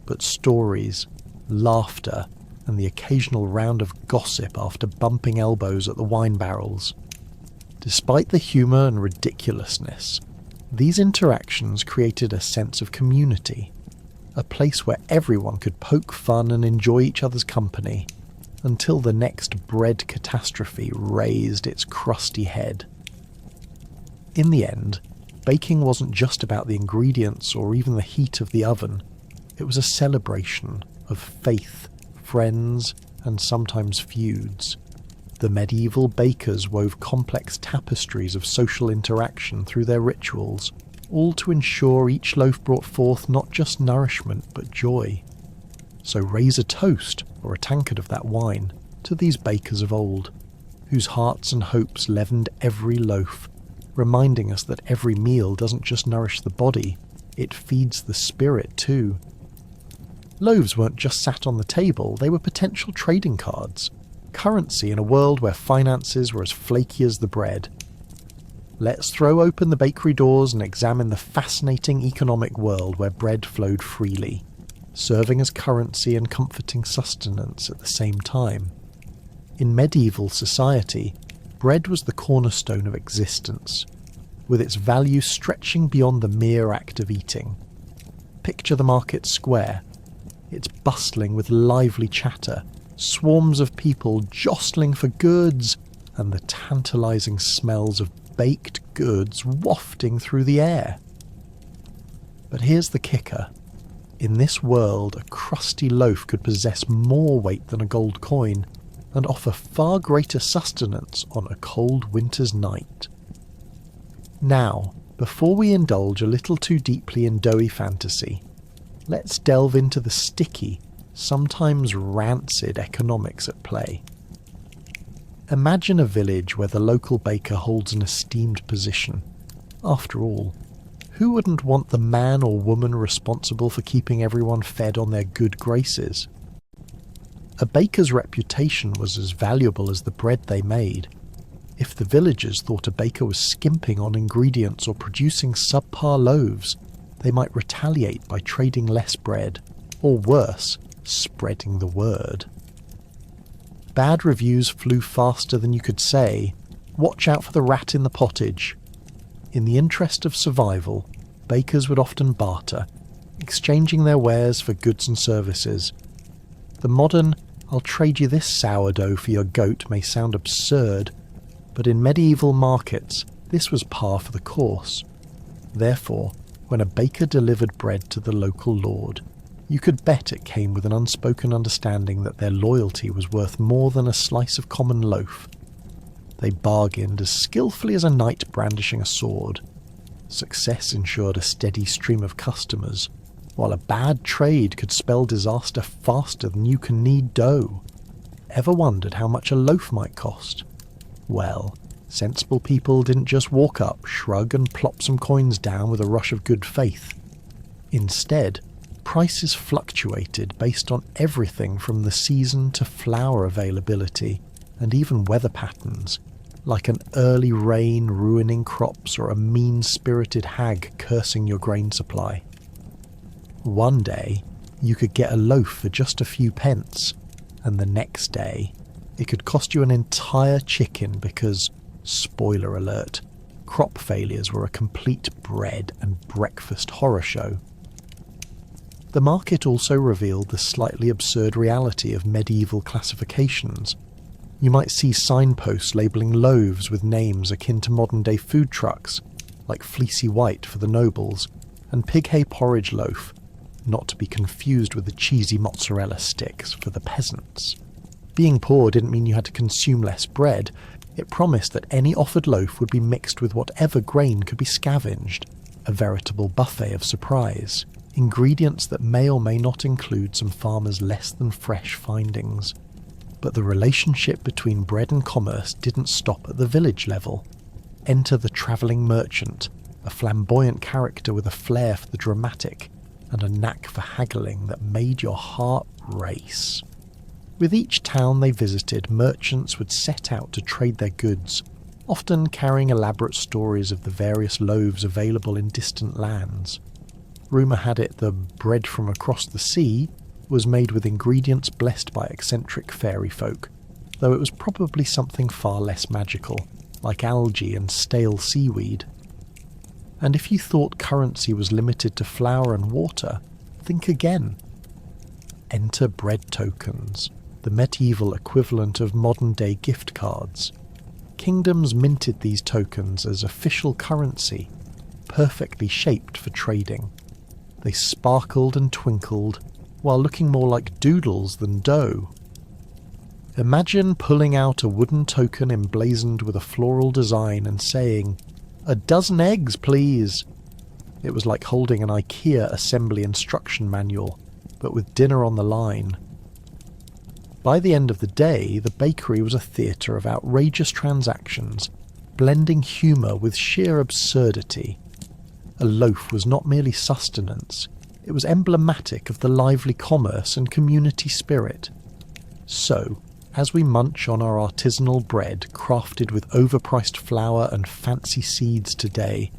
but stories, laughter, and the occasional round of gossip after bumping elbows at the wine barrels. Despite the humour and ridiculousness, these interactions created a sense of community, a place where everyone could poke fun and enjoy each other's company, until the next bread catastrophe raised its crusty head. In the end, baking wasn't just about the ingredients or even the heat of the oven. It was a celebration of faith, friends, and sometimes feuds. The medieval bakers wove complex tapestries of social interaction through their rituals, all to ensure each loaf brought forth not just nourishment but joy. So raise a toast, or a tankard of that wine, to these bakers of old, whose hearts and hopes leavened every loaf, reminding us that every meal doesn't just nourish the body, it feeds the spirit too. Loaves weren't just sat on the table, they were potential trading cards, currency in a world where finances were as flaky as the bread. Let's throw open the bakery doors and examine the fascinating economic world where bread flowed freely, serving as currency and comforting sustenance at the same time. In medieval society, bread was the cornerstone of existence, with its value stretching beyond the mere act of eating. Picture the market square. It's bustling with lively chatter, swarms of people jostling for goods, and the tantalising smells of baked goods wafting through the air. But here's the kicker. In this world, a crusty loaf could possess more weight than a gold coin, and offer far greater sustenance on a cold winter's night. Now, before we indulge a little too deeply in doughy fantasy, let's delve into the sticky, sometimes rancid economics at play. Imagine a village where the local baker holds an esteemed position. After all, who wouldn't want the man or woman responsible for keeping everyone fed on their good graces? A baker's reputation was as valuable as the bread they made. If the villagers thought a baker was skimping on ingredients or producing subpar loaves, they might retaliate by trading less bread, or worse, spreading the word. Bad reviews flew faster than you could say, "Watch out for the rat in the pottage." In the interest of survival, bakers would often barter, exchanging their wares for goods and services. The modern, "I'll trade you this sourdough for your goat" may sound absurd, but in medieval markets, this was par for the course. Therefore, when a baker delivered bread to the local lord, you could bet it came with an unspoken understanding that their loyalty was worth more than a slice of common loaf. They bargained as skillfully as a knight brandishing a sword. Success ensured a steady stream of customers, while a bad trade could spell disaster faster than you can knead dough. Ever wondered how much a loaf might cost? Well, sensible people didn't just walk up, shrug and plop some coins down with a rush of good faith. Instead, prices fluctuated based on everything from the season to flour availability, and even weather patterns, like an early rain ruining crops or a mean-spirited hag cursing your grain supply. One day, you could get a loaf for just a few pence, and the next day, it could cost you an entire chicken because, spoiler alert, crop failures were a complete bread and breakfast horror show. The market also revealed the slightly absurd reality of medieval classifications. You might see signposts labelling loaves with names akin to modern-day food trucks, like Fleecy White for the nobles, and Pig Hay Porridge Loaf, not to be confused with the cheesy mozzarella sticks for the peasants. Being poor didn't mean you had to consume less bread. It promised that any offered loaf would be mixed with whatever grain could be scavenged, a veritable buffet of surprise, ingredients that may or may not include some farmers' less than fresh findings. But the relationship between bread and commerce didn't stop at the village level. Enter the travelling merchant, a flamboyant character with a flair for the dramatic and a knack for haggling that made your heart race. With each town they visited, merchants would set out to trade their goods, often carrying elaborate stories of the various loaves available in distant lands. Rumour had it the bread from across the sea was made with ingredients blessed by eccentric fairy folk, though it was probably something far less magical, like algae and stale seaweed. And if you thought currency was limited to flour and water, think again. Enter bread tokens, the medieval equivalent of modern-day gift cards. Kingdoms minted these tokens as official currency, perfectly shaped for trading. They sparkled and twinkled, while looking more like doodles than dough. Imagine pulling out a wooden token emblazoned with a floral design and saying, "A dozen eggs, please." It was like holding an IKEA assembly instruction manual, but with dinner on the line. By the end of the day, the bakery was a theatre of outrageous transactions, blending humour with sheer absurdity. A loaf was not merely sustenance, it was emblematic of the lively commerce and community spirit. So, as we munch on our artisanal bread crafted with overpriced flour and fancy seeds today,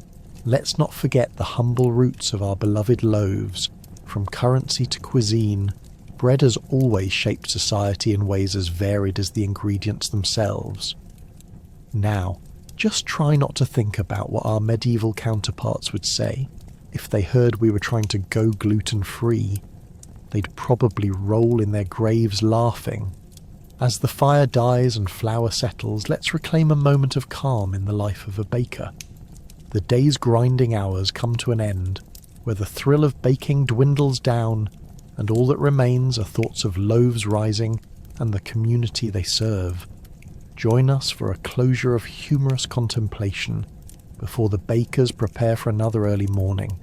let's not forget the humble roots of our beloved loaves. From currency to cuisine, bread has always shaped society in ways as varied as the ingredients themselves. Now, just try not to think about what our medieval counterparts would say if they heard we were trying to go gluten-free. They'd probably roll in their graves laughing. As the fire dies and flour settles, let's reclaim a moment of calm in the life of a baker. The day's grinding hours come to an end, where the thrill of baking dwindles down, and all that remains are thoughts of loaves rising and the community they serve. Join us for a closure of humorous contemplation before the bakers prepare for another early morning.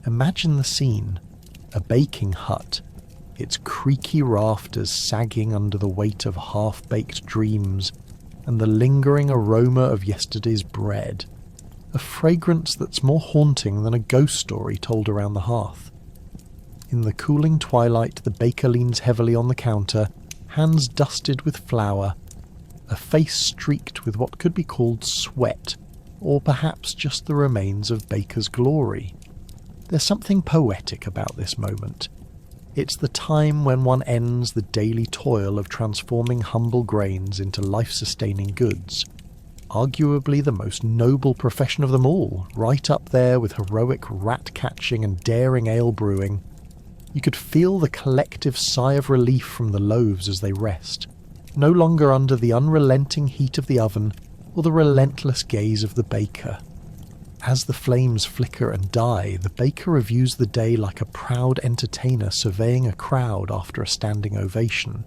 Imagine the scene: a baking hut, its creaky rafters sagging under the weight of half-baked dreams, and the lingering aroma of yesterday's bread, a fragrance that's more haunting than a ghost story told around the hearth. In the cooling twilight, the baker leans heavily on the counter, hands dusted with flour, a face streaked with what could be called sweat, or perhaps just the remains of baker's glory. There's something poetic about this moment. It's the time when one ends the daily toil of transforming humble grains into life-sustaining goods. Arguably the most noble profession of them all, right up there with heroic rat-catching and daring ale brewing. You could feel the collective sigh of relief from the loaves as they rest, no longer under the unrelenting heat of the oven or the relentless gaze of the baker. As the flames flicker and die, the baker reviews the day like a proud entertainer surveying a crowd after a standing ovation.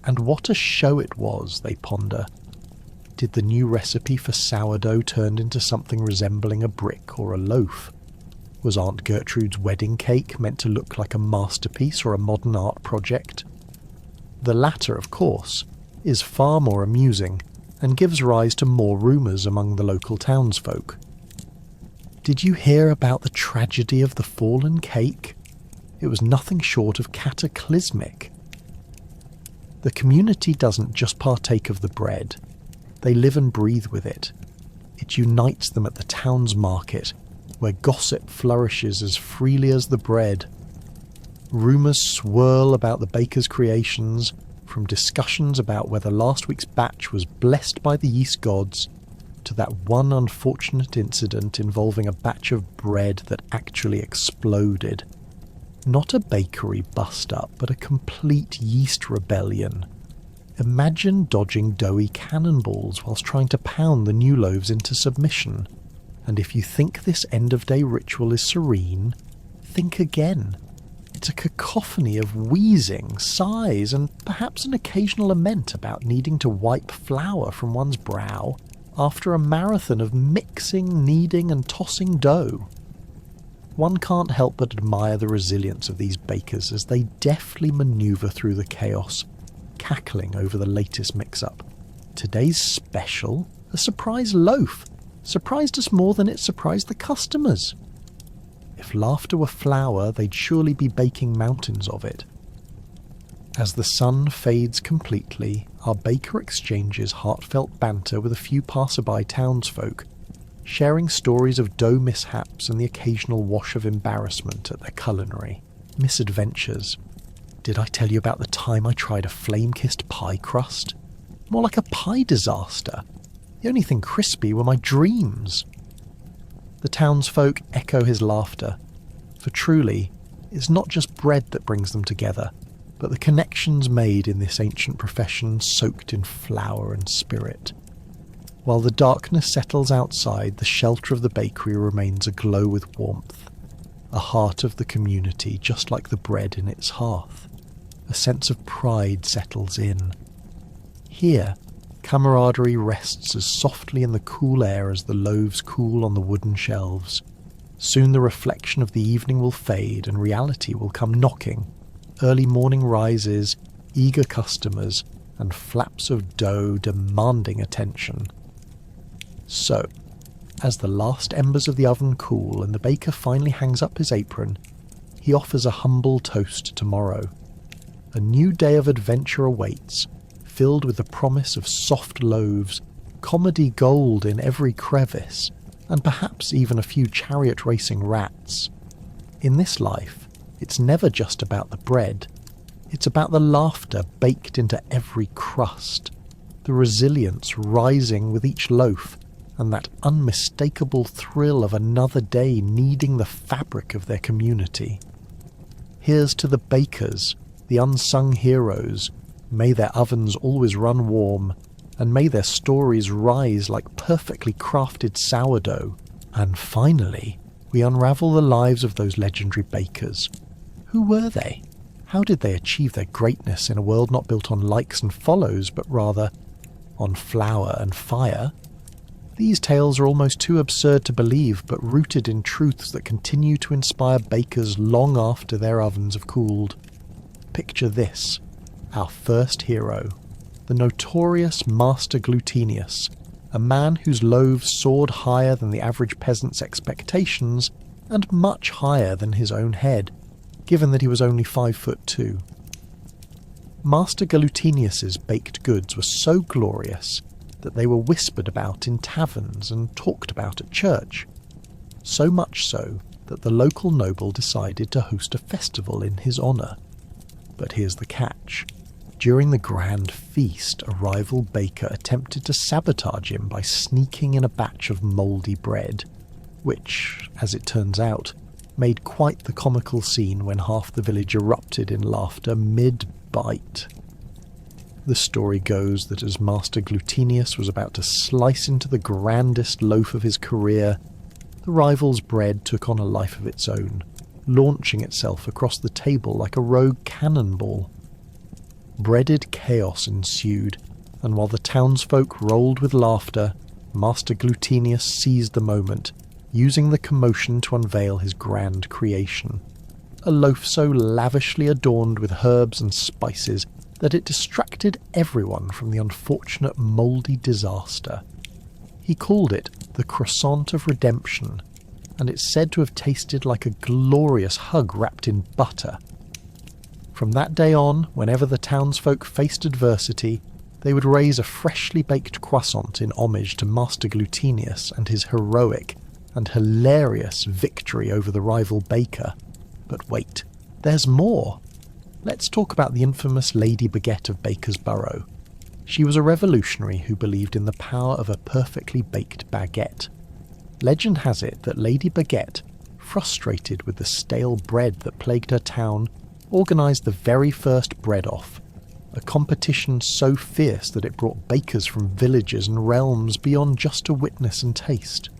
And what a show it was, they ponder. Did the new recipe for sourdough turn into something resembling a brick or a loaf? Was Aunt Gertrude's wedding cake meant to look like a masterpiece or a modern art project? The latter, of course, is far more amusing and gives rise to more rumours among the local townsfolk. Did you hear about the tragedy of the fallen cake? It was nothing short of cataclysmic. The community doesn't just partake of the bread, they live and breathe with it. It unites them at the town's market, where gossip flourishes as freely as the bread. Rumours swirl about the baker's creations, from discussions about whether last week's batch was blessed by the yeast gods, to that one unfortunate incident involving a batch of bread that actually exploded. Not a bakery bust-up, but a complete yeast rebellion. Imagine dodging doughy cannonballs whilst trying to pound the new loaves into submission. And if you think this end-of-day ritual is serene, think again. It's a cacophony of wheezing, sighs, and perhaps an occasional lament about needing to wipe flour from one's brow after a marathon of mixing, kneading, and tossing dough. One can't help but admire the resilience of these bakers as they deftly manoeuvre through the chaos, cackling over the latest mix-up. Today's special, a surprise loaf, surprised us more than it surprised the customers. If laughter were flour, they'd surely be baking mountains of it. As the sun fades completely, our baker exchanges heartfelt banter with a few passerby townsfolk, sharing stories of dough mishaps and the occasional wash of embarrassment at their culinary misadventures. Did I tell you about the time I tried a flame-kissed pie crust? More like a pie disaster. The only thing crispy were my dreams. The townsfolk echo his laughter, for truly, it's not just bread that brings them together, but the connections made in this ancient profession soaked in flour and spirit. While the darkness settles outside, the shelter of the bakery remains aglow with warmth, a heart of the community just like the bread in its hearth. A sense of pride settles in. Here, camaraderie rests as softly in the cool air as the loaves cool on the wooden shelves. Soon the reflection of the evening will fade and reality will come knocking. Early morning rises, eager customers, and flaps of dough demanding attention. So, as the last embers of the oven cool and the baker finally hangs up his apron, he offers a humble toast to tomorrow. A new day of adventure awaits, filled with the promise of soft loaves, comedy gold in every crevice, and perhaps even a few chariot racing rats. In this life, it's never just about the bread. It's about the laughter baked into every crust, the resilience rising with each loaf, and that unmistakable thrill of another day kneading the fabric of their community. Here's to the bakers, the unsung heroes. May their ovens always run warm, and may their stories rise like perfectly crafted sourdough. And finally, we unravel the lives of those legendary bakers. Who were they? How did they achieve their greatness in a world not built on likes and follows, but rather on flour and fire? These tales are almost too absurd to believe, but rooted in truths that continue to inspire bakers long after their ovens have cooled. Picture this, our first hero, the notorious Master Glutenius, a man whose loaves soared higher than the average peasant's expectations and much higher than his own head, given that he was only 5'2". Master Glutenius's baked goods were so glorious that they were whispered about in taverns and talked about at church, so much so that the local noble decided to host a festival in his honour. But here's the catch. During the grand feast, a rival baker attempted to sabotage him by sneaking in a batch of mouldy bread, which, as it turns out, made quite the comical scene when half the village erupted in laughter mid-bite. The story goes that as Master Glutenius was about to slice into the grandest loaf of his career, the rival's bread took on a life of its own, launching itself across the table like a rogue cannonball. Breaded chaos ensued, and while the townsfolk rolled with laughter, Master Glutenius seized the moment, using the commotion to unveil his grand creation. A loaf so lavishly adorned with herbs and spices that it distracted everyone from the unfortunate mouldy disaster. He called it the croissant of redemption, and it's said to have tasted like a glorious hug wrapped in butter. From that day on, whenever the townsfolk faced adversity, they would raise a freshly baked croissant in homage to Master Glutenius and his heroic and hilarious victory over the rival baker. But wait, there's more! Let's talk about the infamous Lady Baguette of Bakersborough. She was a revolutionary who believed in the power of a perfectly baked baguette. Legend has it that Lady Baguette, frustrated with the stale bread that plagued her town, organised the very first bread-off, a competition so fierce that it brought bakers from villages and realms beyond just to witness and taste.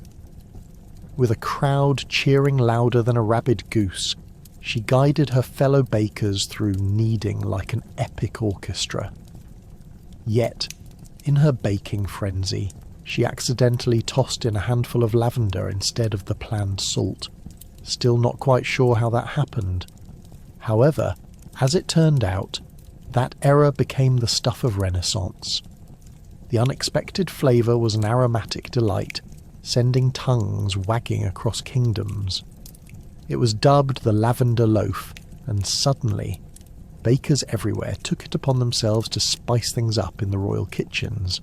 With a crowd cheering louder than a rabid goose, she guided her fellow bakers through kneading like an epic orchestra. Yet, in her baking frenzy, she accidentally tossed in a handful of lavender instead of the planned salt. Still not quite sure how that happened. However, as it turned out, that error became the stuff of Renaissance. The unexpected flavour was an aromatic delight, sending tongues wagging across kingdoms. It was dubbed the Lavender Loaf, and suddenly, bakers everywhere took it upon themselves to spice things up in the royal kitchens.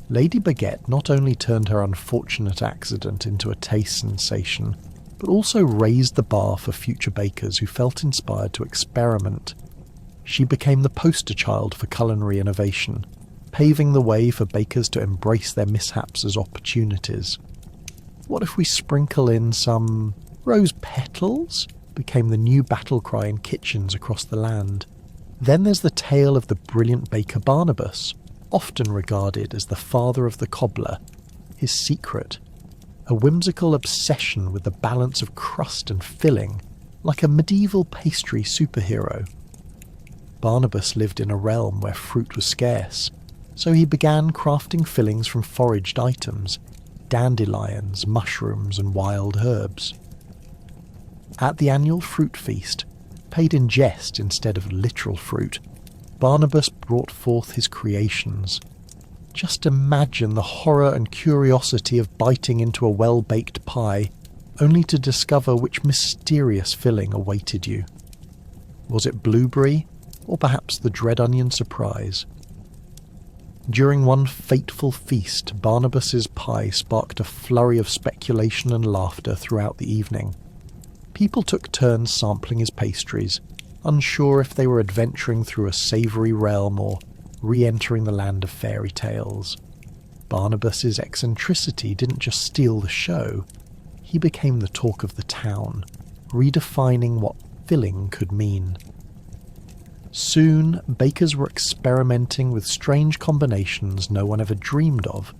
Lady Baguette not only turned her unfortunate accident into a taste sensation, but also raised the bar for future bakers who felt inspired to experiment. She became the poster child for culinary innovation, paving the way for bakers to embrace their mishaps as opportunities. What if we sprinkle in some rose petals? Became the new battle cry in kitchens across the land. Then there's the tale of the brilliant baker Barnabas, often regarded as the father of the cobbler. His secret, a whimsical obsession with the balance of crust and filling, like a medieval pastry superhero. Barnabas lived in a realm where fruit was scarce, so he began crafting fillings from foraged items, dandelions, mushrooms, and wild herbs. At the annual fruit feast, paid in jest instead of literal fruit, Barnabas brought forth his creations. Just imagine the horror and curiosity of biting into a well-baked pie, only to discover which mysterious filling awaited you. Was it blueberry, or perhaps the dread onion surprise? During one fateful feast, Barnabas's pie sparked a flurry of speculation and laughter throughout the evening. People took turns sampling his pastries, unsure if they were adventuring through a savoury realm or re-entering the land of fairy tales. Barnabas's eccentricity didn't just steal the show, he became the talk of the town, redefining what filling could mean. Soon, bakers were experimenting with strange combinations no one ever dreamed of,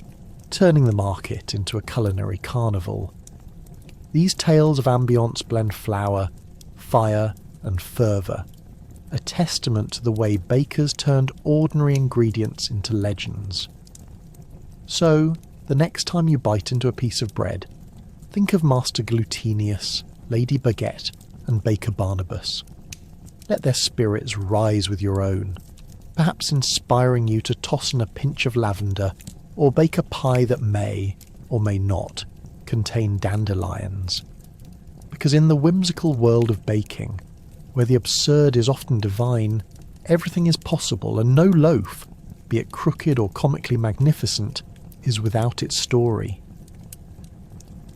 turning the market into a culinary carnival. These tales of ambience blend flour, fire, and fervour, a testament to the way bakers turned ordinary ingredients into legends. So, the next time you bite into a piece of bread, think of Master Glutenius, Lady Baguette, and Baker Barnabas. Let their spirits rise with your own, perhaps inspiring you to toss in a pinch of lavender or bake a pie that may, or may not, contain dandelions. Because in the whimsical world of baking, where the absurd is often divine, everything is possible, and no loaf, be it crooked or comically magnificent, is without its story.